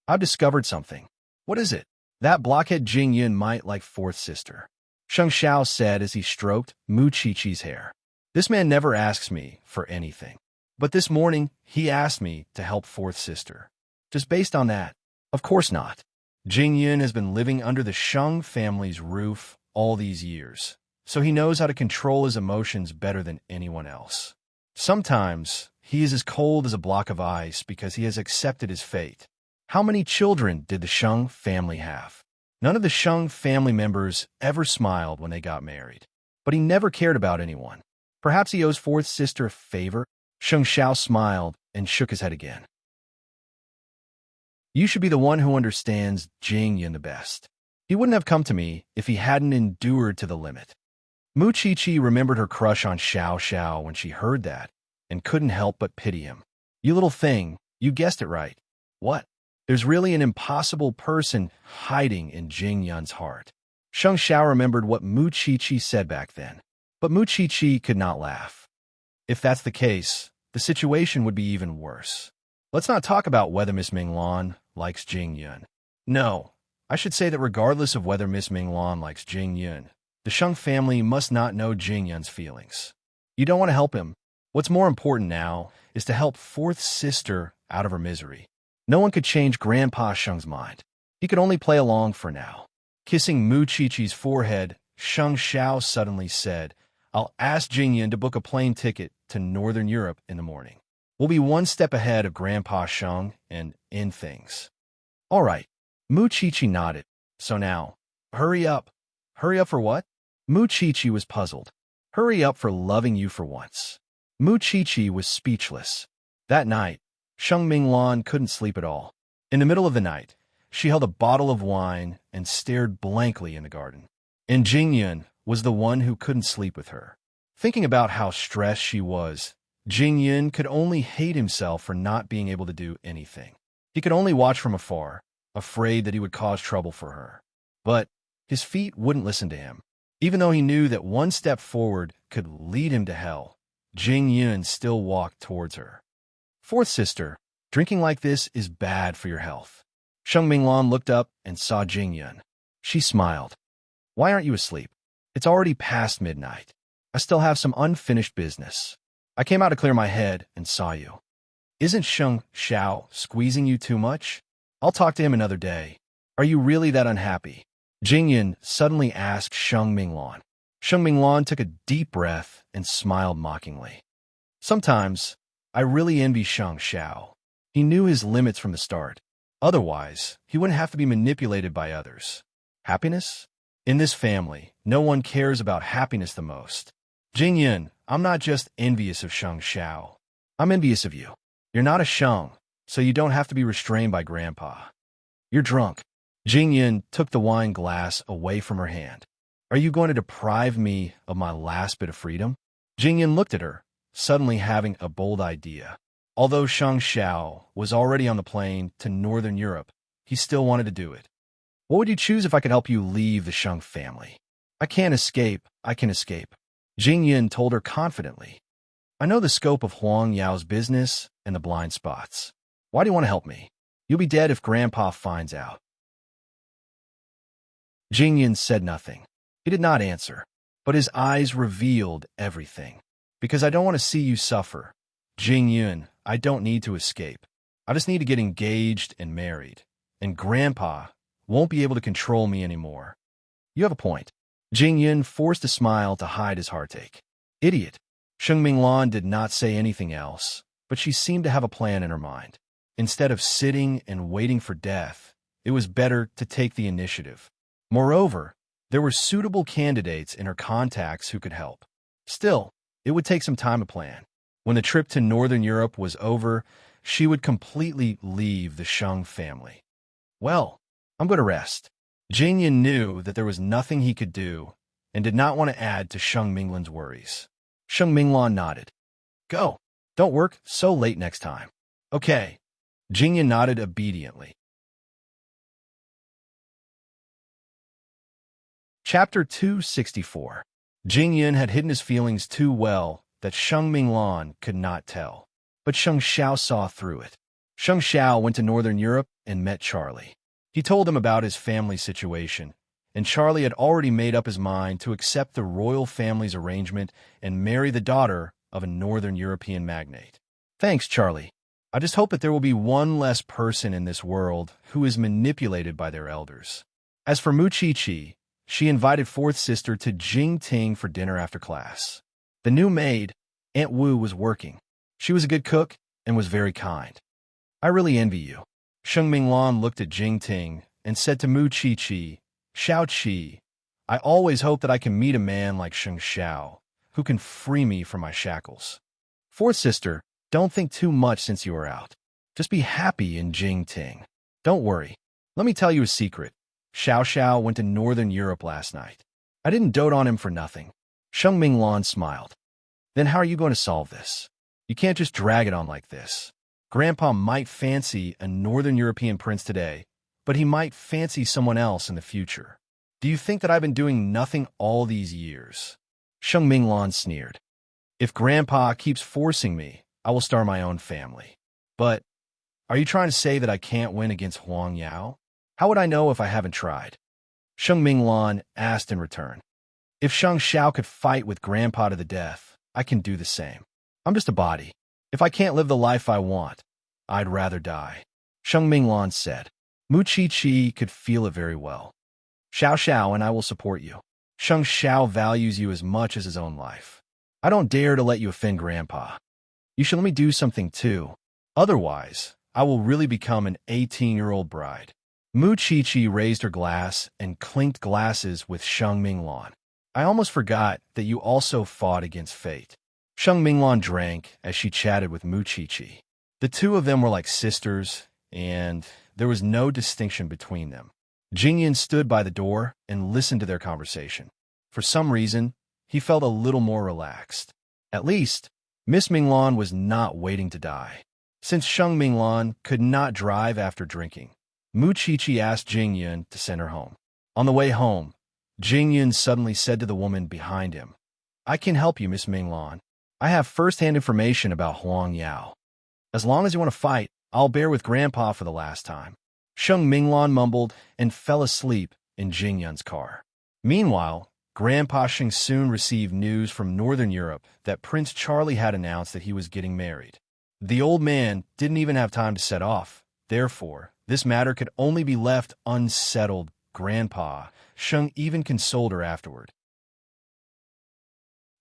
I've discovered something. What is it? That blockhead Jingyun might like Fourth Sister. Sheng Xiao said as he stroked Mu Qiqi's hair. This man never asks me for anything. But this morning, he asked me to help Fourth Sister. Just based on that? Of course not. Jingyun has been living under the Sheng family's roof all these years, so he knows how to control his emotions better than anyone else. Sometimes, he is as cold as a block of ice because he has accepted his fate. How many children did the Sheng family have? None of the Sheng family members ever smiled when they got married. But he never cared about anyone. Perhaps he owes Fourth Sister a favor? Sheng Xiao smiled and shook his head again. You should be the one who understands Jingyun the best. He wouldn't have come to me if he hadn't endured to the limit. Mu Qiqi remembered her crush on Xiao Xiao when she heard that and couldn't help but pity him. You little thing, you guessed it right. What? There's really an impossible person hiding in Jingyun's heart. Sheng Xiao remembered what Mu Qiqi said back then. But Mu Qiqi could not laugh. If that's the case, the situation would be even worse. Let's not talk about whether Miss Minglan likes Jingyun. No, I should say that regardless of whether Miss Minglan likes Jingyun, the Sheng family must not know Jingyun's feelings. You don't want to help him. What's more important now is to help Fourth Sister out of her misery. No one could change Grandpa Sheng's mind. He could only play along for now. Kissing Mu Qiqi's forehead, Sheng Xiao suddenly said, I'll ask Jingyun to book a plane ticket to Northern Europe in the morning. We'll be one step ahead of Grandpa Sheng and in things. All right. Mu Qiqi nodded. So now, hurry up. Hurry up for what? Mu Qiqi was puzzled. Hurry up for loving you for once. Mu Qiqi was speechless. That night, Sheng Minglan couldn't sleep at all. In the middle of the night, she held a bottle of wine and stared blankly in the garden. And Jingyun was the one who couldn't sleep with her. Thinking about how stressed she was, Jingyun could only hate himself for not being able to do anything. He could only watch from afar, afraid that he would cause trouble for her. But his feet wouldn't listen to him. Even though he knew that one step forward could lead him to hell, Jing Yun still walked towards her. Fourth sister, drinking like this is bad for your health. Sheng Minglan looked up and saw Jing Yun. She smiled. Why aren't you asleep? It's already past midnight. I still have some unfinished business. I came out to clear my head and saw you. Isn't Sheng Xiao squeezing you too much? I'll talk to him another day. Are you really that unhappy? Jing Yun suddenly asked Sheng Minglan. Sheng Minglan took a deep breath and smiled mockingly. Sometimes, I really envy Sheng Xiao. He knew his limits from the start. Otherwise, he wouldn't have to be manipulated by others. Happiness? In this family, no one cares about happiness the most. Jing Yun, I'm not just envious of Sheng Xiao. I'm envious of you. You're not a Sheng, so you don't have to be restrained by Grandpa. You're drunk. Jing Yun took the wine glass away from her hand. Are you going to deprive me of my last bit of freedom? Jing Yun looked at her, suddenly having a bold idea. Although Sheng Xiao was already on the plane to Northern Europe, he still wanted to do it. What would you choose if I could help you leave the Sheng family? I can't escape, I can escape. Jing Yun told her confidently. I know the scope of Huang Yao's business and the blind spots. Why do you want to help me? You'll be dead if Grandpa finds out. Jing Yun said nothing. He did not answer, but his eyes revealed everything. Because I don't want to see you suffer. Jing Yun, I don't need to escape. I just need to get engaged and married. And Grandpa won't be able to control me anymore. You have a point. Jing Yun forced a smile to hide his heartache. Idiot. Sheng Minglan did not say anything else, but she seemed to have a plan in her mind. Instead of sitting and waiting for death, it was better to take the initiative. Moreover, there were suitable candidates in her contacts who could help. Still, it would take some time to plan. When the trip to Northern Europe was over, she would completely leave the Sheng family. Well, I'm going to rest. Jing Yun knew that there was nothing he could do and did not want to add to Sheng Minglan's worries. Sheng Minglan nodded. Go. Don't work so late next time. Okay. Jing Yun nodded obediently. Chapter 264. Jing Yun had hidden his feelings too well that Sheng Minglan could not tell. But Sheng Xiao saw through it. Sheng Xiao went to Northern Europe and met Charlie. He told him about his family situation, and Charlie had already made up his mind to accept the royal family's arrangement and marry the daughter of a Northern European magnate. Thanks, Charlie. I just hope that there will be one less person in this world who is manipulated by their elders. As for Mu Chi-Chi, she invited fourth sister to Jing Ting for dinner after class. The new maid, Aunt Wu, was working. She was a good cook and was very kind. I really envy you. Sheng Minglan looked at Jing Ting and said to Mu Chi-Chi, Xiao Qi, I always hope that I can meet a man like Sheng Xiao, who can free me from my shackles. Fourth sister, don't think too much since you are out. Just be happy in Jing Ting. Don't worry. Let me tell you a secret. Xiao Xiao went to Northern Europe last night. I didn't dote on him for nothing. Sheng Minglan smiled. Then how are you going to solve this? You can't just drag it on like this. Grandpa might fancy a Northern European prince today, but he might fancy someone else in the future. Do you think that I've been doing nothing all these years? Sheng Minglan sneered. If Grandpa keeps forcing me, I will start my own family. But are you trying to say that I can't win against Huang Yao? How would I know if I haven't tried? Sheng Minglan asked in return. If Sheng Xiao could fight with Grandpa to the death, I can do the same. I'm just a body. If I can't live the life I want, I'd rather die. Sheng Minglan said. Mu Chi-Chi could feel it very well. Xiao Xiao and I will support you. Sheng Xiao values you as much as his own life. I don't dare to let you offend Grandpa. You should let me do something too. Otherwise, I will really become an 18-year-old bride. Mu Chi-Chi raised her glass and clinked glasses with Sheng Minglan. I almost forgot that you also fought against fate. Sheng Minglan drank as she chatted with Mu Chi-Chi. The two of them were like sisters, and there was no distinction between them. Jing Yun stood by the door and listened to their conversation. For some reason, he felt a little more relaxed. At least, Miss Minglan was not waiting to die. Since Sheng Minglan could not drive after drinking, Mu Qiqi asked Jingyun to send her home. On the way home, Jingyun suddenly said to the woman behind him, "I can help you, Miss Minglan. I have first-hand information about Huang Yao. As long as you want to fight, I'll bear with Grandpa for the last time." Sheng Minglan mumbled and fell asleep in Jingyun's car. Meanwhile, Grandpa Sheng soon received news from Northern Europe that Prince Charlie had announced that he was getting married. The old man didn't even have time to set off. Therefore, this matter could only be left unsettled. Grandpa Sheng even consoled her afterward.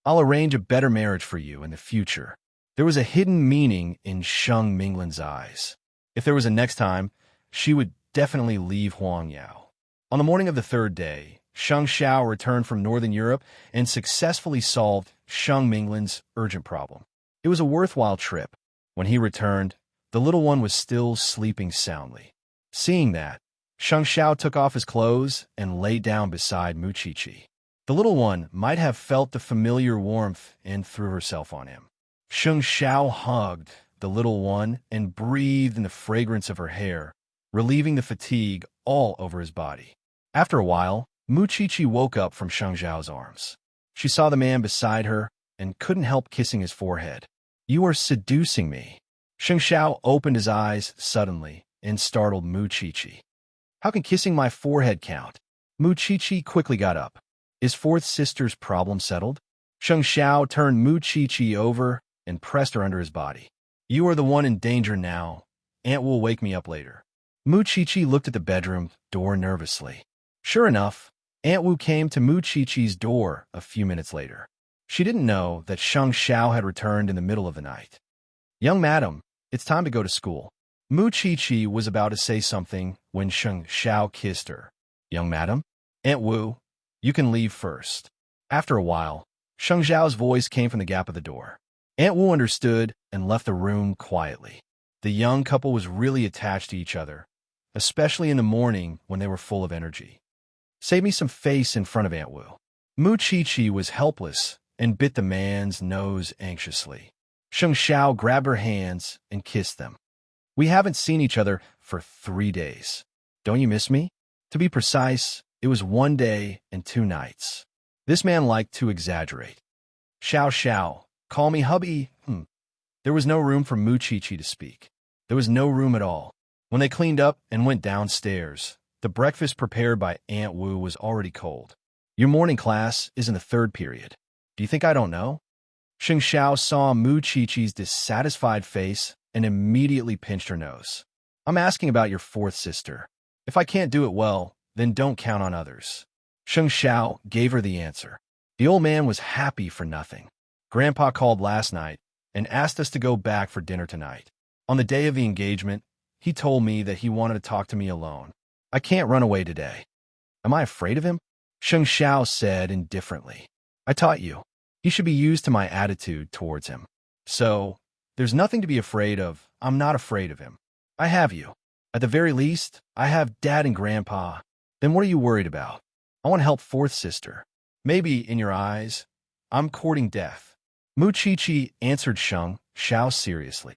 "I'll arrange a better marriage for you in the future." There was a hidden meaning in Sheng Minglan's eyes. If there was a next time, she would definitely leave Huang Yao. On the morning of the third day, Sheng Xiao returned from Northern Europe and successfully solved Sheng Minglan's urgent problem. It was a worthwhile trip. When he returned, the little one was still sleeping soundly. Seeing that, Sheng Xiao took off his clothes and lay down beside Mu Qiqi. The little one might have felt the familiar warmth and threw herself on him. Sheng Xiao hugged the little one and breathed in the fragrance of her hair, relieving the fatigue all over his body. After a while, Mu Qiqi woke up from Sheng Xiao's arms. She saw the man beside her and couldn't help kissing his forehead. "You are seducing me." Sheng Xiao opened his eyes suddenly and startled Mu Qiqi. "How can kissing my forehead count?" Mu Qiqi quickly got up. Is fourth sister's problem settled? Sheng Xiao turned Mu Qiqi over and pressed her under his body. "You are the one in danger now. Aunt will wake me up later." Mu Qiqi looked at the bedroom door nervously. Sure enough, Aunt Wu came to Mu Qiqi's door a few minutes later. She didn't know that Sheng Xiao had returned in the middle of the night. "Young madam, it's time to go to school." Mu Qiqi was about to say something when Sheng Xiao kissed her. "Young madam? Aunt Wu, you can leave first." After a while, Sheng Xiao's voice came from the gap of the door. Aunt Wu understood and left the room quietly. The young couple was really attached to each other, especially in the morning when they were full of energy. "Save me some face in front of Aunt Wu." Mu Qiqi was helpless and bit the man's nose anxiously. Sheng Xiao grabbed her hands and kissed them. "We haven't seen each other for 3 days. Don't you miss me?" To be precise, it was 1 day and 2 nights. This man liked to exaggerate. "Xiao Xiao, call me hubby." There was no room for Mu Qiqi to speak. There was no room at all. When they cleaned up and went downstairs, the breakfast prepared by Aunt Wu was already cold. "Your morning class is in the 3rd period. Do you think I don't know?" Sheng Xiao saw Mu Qiqi's dissatisfied face and immediately pinched her nose. "I'm asking about your 4th sister. If I can't do it well, then don't count on others." Sheng Xiao gave her the answer. The old man was happy for nothing. "Grandpa called last night and asked us to go back for dinner tonight. On the day of the engagement, he told me that he wanted to talk to me alone. I can't run away today." "Am I afraid of him?" Sheng Xiao said indifferently. "I taught you. He should be used to my attitude towards him. So, there's nothing to be afraid of. I'm not afraid of him. I have you. At the very least, I have Dad and Grandpa. Then what are you worried about? I want to help 4th sister. Maybe, in your eyes, I'm courting death." Mu Qiqi answered Sheng Xiao seriously.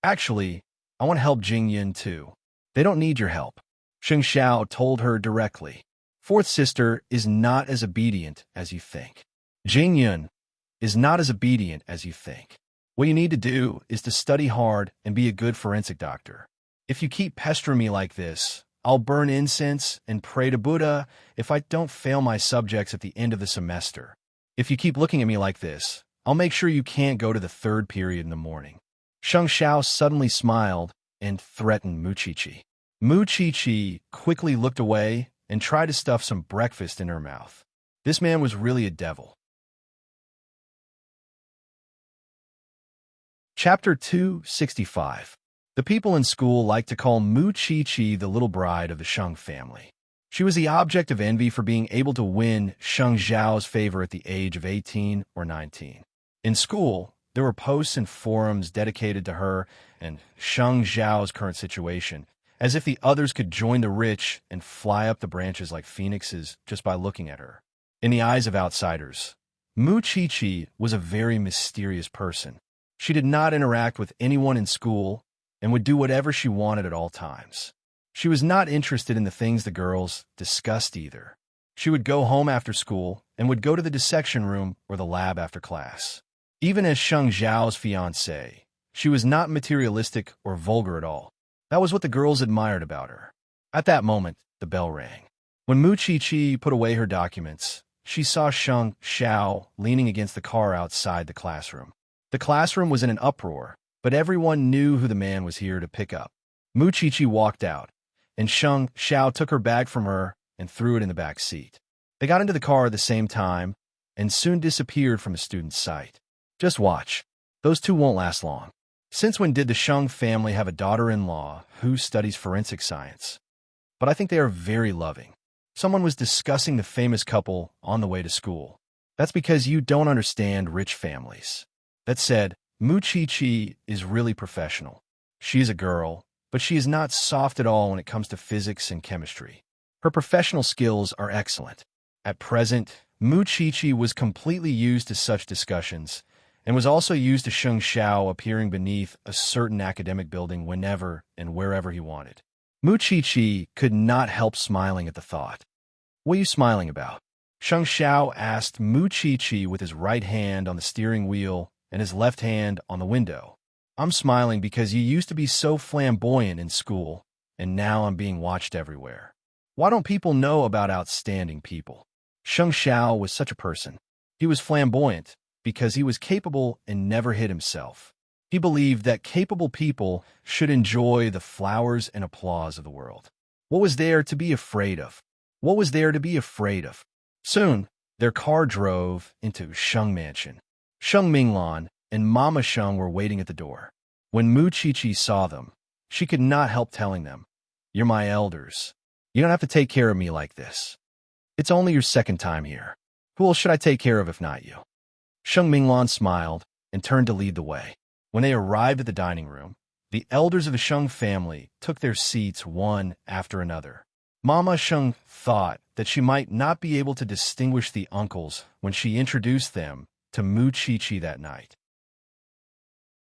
"Actually, I want to help Jingyun too. They don't need your help." Sheng Xiao told her directly. "4th sister is not as obedient as you think. Jingyun is not as obedient as you think. What you need to do is to study hard and be a good forensic doctor. If you keep pestering me like this, I'll burn incense and pray to Buddha if I don't fail my subjects at the end of the semester. If you keep looking at me like this, I'll make sure you can't go to the 3rd period in the morning." Sheng Xiao suddenly smiled and threatened Mu Qiqi. Mu Qiqi quickly looked away and tried to stuff some breakfast in her mouth. This man was really a devil. Chapter 265. The people in school liked to call Mu Qiqi the little bride of the Sheng family. She was the object of envy for being able to win Sheng Xiao's favor at the age of 18 or 19. In school, there were posts and forums dedicated to her and Sheng Xiao's current situation, as if the others could join the rich and fly up the branches like phoenixes just by looking at her. In the eyes of outsiders, Mu Qiqi was a very mysterious person. She did not interact with anyone in school and would do whatever she wanted at all times. She was not interested in the things the girls discussed either. She would go home after school and would go to the dissection room or the lab after class. Even as Sheng Zhao's fiancée, she was not materialistic or vulgar at all. That was what the girls admired about her. At that moment, the bell rang. When Mu Chi put away her documents, she saw Sheng Zhao leaning against the car outside the classroom. The classroom was in an uproar, but everyone knew who the man was here to pick up. Mu Chi walked out, and Sheng Zhao took her bag from her and threw it in the back seat. They got into the car at the same time and soon disappeared from the student's sight. Just watch. Those two won't last long. Since when did the Sheng family have a daughter-in-law who studies forensic science? But I think they are very loving. Someone was discussing the famous couple on the way to school. That's because you don't understand rich families. That said, Mu Chi is really professional. She is a girl, but she is not soft at all when it comes to physics and chemistry. Her professional skills are excellent. At present, Mu Chi was completely used to such discussions, and was also used to Sheng Zhao appearing beneath a certain academic building whenever and wherever he wanted. Mu Chi could not help smiling at the thought. What are you smiling about? Sheng Zhao asked Mu Chi with his right hand on the steering wheel and his left hand on the window. I'm smiling because you used to be so flamboyant in school, and now I'm being watched everywhere. Why don't people know about outstanding people? Sheng Zhao was such a person. He was flamboyant because he was capable and never hid himself. He believed that capable people should enjoy the flowers and applause of the world. What was there to be afraid of? What was there to be afraid of? Soon, their car drove into Sheng Mansion. Sheng Minglan and Mama Sheng were waiting at the door. When Mu Chi saw them, she could not help telling them, "You're my elders. You don't have to take care of me like this. It's only your second time here. Who else should I take care of if not you?" Sheng Minglan smiled and turned to lead the way. When they arrived at the dining room, the elders of the Sheng family took their seats one after another. Mama Sheng thought that she might not be able to distinguish the uncles when she introduced them to Mu Chi that night.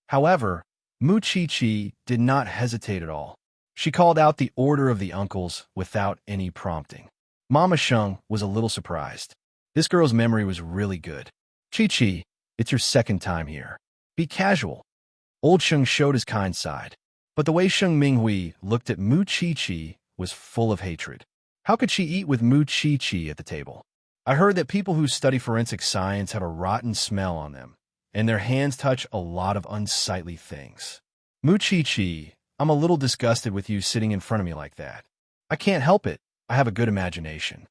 However, Mu Chi did not hesitate at all. She called out the order of the uncles without any prompting. Mama Sheng was a little surprised. This girl's memory was really good. Chi, it's your second time here. Be casual. Old Sheng showed his kind side, but the way Sheng Minghui looked at Mu Chi was full of hatred. How could she eat with Mu Chi at the table? I heard that people who study forensic science have a rotten smell on them, and their hands touch a lot of unsightly things. Mu Chi, I'm a little disgusted with you sitting in front of me like that. I can't help it. I have a good imagination.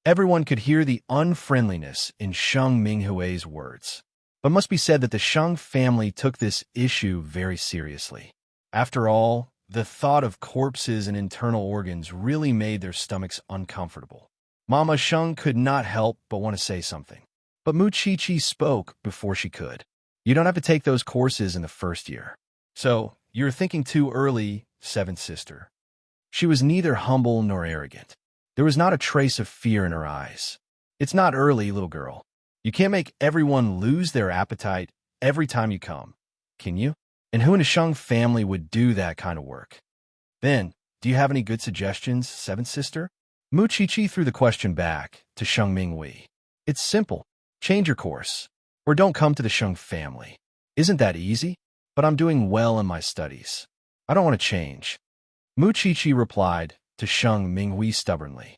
Everyone could hear the unfriendliness in Sheng Minghui's words. But must be said that the Sheng family took this issue very seriously. After all, the thought of corpses and internal organs really made their stomachs uncomfortable. Mama Sheng could not help but want to say something. But Mu Chi spoke before she could. You don't have to take those courses in the first year. So, you're thinking too early, seventh sister. She was neither humble nor arrogant. There was not a trace of fear in her eyes. It's not early, little girl. You can't make everyone lose their appetite every time you come, can you? And who in a Sheng family would do that kind of work? Then, do you have any good suggestions, seventh sister? Mu Chi threw the question back to Sheng Minghui. It's simple. Change your course, or don't come to the Sheng family. Isn't that easy? But I'm doing well in my studies. I don't want to change. Mu Chi replied to Sheng Minghui stubbornly.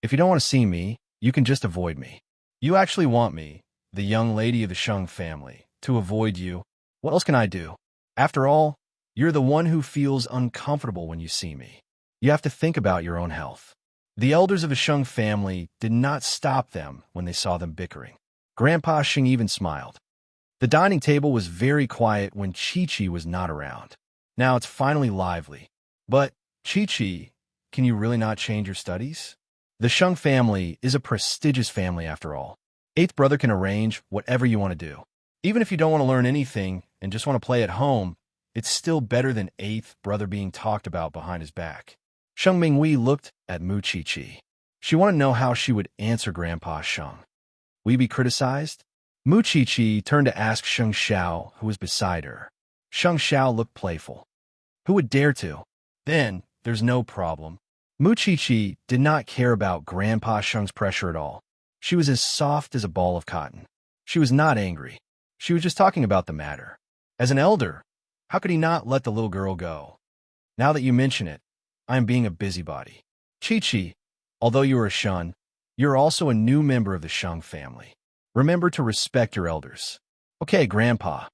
If you don't want to see me, you can just avoid me. You actually want me, the young lady of the Sheng family, to avoid you. What else can I do? After all, you're the one who feels uncomfortable when you see me. You have to think about your own health. The elders of the Sheng family did not stop them when they saw them bickering. Grandpa Sheng even smiled. The dining table was very quiet when Chi was not around. Now it's finally lively. But, Chi, can you really not change your studies? The Sheng family is a prestigious family after all. Eighth brother can arrange whatever you want to do. Even if you don't want to learn anything and just want to play at home, it's still better than eighth brother being talked about behind his back. Sheng Minghui looked at Mu Chi. She wanted to know how she would answer Grandpa Sheng. Will you be criticized? Mu Chi turned to ask Sheng Zhao, who was beside her. Sheng Zhao looked playful. Who would dare to? Then, there's no problem. Muchichi did not care about Grandpa Shung's pressure at all. She was as soft as a ball of cotton. She was not angry. She was just talking about the matter. As an elder, how could he not let the little girl go? Now that you mention it, I am being a busybody. Chi-Chi, although you are a Shun, you're also a new member of the Shung family. Remember to respect your elders. Okay, Grandpa.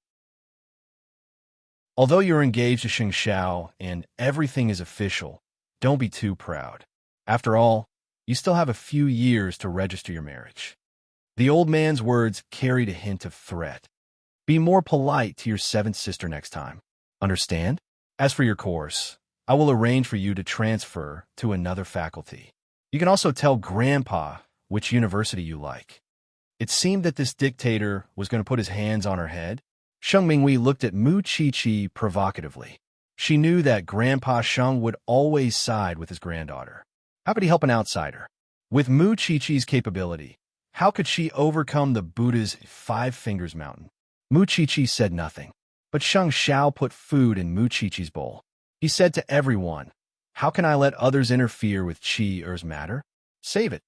Although you're engaged to Sheng Xiao and everything is official, don't be too proud. After all, you still have a few years to register your marriage. The old man's words carried a hint of threat. Be more polite to your seventh sister next time. Understand? As for your course, I will arrange for you to transfer to another faculty. You can also tell Grandpa which university you like. It seemed that this dictator was going to put his hands on her head. Sheng Mingwei looked at Mu Chi-Chi provocatively. She knew that Grandpa Sheng would always side with his granddaughter. How could he help an outsider? With Mu Chi-Chi's capability, how could she overcome the Buddha's 5 fingers mountain? Mu Chi-Chi said nothing, but Sheng Xiao put food in Mu Chi-Chi's bowl. He said to everyone, how can I let others interfere with Qi Er's matter? Save it.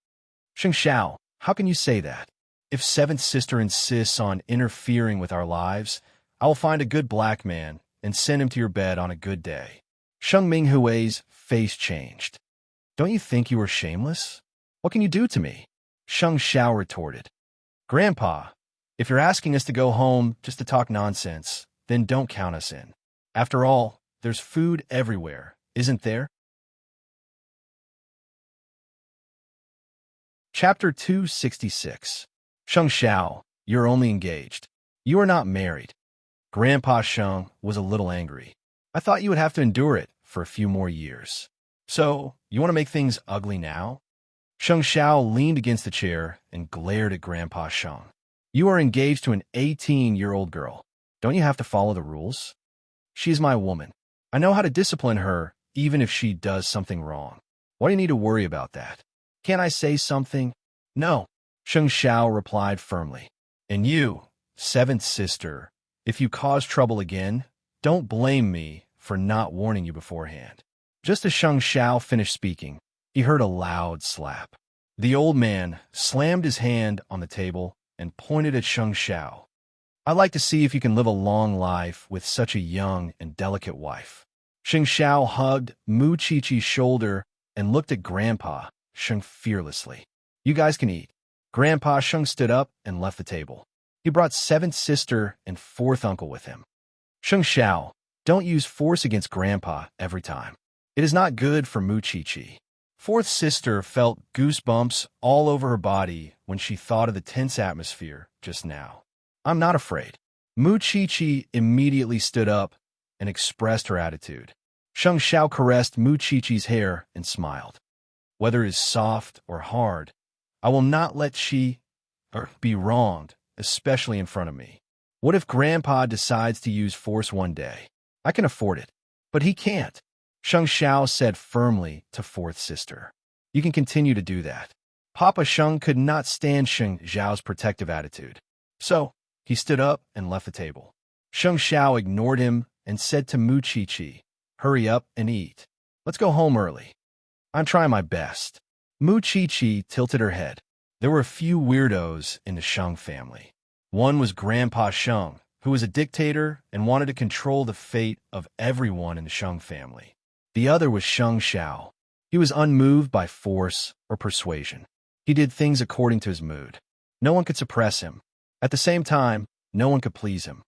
Sheng Xiao, how can you say that? If seventh sister insists on interfering with our lives, I will find a good black man and send him to your bed on a good day. Sheng Minghui's face changed. Don't you think you are shameless? What can you do to me? Sheng Xiao retorted. Grandpa, if you're asking us to go home just to talk nonsense, then don't count us in. After all, there's food everywhere, isn't there? Chapter 266. Sheng Xiao, you're only engaged. You are not married. Grandpa Sheng was a little angry. I thought you would have to endure it for a few more years. So, you want to make things ugly now? Sheng Xiao leaned against the chair and glared at Grandpa Sheng. You are engaged to an 18-year-old girl. Don't you have to follow the rules? She is my woman. I know how to discipline her even if she does something wrong. Why do you need to worry about that? Can't I say something? No, Sheng Xiao replied firmly. And you, seventh sister, if you cause trouble again, don't blame me for not warning you beforehand. Just as Sheng Xiao finished speaking, he heard a loud slap. The old man slammed his hand on the table and pointed at Sheng Xiao. I'd like to see if you can live a long life with such a young and delicate wife. Sheng Xiao hugged Mu Chi-Chi's shoulder and looked at Grandpa Sheng fearlessly. You guys can eat. Grandpa Sheng stood up and left the table. He brought seventh sister and fourth uncle with him. Sheng Xiao, don't use force against Grandpa every time. It is not good for Mu Chi-Chi. Fourth sister felt goosebumps all over her body when she thought of the tense atmosphere just now. I'm not afraid. Mu Chi-Chi immediately stood up and expressed her attitude. Sheng Xiao caressed Mu Chi-Chi's hair and smiled. Whether it is soft or hard, I will not let she be wronged, especially in front of me. What if Grandpa decides to use force one day? I can afford it, but he can't. Sheng Xiao said firmly to fourth sister. You can continue to do that. Papa Sheng could not stand Sheng Xiao's protective attitude. So, he stood up and left the table. Sheng Xiao ignored him and said to Mu Chi-Chi, hurry up and eat. Let's go home early. I'm trying my best. Mu Chi-Chi tilted her head. There were a few weirdos in the Sheng family. One was Grandpa Sheng, who was a dictator and wanted to control the fate of everyone in the Sheng family. The other was Sheng Xiao. He was unmoved by force or persuasion. He did things according to his mood. No one could suppress him. At the same time, no one could please him.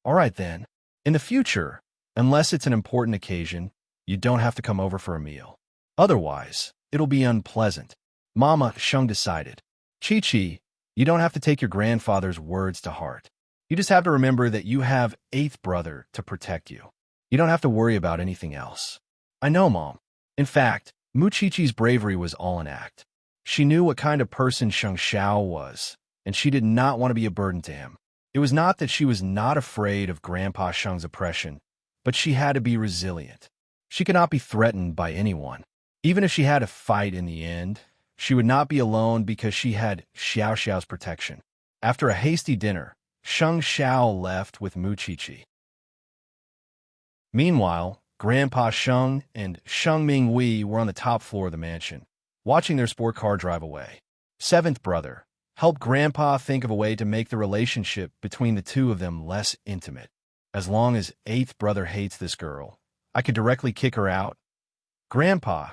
All right then. In the future, unless it's an important occasion, you don't have to come over for a meal. Otherwise, it'll be unpleasant. Mama Sheng decided. Chi-Chi, you don't have to take your grandfather's words to heart. You just have to remember that you have eighth brother to protect you. You don't have to worry about anything else. I know, Mom. In fact, Mu Chi-Chi's bravery was all an act. She knew what kind of person Sheng Xiao was, and she did not want to be a burden to him. It was not that she was not afraid of Grandpa Sheng's oppression, but she had to be resilient. She could not be threatened by anyone. Even if she had to fight in the end, she would not be alone because she had Xiao Xiao's protection. After a hasty dinner, Sheng Xiao left with Mu Chi-Chi. Meanwhile, Grandpa Sheng and Sheng Minghui were on the top floor of the mansion, watching their sport car drive away. Seventh brother helped Grandpa think of a way to make the relationship between the two of them less intimate. As long as eighth brother hates this girl, I could directly kick her out. Grandpa,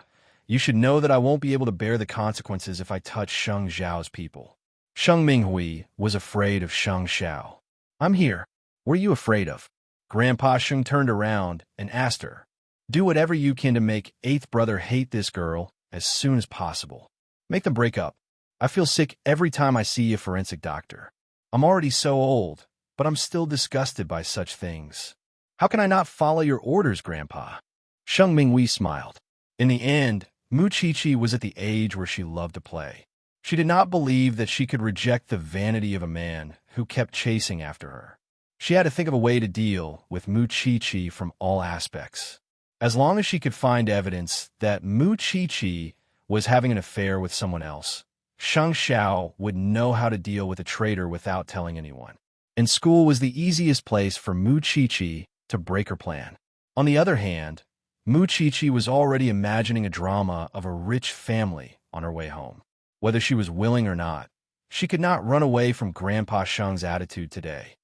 you should know that I won't be able to bear the consequences if I touch Sheng Xiao's people. Sheng Minghui was afraid of Sheng Xiao. I'm here. What are you afraid of? Grandpa Sheng turned around and asked her. Do whatever you can to make eighth brother hate this girl as soon as possible. Make them break up. I feel sick every time I see a forensic doctor. I'm already so old, but I'm still disgusted by such things. How can I not follow your orders, Grandpa? Sheng Minghui smiled. In the end, Mu Qiqi was at the age where she loved to play. She did not believe that she could reject the vanity of a man who kept chasing after her. She had to think of a way to deal with Mu Qiqi from all aspects. As long as she could find evidence that Mu Qiqi was having an affair with someone else, Sheng Xiao would know how to deal with a traitor without telling anyone. And school was the easiest place for Mu Qiqi to break her plan. On the other hand, Mu Qiqi was already imagining a drama of a rich family on her way home. Whether she was willing or not, she could not run away from Grandpa Sheng's attitude today.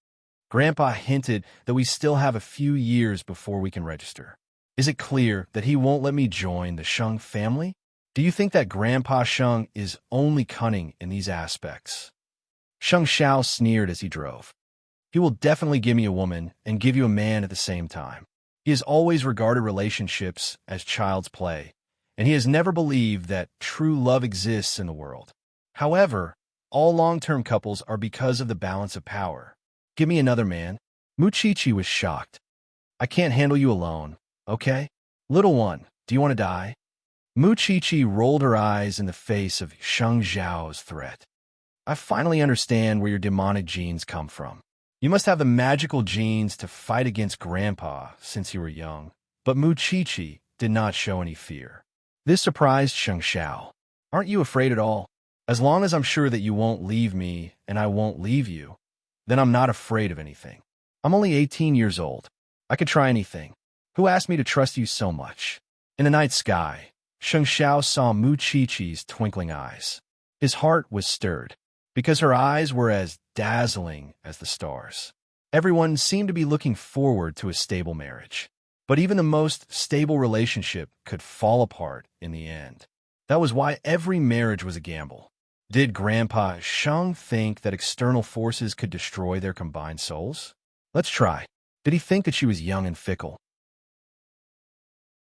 Grandpa hinted that we still have a few years before we can register. Is it clear that he won't let me join the Sheng family? Do you think that Grandpa Sheng is only cunning in these aspects? Sheng Xiao sneered as he drove. He will definitely give me a woman and give you a man at the same time. He has always regarded relationships as child's play, and he has never believed that true love exists in the world. However, all long-term couples are because of the balance of power. Give me another man. Mu Qiqi was shocked. I can't handle you alone, okay? Little one, do you want to die? Mu Qiqi rolled her eyes in the face of Sheng Xiao's threat. I finally understand where your demonic genes come from. You must have the magical genes to fight against Grandpa since you were young. But Mu Qiqi did not show any fear. This surprised Sheng Xiao. Aren't you afraid at all? As long as I'm sure that you won't leave me and I won't leave you, then I'm not afraid of anything. I'm only 18 years old. I could try anything. Who asked me to trust you so much? In the night sky, Sheng Xiao saw Mu Qiqi's twinkling eyes. His heart was stirred, because her eyes were as dazzling as the stars. Everyone seemed to be looking forward to a stable marriage. But even the most stable relationship could fall apart in the end. That was why every marriage was a gamble. Did Grandpa Sheng think that external forces could destroy their combined souls? Let's try. Did he think that she was young and fickle?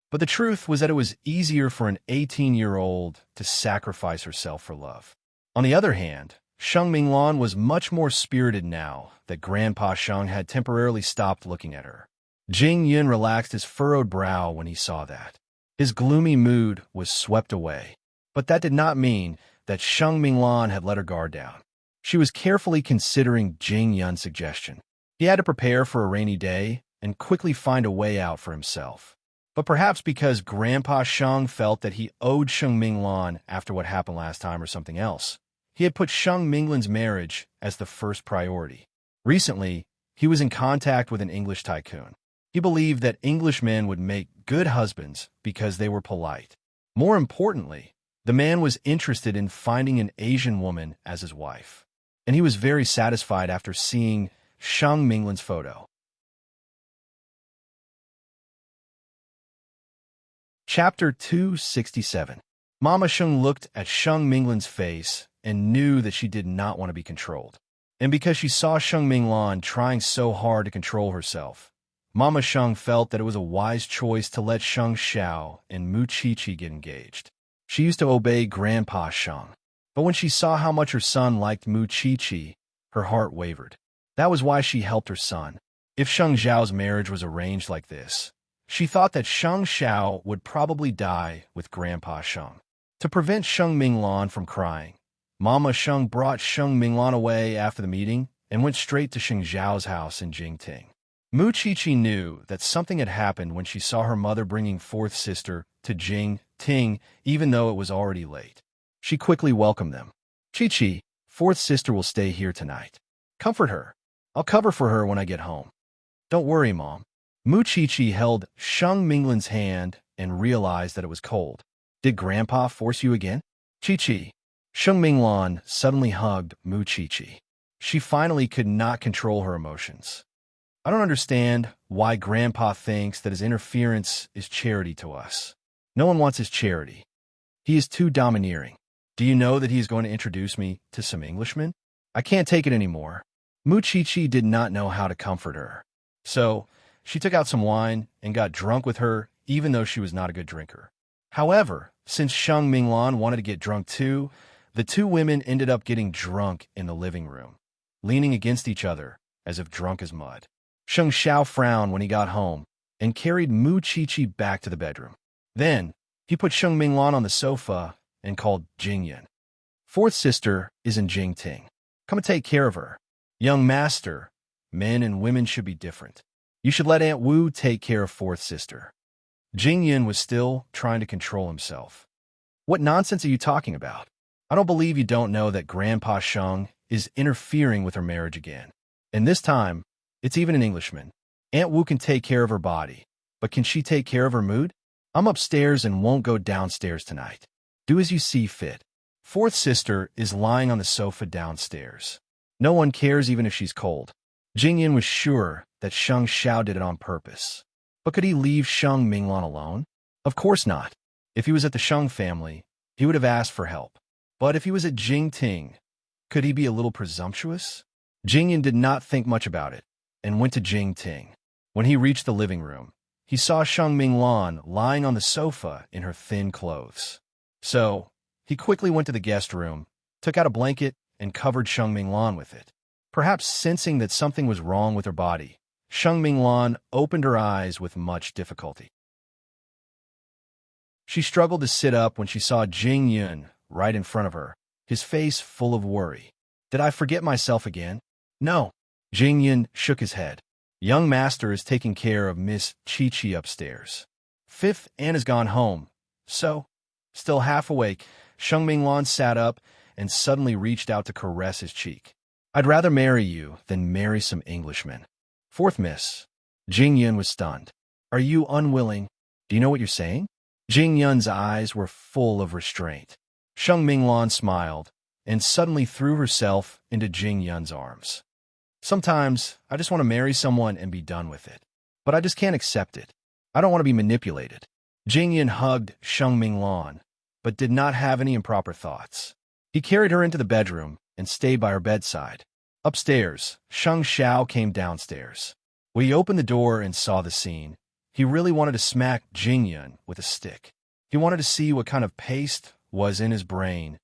But the truth was that it was easier for an 18-year-old to sacrifice herself for love. On the other hand, Sheng Minglan was much more spirited now that Grandpa Sheng had temporarily stopped looking at her. Jing Yun relaxed his furrowed brow when he saw that. His gloomy mood was swept away. But that did not mean that Sheng Minglan had let her guard down. She was carefully considering Jing Yun's suggestion. He had to prepare for a rainy day and quickly find a way out for himself. But perhaps because Grandpa Sheng felt that he owed Sheng Minglan after what happened last time or something else, he had put Sheng Minglan's marriage as the first priority. Recently, he was in contact with an English tycoon. He believed that Englishmen would make good husbands because they were polite. More importantly, the man was interested in finding an Asian woman as his wife, and he was very satisfied after seeing Sheng Minglan's photo. Chapter 267. Mama Sheng looked at Sheng Minglan's face and knew that she did not want to be controlled. And because she saw Sheng Minglan trying so hard to control herself, Mama Sheng felt that it was a wise choice to let Sheng Xiao and Mu Qiqi get engaged. She used to obey Grandpa Sheng, but when she saw how much her son liked Mu Qiqi, her heart wavered. That was why she helped her son. If Sheng Xiao's marriage was arranged like this, she thought that Sheng Xiao would probably die with Grandpa Sheng. To prevent Sheng Minglan from crying, Mama Sheng brought Sheng Minglan away after the meeting and went straight to Sheng Xiao's house in Jingting. Mu Qiqi knew that something had happened when she saw her mother bringing fourth sister to Jingting, even though it was already late. She quickly welcomed them. Qiqi, fourth sister will stay here tonight. Comfort her. I'll cover for her when I get home. Don't worry, Mom. Chi held Sheng Minglan's hand and realized that it was cold. Did Grandpa force you again? Chi. Sheng Minglan suddenly hugged Chi. She finally could not control her emotions. I don't understand why Grandpa thinks that his interference is charity to us. No one wants his charity. He is too domineering. Do you know that he is going to introduce me to some Englishmen? I can't take it anymore. Chi did not know how to comfort her. So, she took out some wine and got drunk with her, even though she was not a good drinker. However, since Sheng Minglan wanted to get drunk too, the two women ended up getting drunk in the living room, leaning against each other as if drunk as mud. Sheng Xiao frowned when he got home and carried Chi back to the bedroom. Then, he put Sheng Minglan on the sofa and called Jingyan. Fourth sister is in Jingting. Come and take care of her. Young master, men and women should be different. You should let Aunt Wu take care of fourth sister. Jingyan was still trying to control himself. What nonsense are you talking about? I don't believe you don't know that Grandpa Sheng is interfering with her marriage again. And this time, it's even an Englishman. Aunt Wu can take care of her body, but can she take care of her mood? I'm upstairs and won't go downstairs tonight. Do as you see fit. Fourth sister is lying on the sofa downstairs. No one cares even if she's cold. Jingyan was sure that Sheng Xiao did it on purpose. But could he leave Sheng Minglan alone? Of course not. If he was at the Sheng family, he would have asked for help. But if he was at Jingting, could he be a little presumptuous? Jingyan did not think much about it and went to Jingting. When he reached the living room, he saw Sheng Minglan lying on the sofa in her thin clothes. So, he quickly went to the guest room, took out a blanket, and covered Sheng Minglan with it. Perhaps sensing that something was wrong with her body, Sheng Minglan opened her eyes with much difficulty. She struggled to sit up when she saw Jing Yun right in front of her, his face full of worry. Did I forget myself again? No. Jing Yun shook his head. Young master is taking care of Miss Chi upstairs. Fifth Anne has gone home. So, still half awake, Sheng Minglan sat up and suddenly reached out to caress his cheek. I'd rather marry you than marry some Englishman. Fourth miss. Jing Yun was stunned. Are you unwilling? Do you know what you're saying? Jing Yun's eyes were full of restraint. Sheng Minglan smiled and suddenly threw herself into Jing Yun's arms. Sometimes, I just want to marry someone and be done with it. But I just can't accept it. I don't want to be manipulated. Jing Yun hugged Sheng Minglan, but did not have any improper thoughts. He carried her into the bedroom and stayed by her bedside. Upstairs, Sheng Xiao came downstairs. When he opened the door and saw the scene, he really wanted to smack Jing Yun with a stick. He wanted to see what kind of paste was in his brain,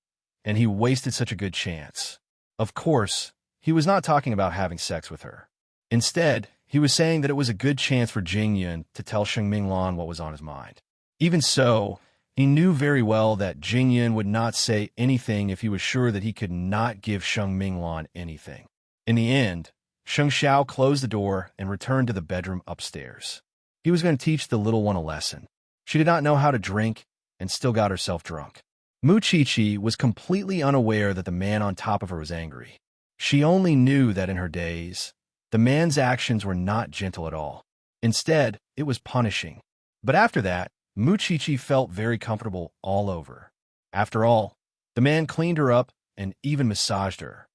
and he wasted such a good chance. Of course, he was not talking about having sex with her. Instead, he was saying that it was a good chance for Jing Yun to tell Sheng Minglan what was on his mind. Even so, he knew very well that Jing Yun would not say anything if he was sure that he could not give Sheng Minglan anything. In the end, Sheng Xiao closed the door and returned to the bedroom upstairs. He was going to teach the little one a lesson. She did not know how to drink and still got herself drunk. Chi was completely unaware that the man on top of her was angry. She only knew that in her days, the man's actions were not gentle at all. Instead, it was punishing. But after that, Chi felt very comfortable all over. After all, the man cleaned her up and even massaged her.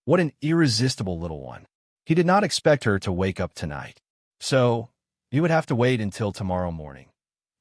What an irresistible little one. He did not expect her to wake up tonight. So, he would have to wait until tomorrow morning.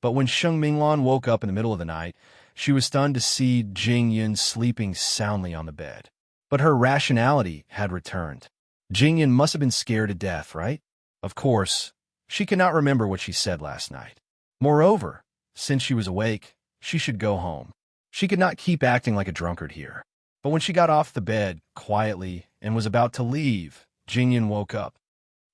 But when Sheng Minglan woke up in the middle of the night, she was stunned to see Jing Yun sleeping soundly on the bed. But her rationality had returned. Jing Yun must have been scared to death, right? Of course, she could not remember what she said last night. Moreover, since she was awake, she should go home. She could not keep acting like a drunkard here. But when she got off the bed quietly and was about to leave, Jing Yun woke up.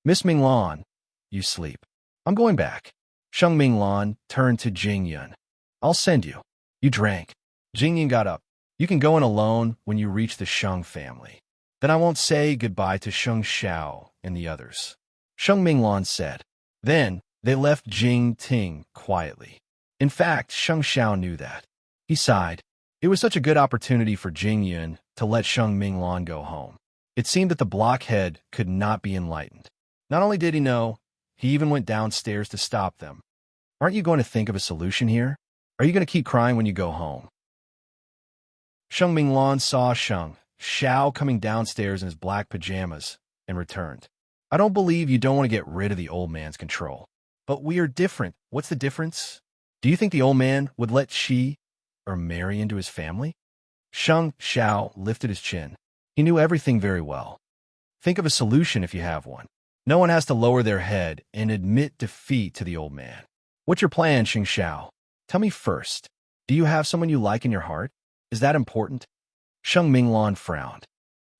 Miss Minglan, you sleep. I'm going back. Sheng Minglan turned to Jing Yun. I'll send you. You drank. Jing Yun got up. You can go in alone when you reach the Sheng family. Then I won't say goodbye to Sheng Xiao and the others. Sheng Minglan said. Then they left Jing Ting quietly. In fact, Sheng Xiao knew that. He sighed. It was such a good opportunity for Jing Yun to let Sheng Minglan go home. It seemed that the blockhead could not be enlightened. Not only did he know, He even went downstairs to stop them. Aren't you going to think of a solution here? Are you going to keep crying when you go home? Sheng Minglan saw Sheng Xiao coming downstairs in his black pajamas and returned. I don't believe you don't want to get rid of the old man's control. But we are different. What's the difference? Do you think the old man would let Qi or marry into his family? Sheng Xiao lifted his chin. He knew everything very well. Think of a solution if you have one. No one has to lower their head and admit defeat to the old man. What's your plan, Sheng Xiao? Tell me first. Do you have someone you like in your heart? Is that important? Sheng Minglan frowned.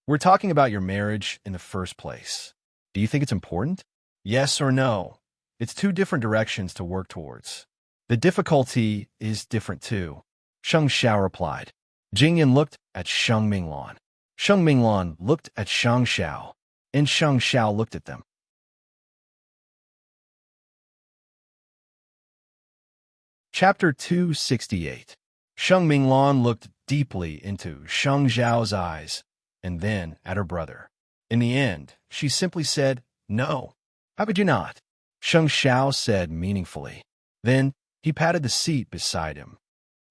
We're talking about your marriage in the first place. Do you think it's important? Yes or no? It's two different directions to work towards. The difficulty is different too. Sheng Xiao replied. Jingyan looked at Sheng Minglan. Sheng Minglan looked at Sheng Xiao, and Sheng Xiao looked at them. Chapter 268. Sheng Minglan looked deeply into Sheng Xiao's eyes, and then at her brother. In the end, she simply said, no. How could you not? Sheng Xiao said meaningfully. Then he patted the seat beside him.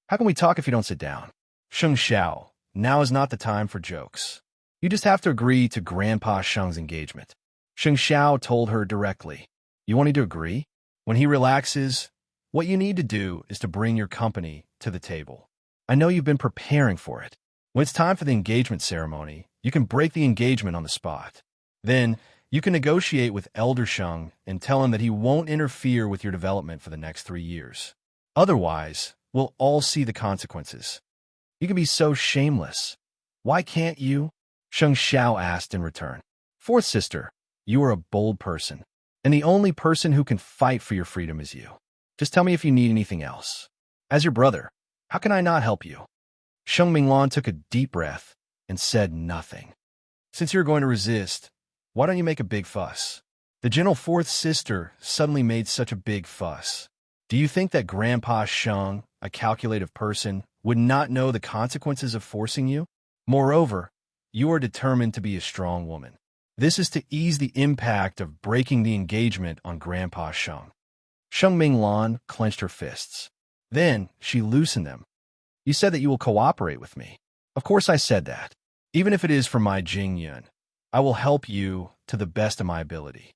How can we talk if you don't sit down? Sheng Xiao, now is not the time for jokes. You just have to agree to Grandpa Sheng's engagement. Sheng Xiao told her directly. You want me to agree? When he relaxes, what you need to do is to bring your company to the table. I know you've been preparing for it. When it's time for the engagement ceremony, you can break the engagement on the spot. Then, you can negotiate with Elder Sheng and tell him that he won't interfere with your development for the next 3 years. Otherwise, we'll all see the consequences. You can be so shameless. Why can't you? Sheng Xiao asked in return. Fourth sister, you are a bold person, and the only person who can fight for your freedom is you. Just tell me if you need anything else. As your brother, how can I not help you? Sheng Minglan took a deep breath and said nothing. Since you're going to resist, why don't you make a big fuss? The gentle fourth sister suddenly made such a big fuss. Do you think that Grandpa Sheng, a calculative person, would not know the consequences of forcing you? Moreover, you are determined to be a strong woman. This is to ease the impact of breaking the engagement on Grandpa Sheng. Sheng Minglan clenched her fists. Then she loosened them. You said that you will cooperate with me. Of course I said that. Even if it is for my Jingyun, I will help you to the best of my ability.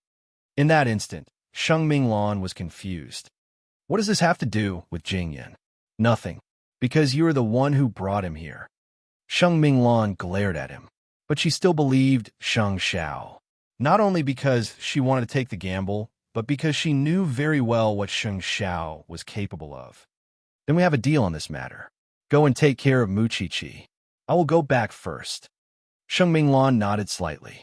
In that instant, Sheng Minglan was confused. What does this have to do with Jingyun? Nothing, because you are the one who brought him here. Sheng Minglan glared at him, but she still believed Sheng Xiao. Not only because she wanted to take the gamble, but because she knew very well what Sheng Xiao was capable of. Then we have a deal on this matter. Go and take care of Muqiqi. I will go back first. Sheng Minglan nodded slightly.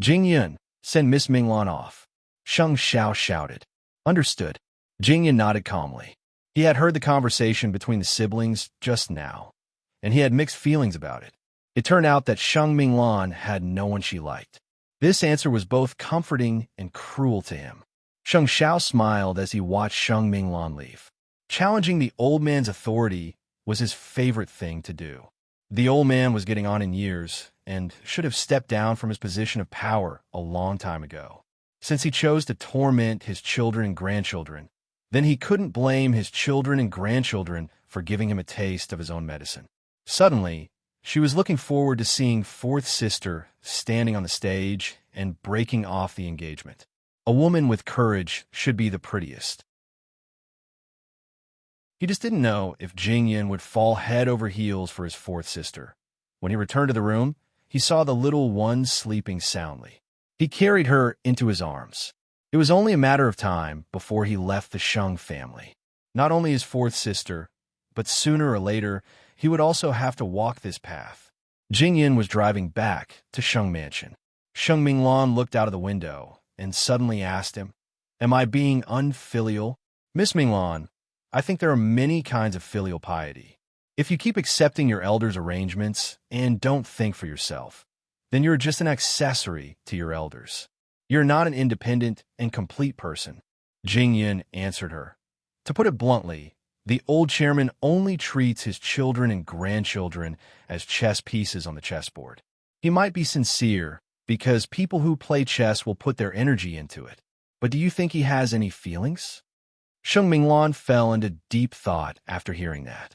Jingyun, send Miss Minglan off. Sheng Xiao shouted. Understood. Jingyun nodded calmly. He had heard the conversation between the siblings just now, and he had mixed feelings about it. It turned out that Sheng Minglan had no one she liked. This answer was both comforting and cruel to him. Sheng Xiao smiled as he watched Sheng Minglan leave. Challenging the old man's authority was his favorite thing to do. The old man was getting on in years and should have stepped down from his position of power a long time ago. Since he chose to torment his children and grandchildren, then he couldn't blame his children and grandchildren for giving him a taste of his own medicine. Suddenly, she was looking forward to seeing fourth sister standing on the stage and breaking off the engagement. A woman with courage should be the prettiest. He just didn't know if Jingyun would fall head over heels for his fourth sister. When he returned to the room, he saw the little one sleeping soundly. He carried her into his arms. It was only a matter of time before he left the Sheng family. Not only his fourth sister, but sooner or later, he would also have to walk this path. Jingyun was driving back to Sheng Mansion. Sheng Minglan looked out of the window and suddenly asked him, Am I being unfilial? Miss Minglan, I think there are many kinds of filial piety. If you keep accepting your elders' arrangements and don't think for yourself, then you're just an accessory to your elders. You're not an independent and complete person. Jingyun answered her. To put it bluntly, the old chairman only treats his children and grandchildren as chess pieces on the chessboard. He might be sincere because people who play chess will put their energy into it. But do you think he has any feelings? Sheng Minglan fell into deep thought after hearing that.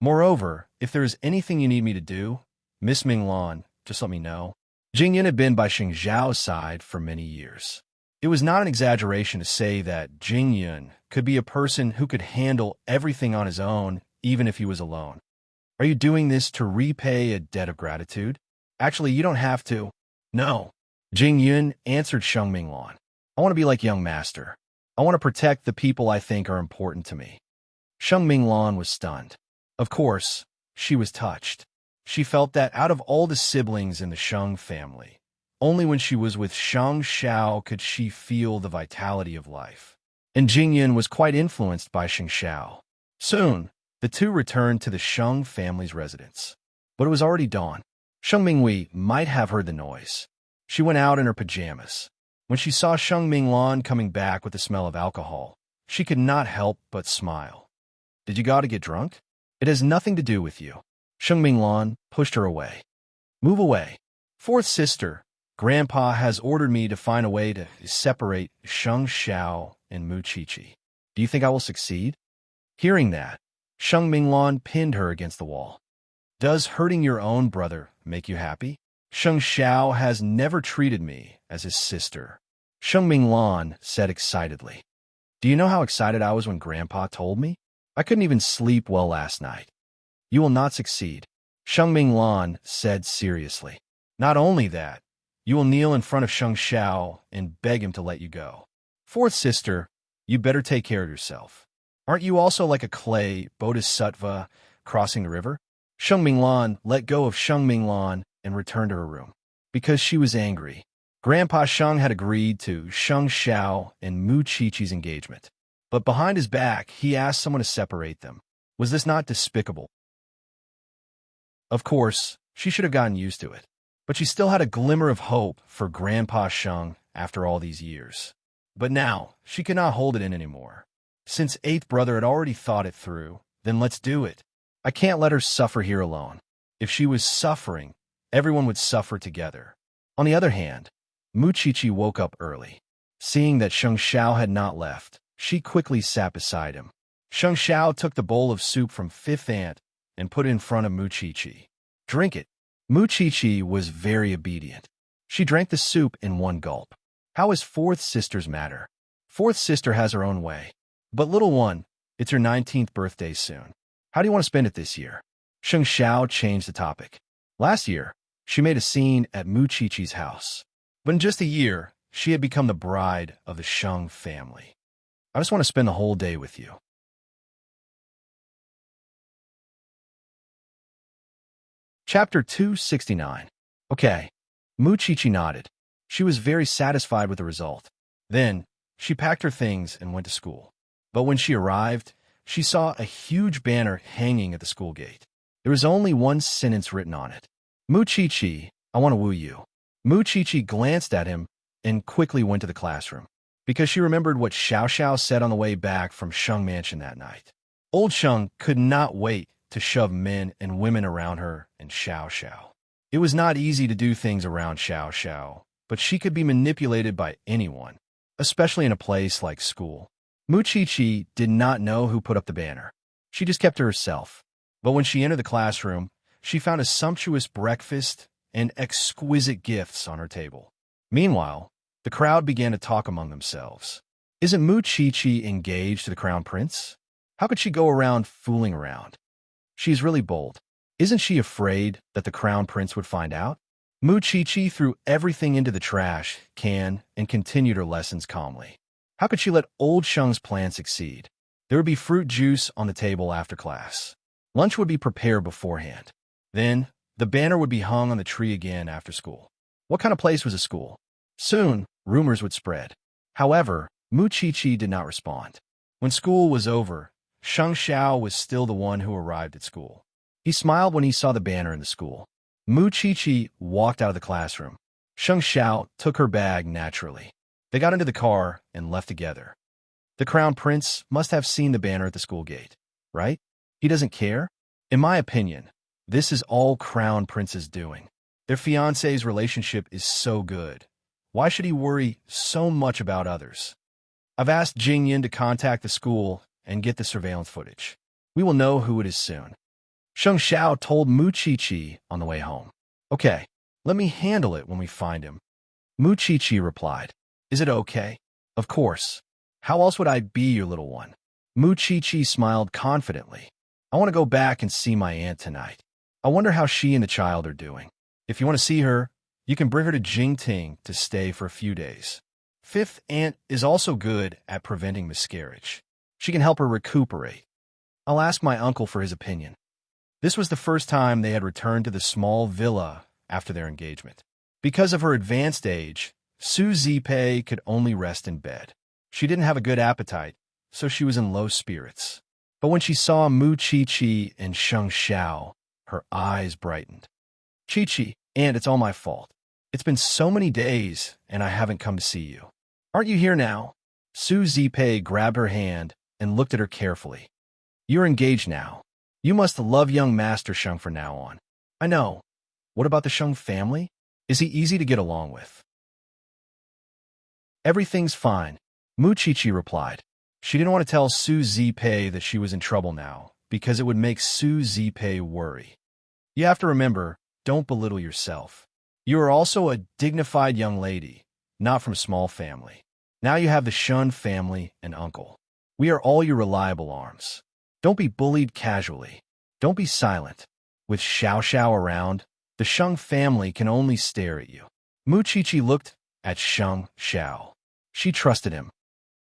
Moreover, if there is anything you need me to do, Miss Minglan, just let me know. Jingyan had been by Xing Zhao's side for many years. It was not an exaggeration to say that Jingyan could be a person who could handle everything on his own, even if he was alone. Are you doing this to repay a debt of gratitude? Actually, you don't have to. No. Jingyan answered Sheng Minglan. I want to be like young master. I want to protect the people I think are important to me. Sheng Minglan was stunned. Of course, she was touched. She felt that out of all the siblings in the Sheng family, only when she was with Sheng Xiao could she feel the vitality of life. And Jingyan was quite influenced by Sheng Xiao. Soon, the two returned to the Sheng family's residence. But it was already dawn. Sheng Mingwei might have heard the noise. She went out in her pajamas. When she saw Sheng Minglan coming back with the smell of alcohol, she could not help but smile. Did you go to get drunk? It has nothing to do with you. Sheng Minglan pushed her away. Move away. Fourth sister, Grandpa has ordered me to find a way to separate Sheng Xiao and Mu Qiqi. Do you think I will succeed? Hearing that, Sheng Minglan pinned her against the wall. Does hurting your own brother make you happy? Sheng Xiao has never treated me as his sister. Sheng Minglan said excitedly. Do you know how excited I was when Grandpa told me? I couldn't even sleep well last night. You will not succeed, Sheng Minglan said seriously. Not only that, you will kneel in front of Sheng Xiao and beg him to let you go. Fourth sister, you better take care of yourself. Aren't you also like a clay bodhisattva crossing the river? Sheng Minglan let go of Sheng Minglan and returned to her room. Because she was angry, Grandpa Sheng had agreed to Sheng Xiao and Mu Qiqi's engagement. But behind his back, he asked someone to separate them. Was this not despicable? Of course, she should have gotten used to it. But she still had a glimmer of hope for Grandpa Sheng after all these years. But now, she could not hold it in anymore. Since eighth brother had already thought it through, then let's do it. I can't let her suffer here alone. If she was suffering, everyone would suffer together. On the other hand, Mu Qiqi woke up early. Seeing that Sheng Xiao had not left, she quickly sat beside him. Sheng Xiao took the bowl of soup from fifth aunt and put it in front of Mu Qiqi. Drink it. Mu Qiqi was very obedient. She drank the soup in one gulp. How is fourth sister's matter? Fourth sister has her own way. But little one, it's her 19th birthday soon. How do you want to spend it this year? Sheng Xiao changed the topic. Last year, she made a scene at Mu Qiqi's house. But in just a year, she had become the bride of the Sheng family. I just want to spend the whole day with you. Chapter 269. Okay. Mu Qiqi nodded. She was very satisfied with the result. Then, she packed her things and went to school. But when she arrived, she saw a huge banner hanging at the school gate. There was only one sentence written on it. Mu Qiqi, I want to woo you. Mu Qiqi glanced at him and quickly went to the classroom, because she remembered what Xiao Xiao said on the way back from Sheng Mansion that night. Old Sheng could not wait to shove men and women around her and Xiao Xiao. It was not easy to do things around Xiao Xiao, but she could be manipulated by anyone, especially in a place like school. Mu Qiqi did not know who put up the banner. She just kept to herself. But when she entered the classroom, she found a sumptuous breakfast and exquisite gifts on her table. Meanwhile, the crowd began to talk among themselves. Isn't Mu Qiqi engaged to the crown prince? How could she go around fooling around? She's really bold. Isn't she afraid that the crown prince would find out? Mu Qiqi threw everything into the trash can and continued her lessons calmly. How could she let old Sheng's plan succeed? There would be fruit juice on the table after class. Lunch would be prepared beforehand. Then, the banner would be hung on the tree again after school. What kind of place was a school? Soon, rumors would spread. However, Mu Qiqi did not respond. When school was over, Sheng Xiao was still the one who arrived at school. He smiled when he saw the banner in the school. Mu Qiqi walked out of the classroom. Sheng Xiao took her bag naturally. They got into the car and left together. The crown prince must have seen the banner at the school gate, right? He doesn't care? In my opinion, this is all crown prince's doing. Their fiancé's relationship is so good. Why should he worry so much about others? I've asked Jingyan to contact the school and get the surveillance footage. We will know who it is soon. Sheng Xiao told Mu Qiqi on the way home. Okay, let me handle it when we find him. Mu Qiqi replied. Is it okay? Of course. How else would I be your little one? Mu Qiqi smiled confidently. I want to go back and see my aunt tonight. I wonder how she and the child are doing. If you want to see her, you can bring her to Jingting to stay for a few days. Fifth aunt is also good at preventing miscarriage. She can help her recuperate. I'll ask my uncle for his opinion. This was the first time they had returned to the small villa after their engagement. Because of her advanced age, Su Zipei could only rest in bed. She didn't have a good appetite, so she was in low spirits. But when she saw Mu Qiqi and Sheng Xiao, her eyes brightened. Qiqi, Aunt, it's all my fault. It's been so many days, and I haven't come to see you. Aren't you here now? Su Zipei grabbed her hand and looked at her carefully. You're engaged now. You must love young Master Sheng from now on. I know. What about the Sheng family? Is he easy to get along with? Everything's fine, Mu Qiqi replied. She didn't want to tell Su Zipei that she was in trouble now, because it would make Su Zipei worry. You have to remember, don't belittle yourself. You are also a dignified young lady, not from a small family. Now you have the Shun family and uncle. We are all your reliable arms. Don't be bullied casually. Don't be silent. With Xiao Xiao around, the Sheng family can only stare at you. Mu Qiqi looked at Sheng Xiao. She trusted him.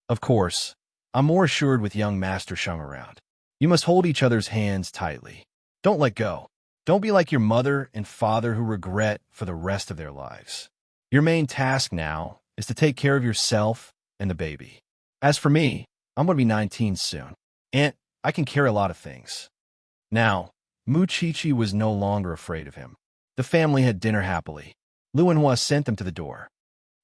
Of course, I'm more assured with young Master Sheng around. You must hold each other's hands tightly. Don't let go. Don't be like your mother and father who regret for the rest of their lives. Your main task now is to take care of yourself and the baby. As for me, I'm going to be 19 soon. Aunt, I can carry a lot of things. Now, Mu Qiqi was no longer afraid of him. The family had dinner happily. Lu Enhua sent them to the door.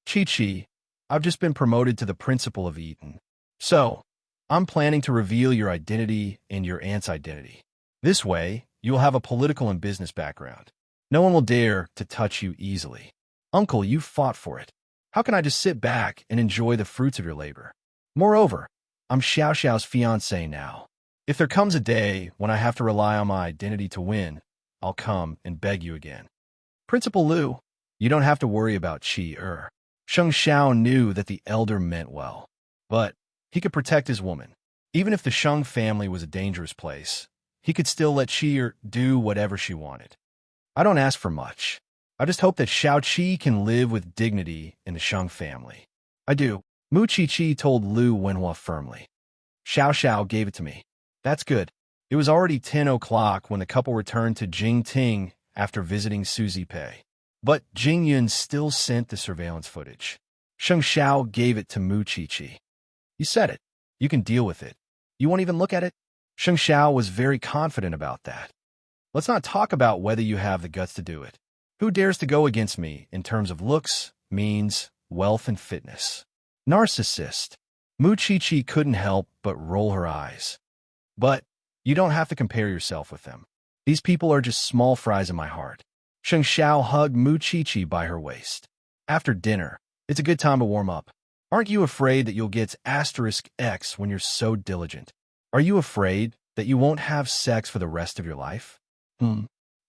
Qiqi, I've just been promoted to the principal of Eton. So, I'm planning to reveal your identity and your aunt's identity. This way, you'll have a political and business background. No one will dare to touch you easily. Uncle, you fought for it. How can I just sit back and enjoy the fruits of your labor? Moreover, I'm Xiao Xiao's fiancé now. If there comes a day when I have to rely on my identity to win, I'll come and beg you again. Principal Lu, you don't have to worry about Qi. Sheng Xiao knew that the elder meant well, but he could protect his woman. Even if the Sheng family was a dangerous place, he could still let Qi do whatever she wanted. I don't ask for much. I just hope that Xiao Qi can live with dignity in the Sheng family. I do. Mu Qiqi told Lu Wenhua firmly. Xiao Xiao gave it to me. That's good. It was already 10 o'clock when the couple returned to Jingting after visiting Su Zipei. But Jingyun still sent the surveillance footage. Sheng Xiao gave it to Mu Qiqi. You said it. You can deal with it. You won't even look at it? Sheng Xiao was very confident about that. Let's not talk about whether you have the guts to do it. Who dares to go against me in terms of looks, means, wealth, and fitness? Narcissist. Mu Qiqi couldn't help but roll her eyes. But you don't have to compare yourself with them. These people are just small fries in my heart. Sheng Xiao hugged Mu Qiqi by her waist. After dinner, it's a good time to warm up. Aren't you afraid that you'll get *X when you're so diligent? Are you afraid that you won't have sex for the rest of your life?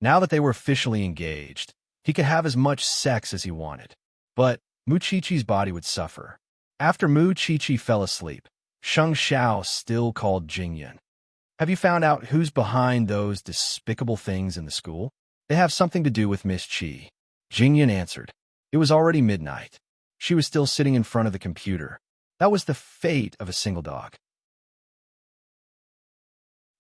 Now that they were officially engaged, he could have as much sex as he wanted. But Mu Qiqi's body would suffer. After Mu Qiqi fell asleep, Sheng Xiao still called Jingyun. Have you found out who's behind those despicable things in the school? They have something to do with Miss Qi. Jingyun answered. It was already midnight. She was still sitting in front of the computer. That was the fate of a single dog.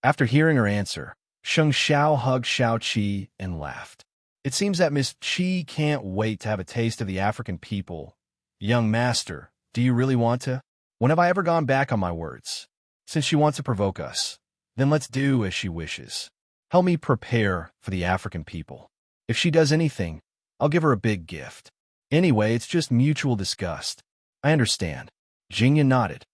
After hearing her answer, Sheng Xiao hugged Xiao Qi and laughed. It seems that Miss Qi can't wait to have a taste of the African people. Young master, do you really want to? When have I ever gone back on my words? Since she wants to provoke us, then let's do as she wishes. Help me prepare for the African people. If she does anything, I'll give her a big gift. Anyway, it's just mutual disgust. I understand. Jingyun nodded.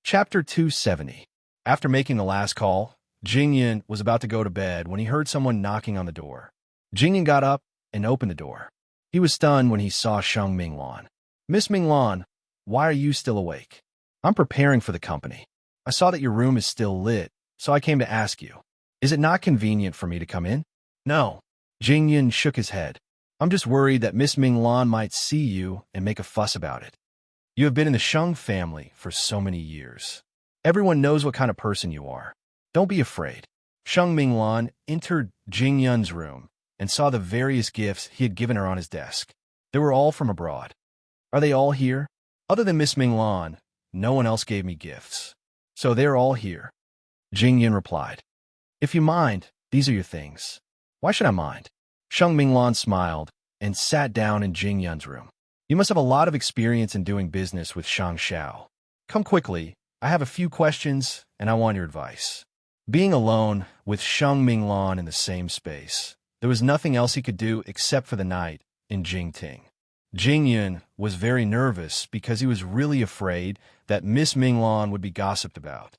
Chapter 270. After making the last call, Jingyun was about to go to bed when he heard someone knocking on the door. Jingyan got up and opened the door. He was stunned when he saw Sheng Minglan. Miss Minglan, why are you still awake? I'm preparing for the company. I saw that your room is still lit, so I came to ask you. Is it not convenient for me to come in? No. Jingyan shook his head. I'm just worried that Miss Minglan might see you and make a fuss about it. You have been in the Sheng family for so many years. Everyone knows what kind of person you are. Don't be afraid. Sheng Minglan entered Jingyan's room and saw the various gifts he had given her on his desk. They were all from abroad. Are they all here? Other than Miss Minglan, no one else gave me gifts. So they're all here. Jingyan replied. If you mind, these are your things. Why should I mind? Sheng Minglan smiled and sat down in Jingyan's room. You must have a lot of experience in doing business with Shang Xiao. Come quickly. I have a few questions, and I want your advice. Being alone with Sheng Minglan in the same space, there was nothing else he could do except for the night in Jingting. Jingyan was very nervous because he was really afraid that Miss Minglan would be gossiped about.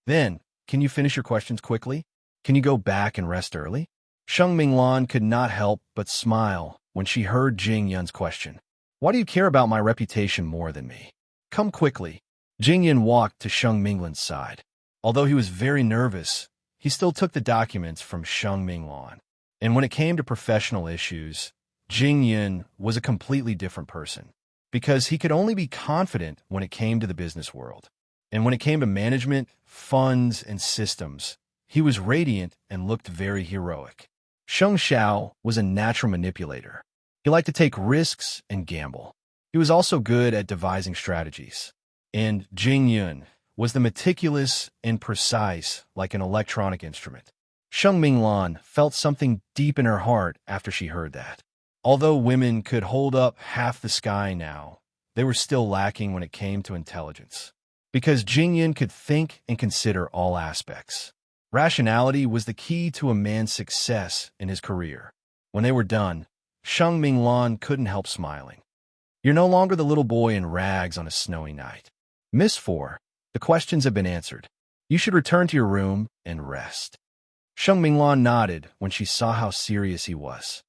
Then, can you finish your questions quickly? Can you go back and rest early? Sheng Minglan could not help but smile when she heard Jingyan's question. Why do you care about my reputation more than me? Come quickly. Jingyan walked to Sheng Minglan's side. Although he was very nervous, he still took the documents from Sheng Minglan. And when it came to professional issues, Jingyan was a completely different person, because he could only be confident when it came to the business world. And when it came to management, funds, and systems, he was radiant and looked very heroic. Sheng Xiao was a natural manipulator. He liked to take risks and gamble. He was also good at devising strategies. And Jingyan was the meticulous and precise like an electronic instrument. Sheng Minglan felt something deep in her heart after she heard that. Although women could hold up half the sky now, they were still lacking when it came to intelligence. Because Jingyan could think and consider all aspects. Rationality was the key to a man's success in his career. When they were done, Sheng Minglan couldn't help smiling. You're no longer the little boy in rags on a snowy night. Miss 4, the questions have been answered. You should return to your room and rest. Sheng Minglan nodded when she saw how serious he was.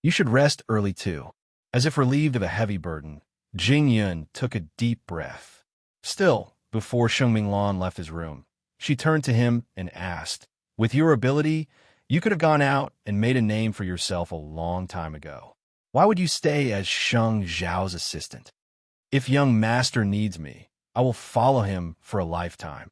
You should rest early too. As if relieved of a heavy burden, Jingyan took a deep breath. Still, before Sheng Minglan left his room, she turned to him and asked, with your ability, you could have gone out and made a name for yourself a long time ago. Why would you stay as Sheng Zhao's assistant? If young master needs me, I will follow him for a lifetime.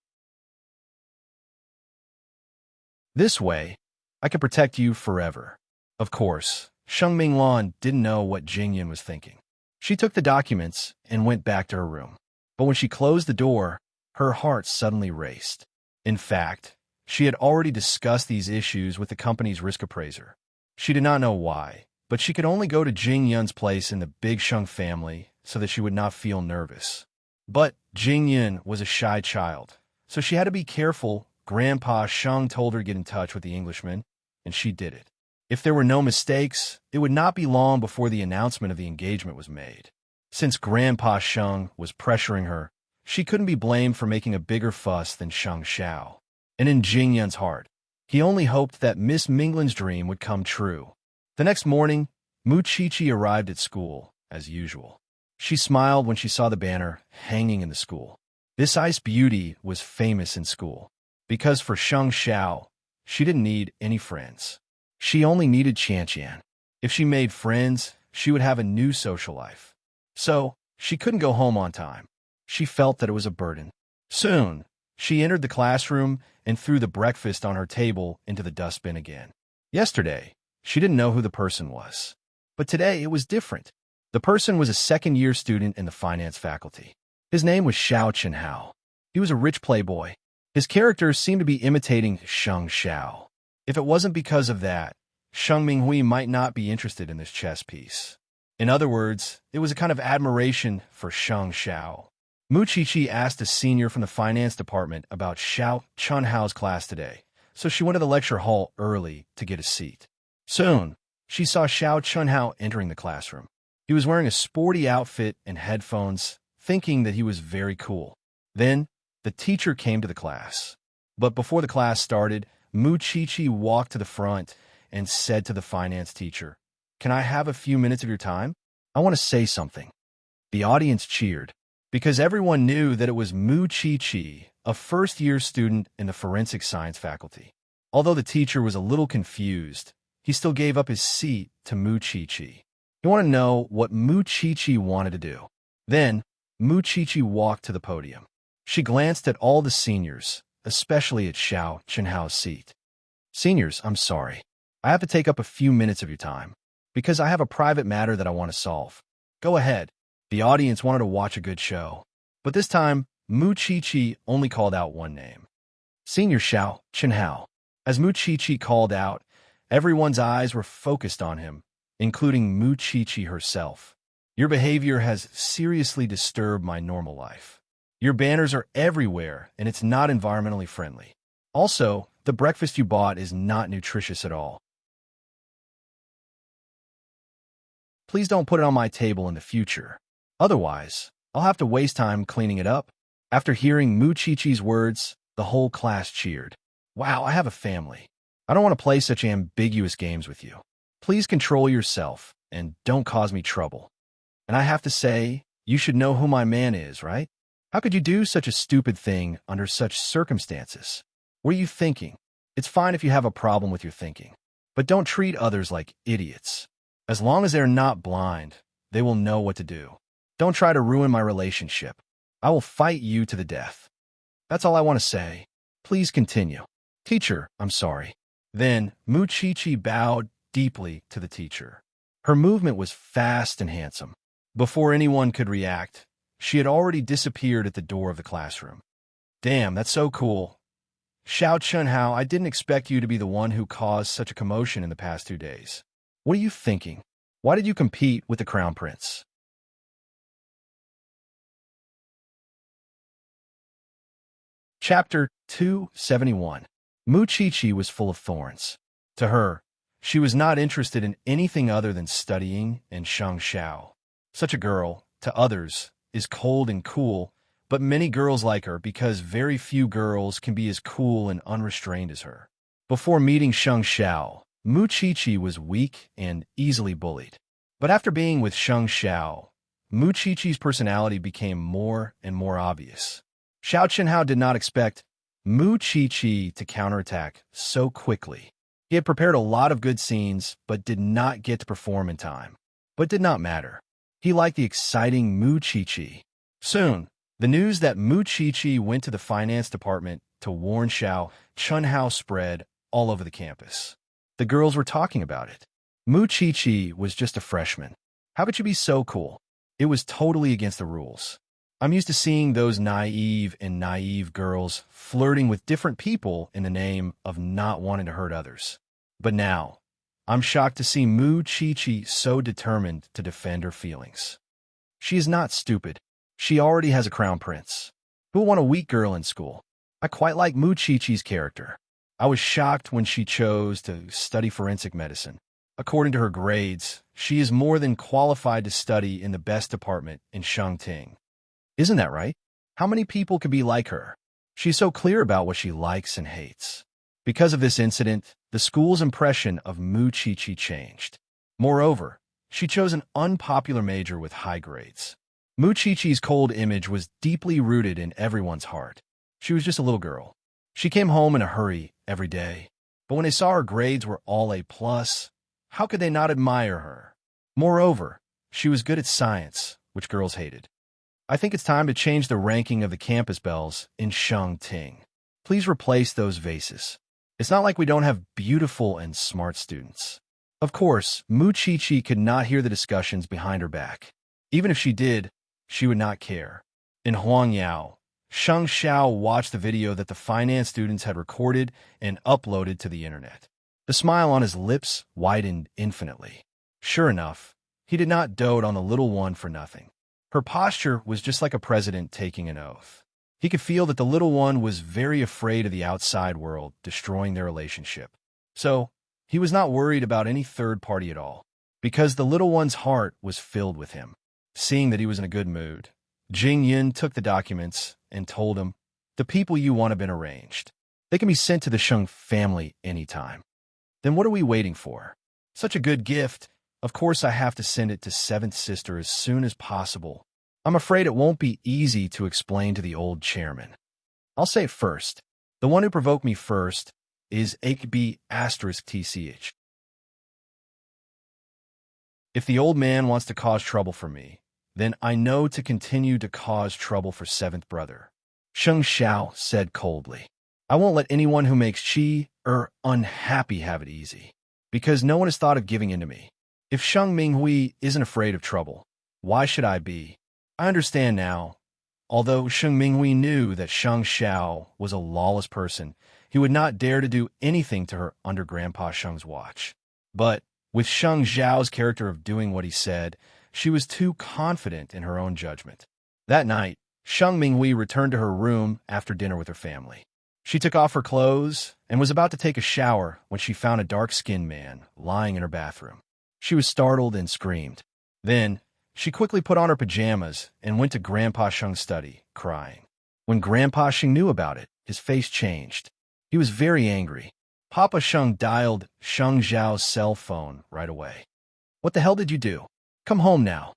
This way, I can protect you forever. Of course, Sheng Minglan didn't know what Jingyan was thinking. She took the documents and went back to her room. But when she closed the door, her heart suddenly raced. In fact, she had already discussed these issues with the company's risk appraiser. She did not know why, but she could only go to Jingyan's place in the big Sheng family so that she would not feel nervous. But Jingyan was a shy child, so she had to be careful. Grandpa Sheng told her to get in touch with the Englishman, and she did it. If there were no mistakes, it would not be long before the announcement of the engagement was made. Since Grandpa Sheng was pressuring her, she couldn't be blamed for making a bigger fuss than Shang Xiao. And in Jingyan's heart, he only hoped that Miss Minglan's dream would come true. The next morning, Mu Qiqi arrived at school, as usual. She smiled when she saw the banner hanging in the school. This ice beauty was famous in school, because for Shang Xiao, she didn't need any friends. She only needed Qianqian. If she made friends, she would have a new social life. So, she couldn't go home on time. She felt that it was a burden. Soon, she entered the classroom and threw the breakfast on her table into the dustbin again. Yesterday, she didn't know who the person was. But today, it was different. The person was a second-year student in the finance faculty. His name was Xiao Chenhao. He was a rich playboy. His character seemed to be imitating Sheng Xiao. If it wasn't because of that, Sheng Minghui might not be interested in this chess piece. In other words, it was a kind of admiration for Sheng Xiao. Mu Qiqi asked a senior from the finance department about Xiao Chunhao's class today, so she went to the lecture hall early to get a seat. Soon, she saw Xiao Chunhao entering the classroom. He was wearing a sporty outfit and headphones, thinking that he was very cool. Then, the teacher came to the class. But before the class started, Mu Qiqi walked to the front and said to the finance teacher, "Can I have a few minutes of your time? I want to say something." The audience cheered, because everyone knew that it was Mu Chi-Chi, a first-year student in the forensic science faculty. Although the teacher was a little confused, he still gave up his seat to Mu Chi-Chi. He wanted to know what Mu Chi-Chi wanted to do. Then, Mu Chi-Chi walked to the podium. She glanced at all the seniors, especially at Xiao Chenhao's seat. "Seniors, I'm sorry. I have to take up a few minutes of your time, because I have a private matter that I want to solve. Go ahead." The audience wanted to watch a good show, but this time, Mu Chi-Chi only called out one name. "Senior Xiao Chenhao." As Mu Chi-Chi called out, everyone's eyes were focused on him, including Mu Chi-Chi herself. "Your behavior has seriously disturbed my normal life. Your banners are everywhere, and it's not environmentally friendly. Also, the breakfast you bought is not nutritious at all. Please don't put it on my table in the future. Otherwise, I'll have to waste time cleaning it up." After hearing Mu Chi-Chi's words, the whole class cheered. "Wow, I have a family. I don't want to play such ambiguous games with you. Please control yourself and don't cause me trouble. And I have to say, you should know who my man is, right? How could you do such a stupid thing under such circumstances? What are you thinking? It's fine if you have a problem with your thinking, but don't treat others like idiots. As long as they're not blind, they will know what to do. Don't try to ruin my relationship. I will fight you to the death. That's all I want to say. Please continue." "Teacher, I'm sorry." Then Mu Chi-Chi bowed deeply to the teacher. Her movement was fast and handsome. Before anyone could react, she had already disappeared at the door of the classroom. "Damn, that's so cool. Xiao Chenhao, I didn't expect you to be the one who caused such a commotion in the past 2 days. What are you thinking? Why did you compete with the Crown Prince?" Chapter 271. Mu Chi-Chi was full of thorns. To her, she was not interested in anything other than studying and Shang Xiao. Such a girl, to others, is cold and cool, but many girls like her because very few girls can be as cool and unrestrained as her. Before meeting Shang Xiao, Mu Chi-Chi was weak and easily bullied. But after being with Shang Xiao, Mu Chi-Chi's personality became more and more obvious. Xiao Chenhao did not expect Mu Chi-Chi to counterattack so quickly. He had prepared a lot of good scenes, but did not get to perform in time. But it did not matter. He liked the exciting Mu Chi-Chi. Soon, the news that Mu Chi-Chi went to the finance department to warn Xiao Chenhao spread all over the campus. The girls were talking about it. Mu Chi-Chi was just a freshman. How could she be so cool? It was totally against the rules. I'm used to seeing those naive girls flirting with different people in the name of not wanting to hurt others. But now, I'm shocked to see Mu Chi-Chi so determined to defend her feelings. She is not stupid. She already has a crown prince. Who will want a weak girl in school? I quite like Mu Chi-Chi's character. I was shocked when she chose to study forensic medicine. According to her grades, she is more than qualified to study in the best department in Shangting. Isn't that right? How many people could be like her? She's so clear about what she likes and hates. Because of this incident, the school's impression of Mu Chi-Chi changed. Moreover, she chose an unpopular major with high grades. Mu Chi-Chi's cold image was deeply rooted in everyone's heart. She was just a little girl. She came home in a hurry every day. But when they saw her grades were all A+, how could they not admire her? Moreover, she was good at science, which girls hated. I think it's time to change the ranking of the campus bells in Shangting. Please replace those vases. It's not like we don't have beautiful and smart students. Of course, Mu Chi-Chi could not hear the discussions behind her back. Even if she did, she would not care. In Huangyao, Shang Xiao watched the video that the finance students had recorded and uploaded to the internet. The smile on his lips widened infinitely. Sure enough, he did not dote on the little one for nothing. Her posture was just like a president taking an oath. He could feel that the little one was very afraid of the outside world destroying their relationship. So, he was not worried about any third party at all, because the little one's heart was filled with him. Seeing that he was in a good mood, Jing Yun took the documents and told him, "The people you want have been arranged. They can be sent to the Sheng family anytime." Then what are we waiting for? Such a good gift. Of course I have to send it to seventh sister as soon as possible. I'm afraid it won't be easy to explain to the old chairman. I'll say it first. The one who provoked me first is **TCH. If the old man wants to cause trouble for me, then I know to continue to cause trouble for seventh brother. Sheng Xiao said coldly. I won't let anyone who makes unhappy have it easy, because no one has thought of giving in to me. If Sheng Minghui isn't afraid of trouble, why should I be? I understand now. Although Sheng Minghui knew that Sheng Xiao was a lawless person, he would not dare to do anything to her under Grandpa Sheng's watch. But with Sheng Xiao's character of doing what he said, she was too confident in her own judgment. That night, Sheng Minghui returned to her room after dinner with her family. She took off her clothes and was about to take a shower when she found a dark-skinned man lying in her bathroom. She was startled and screamed. Then, she quickly put on her pajamas and went to Grandpa Sheng's study, crying. When Grandpa Sheng knew about it, his face changed. He was very angry. Papa Sheng dialed Sheng Xiao's cell phone right away. What the hell did you do? Come home now.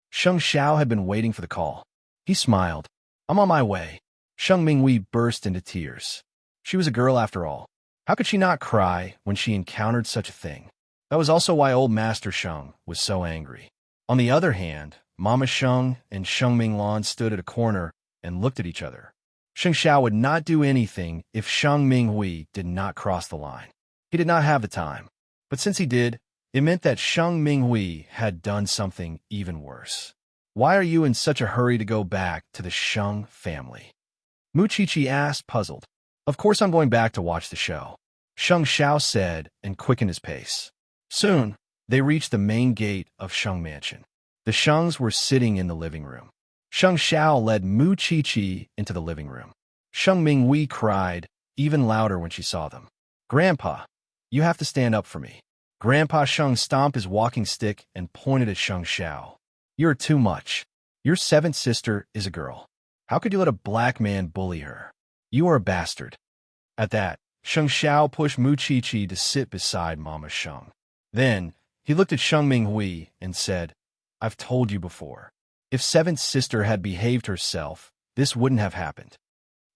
Sheng Xiao had been waiting for the call. He smiled. I'm on my way. Sheng Minghui burst into tears. She was a girl after all. How could she not cry when she encountered such a thing? That was also why old Master Sheng was so angry. On the other hand, Mama Sheng and Sheng Minglan stood at a corner and looked at each other. Sheng Xiao would not do anything if Sheng Minghui did not cross the line. He did not have the time. But since he did, it meant that Sheng Minghui had done something even worse. Why are you in such a hurry to go back to the Sheng family? Mu Qiqi asked, puzzled. Of course I'm going back to watch the show, Sheng Xiao said and quickened his pace. Soon, they reached the main gate of Sheng Mansion. The Shengs were sitting in the living room. Sheng Xiao led Mu Qiqi into the living room. Sheng Minghui cried even louder when she saw them. Grandpa, you have to stand up for me. Grandpa Sheng stomped his walking stick and pointed at Sheng Xiao. You're too much. Your seventh sister is a girl. How could you let a black man bully her? You are a bastard. At that, Sheng Xiao pushed Mu Qiqi to sit beside Mama Sheng. Then, he looked at Sheng Minghui and said, I've told you before. If seventh sister had behaved herself, this wouldn't have happened.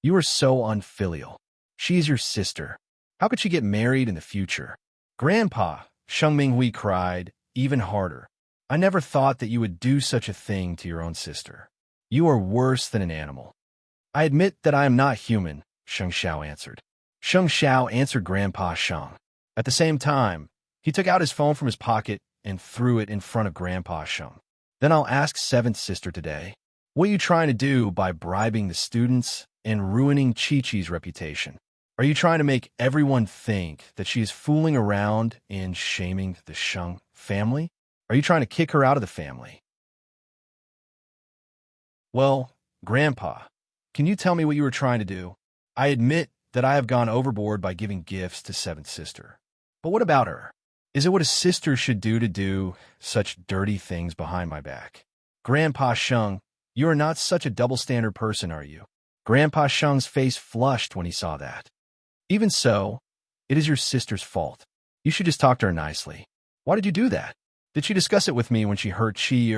You are so unfilial. She's your sister. How could she get married in the future? Grandpa, Sheng Minghui cried, even harder. I never thought that you would do such a thing to your own sister. You are worse than an animal. I admit that I am not human, Sheng Xiao answered. Sheng Xiao answered Grandpa Sheng. At the same time, he took out his phone from his pocket and threw it in front of Grandpa Sheng. Then I'll ask seventh sister today, what are you trying to do by bribing the students and ruining Qiqi's reputation? Are you trying to make everyone think that she is fooling around and shaming the Sheng family? Are you trying to kick her out of the family? Well, Grandpa, can you tell me what you were trying to do? I admit that I have gone overboard by giving gifts to seventh sister. But what about her? Is it what a sister should do such dirty things behind my back? Grandpa Sheng, you are not such a double-standard person, are you? Grandpa Sheng's face flushed when he saw that. Even so, it is your sister's fault. You should just talk to her nicely. Why did you do that? Did she discuss it with me when she hurt Chi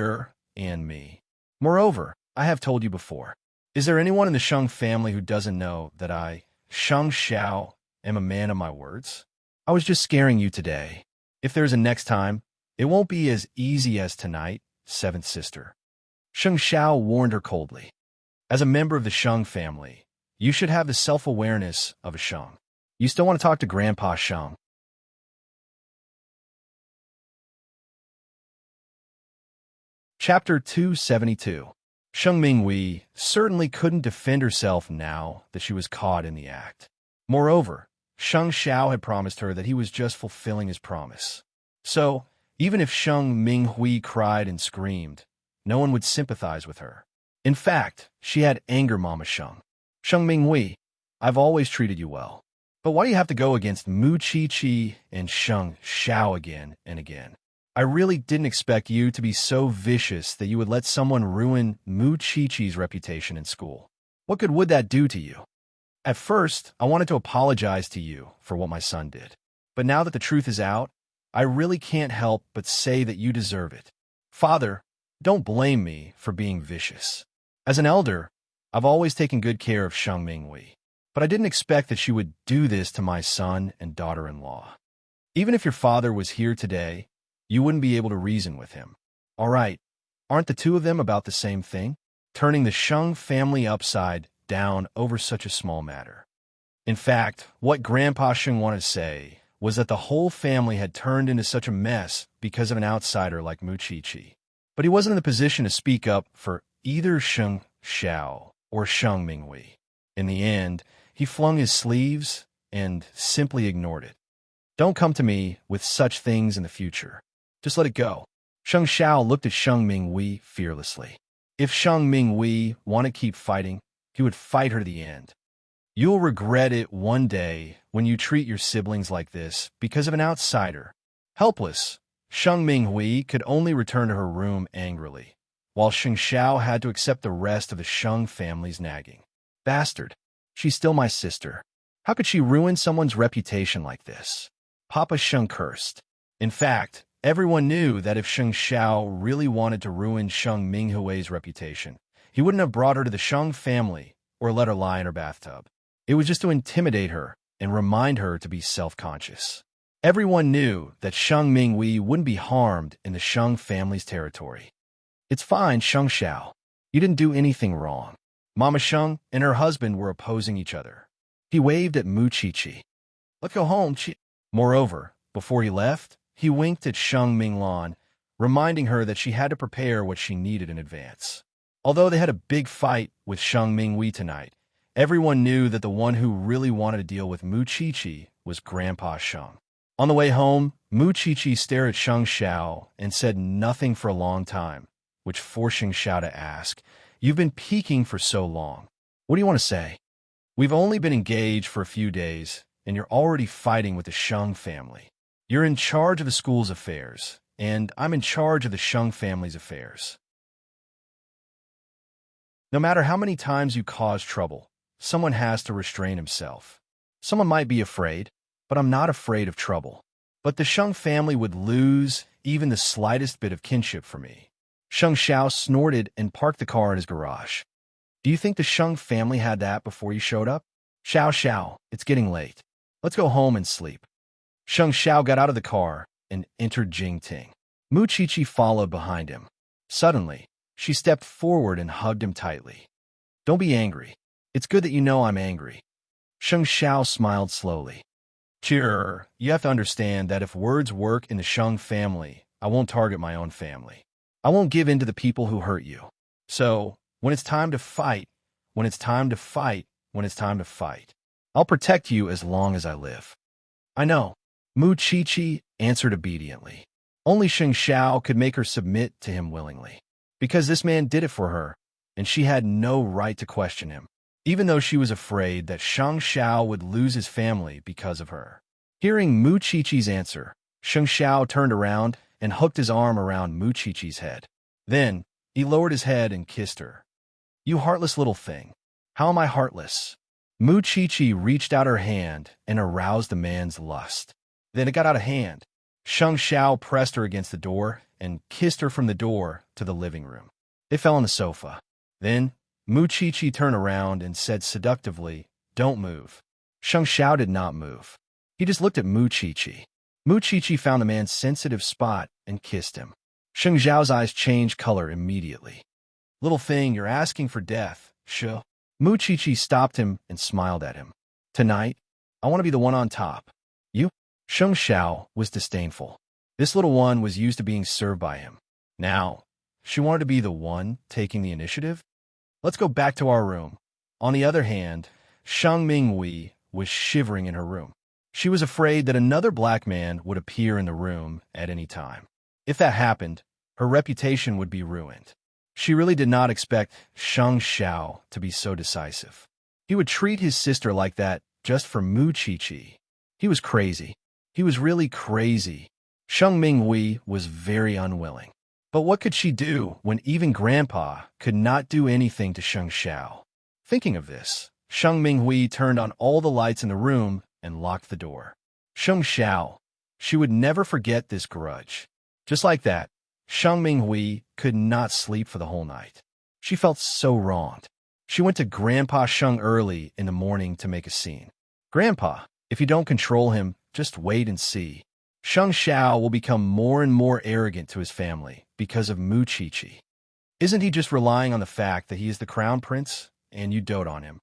and me? Moreover, I have told you before. Is there anyone in the Sheng family who doesn't know that I, Sheng Xiao, am a man of my words? I was just scaring you today. If there's a next time, it won't be as easy as tonight, seventh sister. Sheng Xiao warned her coldly. As a member of the Sheng family, you should have the self-awareness of a Sheng. You still want to talk to Grandpa Sheng? Chapter 272. Sheng Minghui certainly couldn't defend herself now that she was caught in the act. Moreover, Sheng Xiao had promised her that he was just fulfilling his promise. So, even if Sheng Minghui cried and screamed, no one would sympathize with her. In fact, she had anger Mama Sheng. Sheng Minghui, I've always treated you well. But why do you have to go against Mu Qiqi and Sheng Xiao again and again? I really didn't expect you to be so vicious that you would let someone ruin Mu Qiqi's reputation in school. What good would that do to you? At first, I wanted to apologize to you for what my son did. But now that the truth is out, I really can't help but say that you deserve it. Father, don't blame me for being vicious. As an elder, I've always taken good care of Sheng Minghui, but I didn't expect that she would do this to my son and daughter-in-law. Even if your father was here today, you wouldn't be able to reason with him. All right, aren't the two of them about the same thing? Turning the Sheng family upside down over such a small matter. In fact, what Grandpa Sheng wanted to say was that the whole family had turned into such a mess because of an outsider like Mu Qiqi. But he wasn't in the position to speak up for either Sheng Xiao or Sheng Minghui. In the end, he flung his sleeves and simply ignored it. Don't come to me with such things in the future. Just let it go. Sheng Xiao looked at Sheng Minghui fearlessly. If Sheng Minghui wanted to keep fighting, he would fight her to the end. You'll regret it one day when you treat your siblings like this because of an outsider. Helpless, Sheng Minghui could only return to her room angrily, while Sheng Xiao had to accept the rest of the Sheng family's nagging. Bastard. She's still my sister. How could she ruin someone's reputation like this? Papa Sheng cursed. In fact, everyone knew that if Sheng Xiao really wanted to ruin Sheng Minghui's reputation, he wouldn't have brought her to the Sheng family or let her lie in her bathtub. It was just to intimidate her and remind her to be self-conscious. Everyone knew that Sheng Minghui wouldn't be harmed in the Sheng family's territory. It's fine, Sheng Xiao. You didn't do anything wrong. Mama Sheng and her husband were opposing each other. He waved at Mu Qiqi. Let's go home, Qi. Moreover, before he left, he winked at Sheng Minglan, reminding her that she had to prepare what she needed in advance. Although they had a big fight with Sheng Minghui tonight, everyone knew that the one who really wanted to deal with Mu Qiqi was Grandpa Sheng. On the way home, Mu Qiqi stared at Sheng Xiao and said nothing for a long time, which forced Sheng Xiao to ask, "You've been peeking for so long. What do you want to say? We've only been engaged for a few days, and you're already fighting with the Sheng family. You're in charge of the school's affairs, and I'm in charge of the Sheng family's affairs. No matter how many times you cause trouble, someone has to restrain himself. Someone might be afraid, but I'm not afraid of trouble. But the Sheng family would lose even the slightest bit of kinship for me." Sheng Xiao snorted and parked the car in his garage. "Do you think the Sheng family had that before you showed up? Xiao, it's getting late. Let's go home and sleep." Sheng Xiao got out of the car and entered Jingting. Mu Qiqi followed behind him. Suddenly, she stepped forward and hugged him tightly. "Don't be angry. It's good that you know I'm angry." Sheng Xiao smiled slowly. "Cheer, you have to understand that if words work in the Sheng family, I won't target my own family. I won't give in to the people who hurt you. So, when it's time to fight, when it's time to fight, when it's time to fight, I'll protect you as long as I live." "I know." Mu Qiqi answered obediently. Only Sheng Xiao could make her submit to him willingly, because this man did it for her, and she had no right to question him, even though she was afraid that Sheng Xiao would lose his family because of her. Hearing Mu Qiqi's answer, Sheng Xiao turned around and hooked his arm around Mu Qiqi's head. Then, he lowered his head and kissed her. "You heartless little thing. How am I heartless?" Mu Qiqi reached out her hand and aroused the man's lust. Then it got out of hand. Sheng Xiao pressed her against the door and kissed her from the door to the living room. They fell on the sofa. Then, Mu Qiqi turned around and said seductively, "Don't move." Sheng Xiao did not move. He just looked at Mu Qiqi. Mu Qiqi found the man's sensitive spot and kissed him. Sheng Xiao's eyes changed color immediately. "Little thing, you're asking for death, sure." Mu Qiqi stopped him and smiled at him. "Tonight, I want to be the one on top. You?" Sheng Xiao was disdainful. This little one was used to being served by him. Now, she wanted to be the one taking the initiative? "Let's go back to our room." On the other hand, Sheng Minghui was shivering in her room. She was afraid that another black man would appear in the room at any time. If that happened, her reputation would be ruined. She really did not expect Sheng Xiao to be so decisive. He would treat his sister like that just for Mu Qiqi. He was crazy. He was really crazy. Sheng Minghui was very unwilling. But what could she do when even Grandpa could not do anything to Sheng Xiao? Thinking of this, Sheng Minghui turned on all the lights in the room and locked the door. Sheng Xiao. She would never forget this grudge. Just like that, Sheng Minghui could not sleep for the whole night. She felt so wronged. She went to Grandpa Sheng early in the morning to make a scene. Grandpa, if you don't control him, just wait and see. Sheng Xiao will become more and more arrogant to his family because of Mu Qiqi. Isn't he just relying on the fact that he is the crown prince and you dote on him?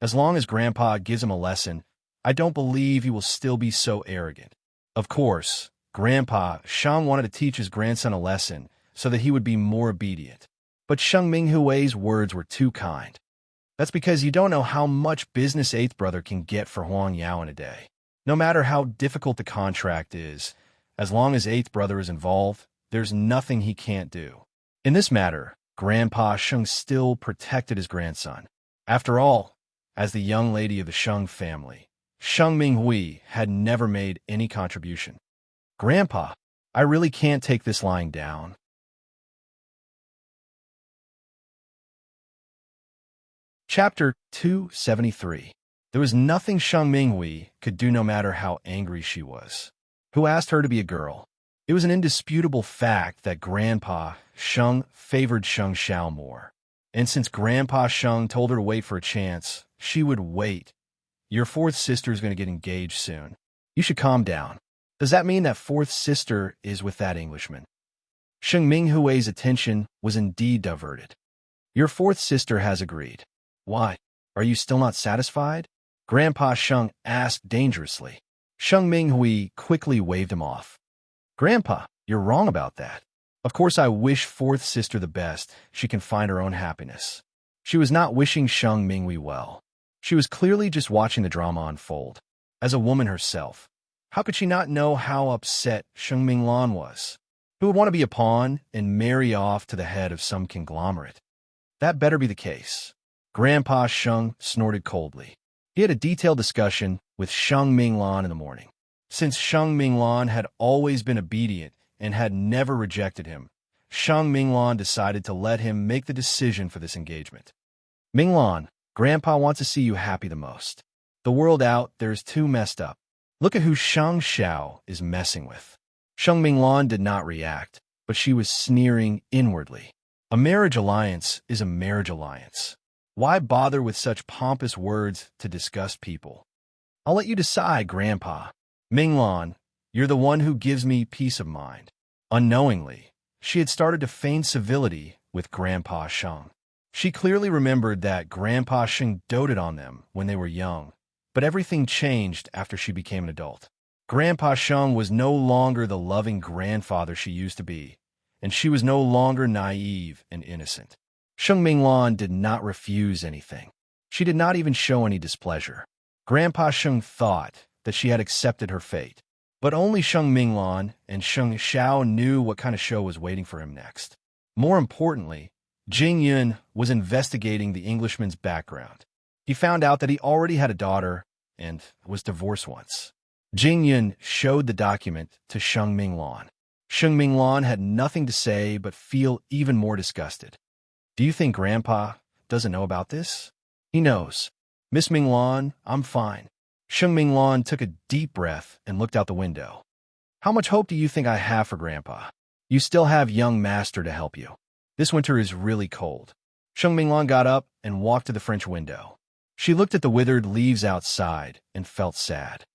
As long as Grandpa gives him a lesson, I don't believe he will still be so arrogant. Of course, Grandpa Sheng wanted to teach his grandson a lesson so that he would be more obedient. But Sheng Minghui's words were too kind. That's because you don't know how much business eighth brother can get for Huang Yao in a day. No matter how difficult the contract is, as long as eighth brother is involved, there's nothing he can't do. In this matter, Grandpa Sheng still protected his grandson. After all, as the young lady of the Sheng family, Sheng Minghui had never made any contribution. Grandpa, I really can't take this lying down. Chapter 273. There was nothing Sheng Minghui could do no matter how angry she was. Who asked her to be a girl? It was an indisputable fact that Grandpa Sheng favored Sheng Xiao more. And since Grandpa Sheng told her to wait for a chance, she would wait. Your fourth sister is going to get engaged soon. You should calm down. Does that mean that fourth sister is with that Englishman? Sheng Minghui's attention was indeed diverted. Your fourth sister has agreed. Why? Are you still not satisfied? Grandpa Sheng asked dangerously. Sheng Minghui quickly waved him off. Grandpa, you're wrong about that. Of course I wish fourth sister the best. She can find her own happiness. She was not wishing Sheng Minghui well. She was clearly just watching the drama unfold. As a woman herself, how could she not know how upset Sheng Minglan was? Who would want to be a pawn and marry off to the head of some conglomerate? That better be the case. Grandpa Sheng snorted coldly. He had a detailed discussion with Sheng Minglan in the morning. Since Sheng Minglan had always been obedient and had never rejected him, Sheng Minglan decided to let him make the decision for this engagement. Minglan, Grandpa wants to see you happy the most. The world out there is too messed up. Look at who Sheng Xiao is messing with. Sheng Minglan did not react, but she was sneering inwardly. A marriage alliance is a marriage alliance. Why bother with such pompous words to disgust people? I'll let you decide, Grandpa. Minglan, you're the one who gives me peace of mind. Unknowingly, she had started to feign civility with Grandpa Sheng. She clearly remembered that Grandpa Sheng doted on them when they were young, but everything changed after she became an adult. Grandpa Sheng was no longer the loving grandfather she used to be, and she was no longer naive and innocent. Sheng Minglan did not refuse anything. She did not even show any displeasure. Grandpa Sheng thought that she had accepted her fate, but only Sheng Minglan and Sheng Xiao knew what kind of show was waiting for him next. More importantly, Jing Yun was investigating the Englishman's background. He found out that he already had a daughter and was divorced once. Jing Yun showed the document to Sheng Minglan. Sheng Minglan had nothing to say but feel even more disgusted. Do you think Grandpa doesn't know about this? He knows. Miss Minglan, I'm fine. Sheng Minglan took a deep breath and looked out the window. How much hope do you think I have for Grandpa? You still have young master to help you. This winter is really cold. Sheng Minglan got up and walked to the French window. She looked at the withered leaves outside and felt sad.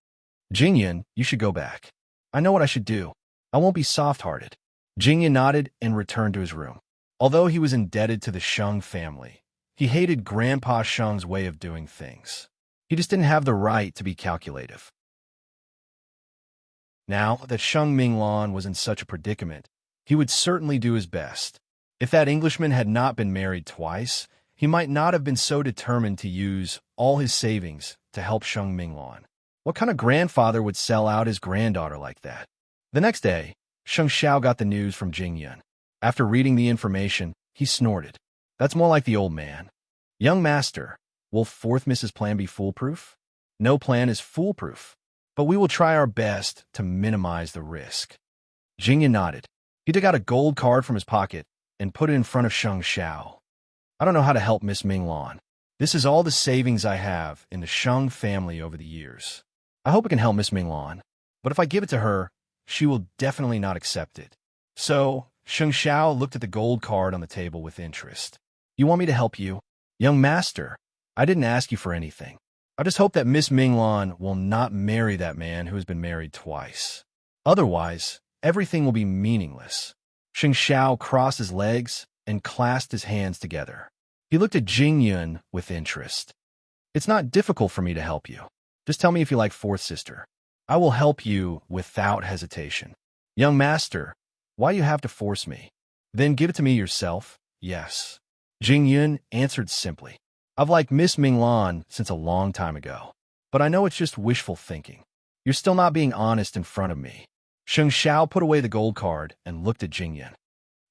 Jingyan, you should go back. I know what I should do. I won't be soft-hearted. Jingyan nodded and returned to his room. Although he was indebted to the Sheng family, he hated Grandpa Sheng's way of doing things. He just didn't have the right to be calculative. Now that Sheng Minglan was in such a predicament, he would certainly do his best. If that Englishman had not been married twice, he might not have been so determined to use all his savings to help Sheng Minglan. What kind of grandfather would sell out his granddaughter like that? The next day, Sheng Xiao got the news from Jing Yun. After reading the information, he snorted. That's more like the old man. Young master, will fourth Mrs. Plan be foolproof? No plan is foolproof, but we will try our best to minimize the risk. Jing Yun nodded. He took out a gold card from his pocket and put it in front of Sheng Xiao. I don't know how to help Miss Minglan. This is all the savings I have in the Sheng family over the years. I hope it can help Miss Minglan, but if I give it to her, she will definitely not accept it. So, Sheng Xiao looked at the gold card on the table with interest. You want me to help you? Young master, I didn't ask you for anything. I just hope that Miss Minglan will not marry that man who has been married twice. Otherwise, everything will be meaningless. Sheng Xiao crossed his legs and clasped his hands together. He looked at Jing Yun with interest. It's not difficult for me to help you. Just tell me if you like fourth sister. I will help you without hesitation. Young master, why you have to force me? Then give it to me yourself. Yes. Jing Yun answered simply. I've liked Miss Minglan since a long time ago, but I know it's just wishful thinking. You're still not being honest in front of me. Sheng Xiao put away the gold card and looked at Jing Yun.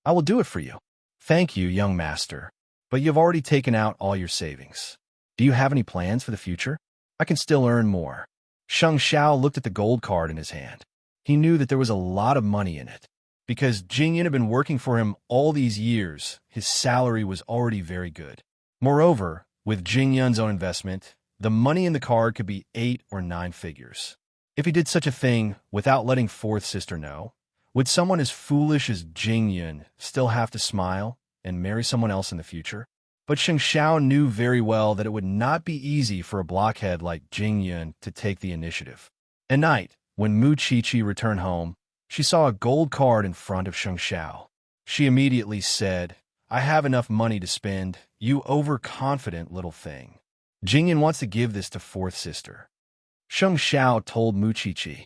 I will do it for you. Thank you, young master, but you've already taken out all your savings. Do you have any plans for the future? I can still earn more. Sheng Xiao looked at the gold card in his hand. He knew that there was a lot of money in it. Because Jing Yun had been working for him all these years, his salary was already very good. Moreover, with Jing Yun's own investment, the money in the card could be 8 or 9 figures. If he did such a thing without letting fourth sister know, would someone as foolish as Jing Yun still have to smile and marry someone else in the future? But Sheng Xiao knew very well that it would not be easy for a blockhead like Jing Yun to take the initiative. At night, when Mu Qiqi returned home, she saw a gold card in front of Sheng Xiao. She immediately said, I have enough money to spend, you overconfident little thing. Jing Yun wants to give this to fourth sister. Sheng Xiao told Mu Qiqi.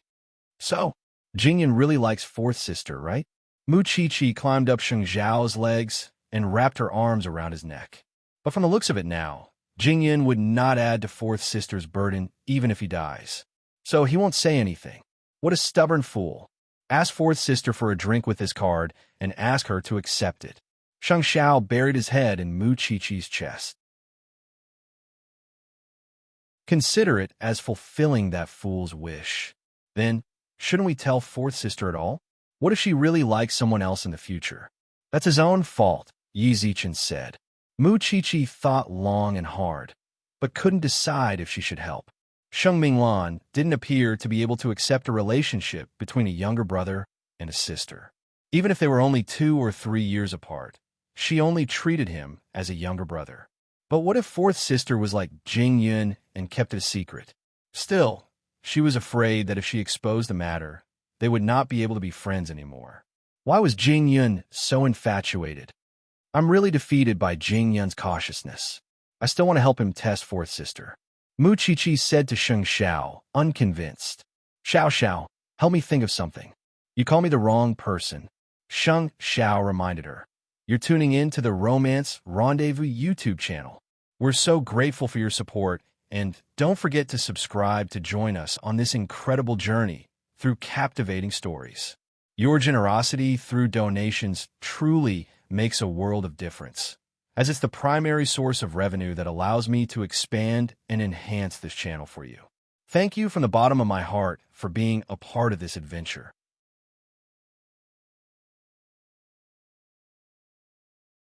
So, Jing Yun really likes fourth sister, right? Mu Qiqi climbed up Sheng Xiao's legs and wrapped her arms around his neck. But from the looks of it now, Jing Yun would not add to fourth sister's burden even if he dies. So he won't say anything. What a stubborn fool. Ask fourth sister for a drink with this card and ask her to accept it. Sheng Xiao buried his head in Mu Qiqi's chest. Consider it as fulfilling that fool's wish. Then, shouldn't we tell fourth sister at all? What if she really likes someone else in the future? That's his own fault, Yi Zichen said. Mu Qiqi thought long and hard, but couldn't decide if she should help. Sheng Minglan didn't appear to be able to accept a relationship between a younger brother and a sister. Even if they were only 2 or 3 years apart, she only treated him as a younger brother. But what if fourth sister was like Jing Yun and kept it a secret? Still, she was afraid that if she exposed the matter, they would not be able to be friends anymore. Why was Jing Yun so infatuated? I'm really defeated by Jing Yun's cautiousness. I still want to help him test fourth sister. Mu Qiqi said to Sheng Xiao, unconvinced. Xiao, help me think of something. You call me the wrong person. Sheng Xiao reminded her. You're tuning in to the Romance Rendezvous YouTube channel. We're so grateful for your support, and don't forget to subscribe to join us on this incredible journey through captivating stories. Your generosity through donations truly makes a world of difference, as it's the primary source of revenue that allows me to expand and enhance this channel for you. Thank you from the bottom of my heart for being a part of this adventure.